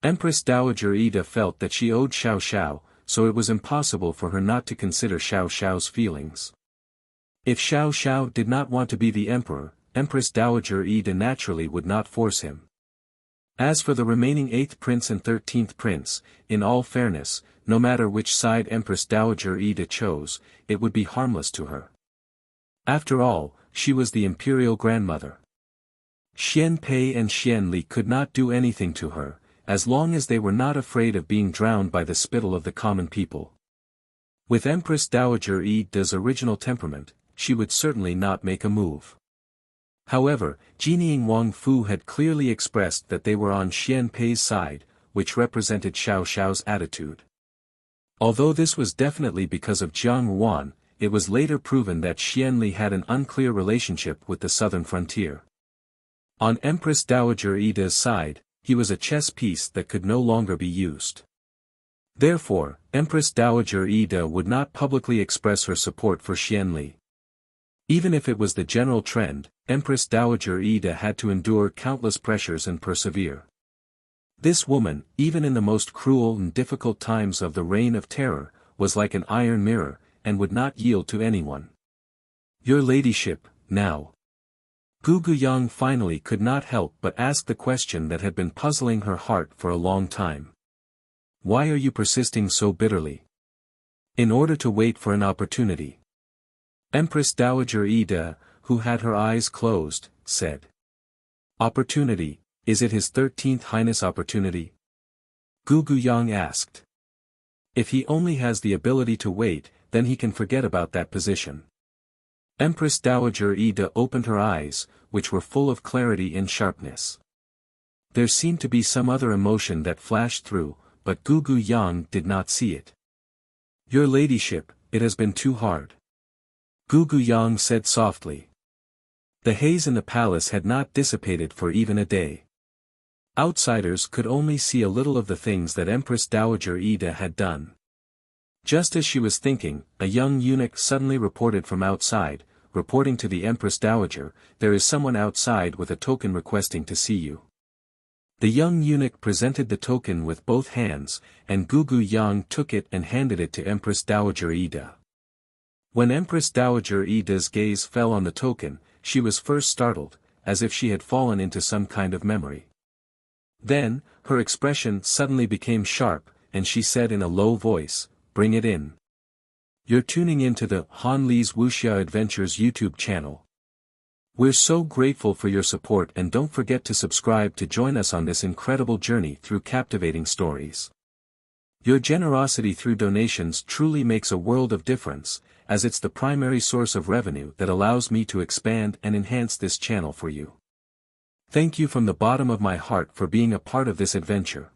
Empress Dowager Yida felt that she owed Xiao Xiao, so it was impossible for her not to consider Xiao Xiao's feelings. If Xiao Xiao did not want to be the emperor, Empress Dowager Yida naturally would not force him. As for the remaining 8th Prince and 13th Prince, in all fairness, no matter which side Empress Dowager Yida chose, it would be harmless to her. After all, she was the imperial grandmother. Xian Pei and Xian Li could not do anything to her, as long as they were not afraid of being drowned by the spittle of the common people. With Empress Dowager Yida's original temperament, she would certainly not make a move. However, Jinying Wang Fu had clearly expressed that they were on Xian Pei's side, which represented Xiao Xiao's attitude. Although this was definitely because of Jiang Ruan, it was later proven that Xian Li had an unclear relationship with the southern frontier. On Empress Dowager Yida's side, he was a chess piece that could no longer be used. Therefore, Empress Dowager Yida would not publicly express her support for Xian Li. Even if it was the general trend, Empress Dowager Yida had to endure countless pressures and persevere. This woman, even in the most cruel and difficult times of the Reign of Terror, was like an iron mirror, and would not yield to anyone. Your ladyship, now. Gugu Yang finally could not help but ask the question that had been puzzling her heart for a long time. Why are you persisting so bitterly? In order to wait for an opportunity. Empress Dowager Yida, who had her eyes closed, said. Opportunity, is it His 13th Highness opportunity? Gugu Yang asked. If he only has the ability to wait, then he can forget about that position. Empress Dowager Yida opened her eyes, which were full of clarity and sharpness. There seemed to be some other emotion that flashed through, but Gugu Yang did not see it. Your ladyship, it has been too hard. Gugu Yang said softly. The haze in the palace had not dissipated for even a day. Outsiders could only see a little of the things that Empress Dowager Ida had done. Just as she was thinking, a young eunuch suddenly reported from outside, reporting to the Empress Dowager, "There is someone outside with a token requesting to see you." The young eunuch presented the token with both hands, and Gugu Yang took it and handed it to Empress Dowager Ida. When Empress Dowager Ida's gaze fell on the token, she was first startled, as if she had fallen into some kind of memory. Then, her expression suddenly became sharp, and she said in a low voice, "Bring it in." You're tuning into the Han Li's Wuxia Adventures YouTube channel. We're so grateful for your support, and don't forget to subscribe to join us on this incredible journey through captivating stories. Your generosity through donations truly makes a world of difference, as it's the primary source of revenue that allows me to expand and enhance this channel for you. Thank you from the bottom of my heart for being a part of this adventure.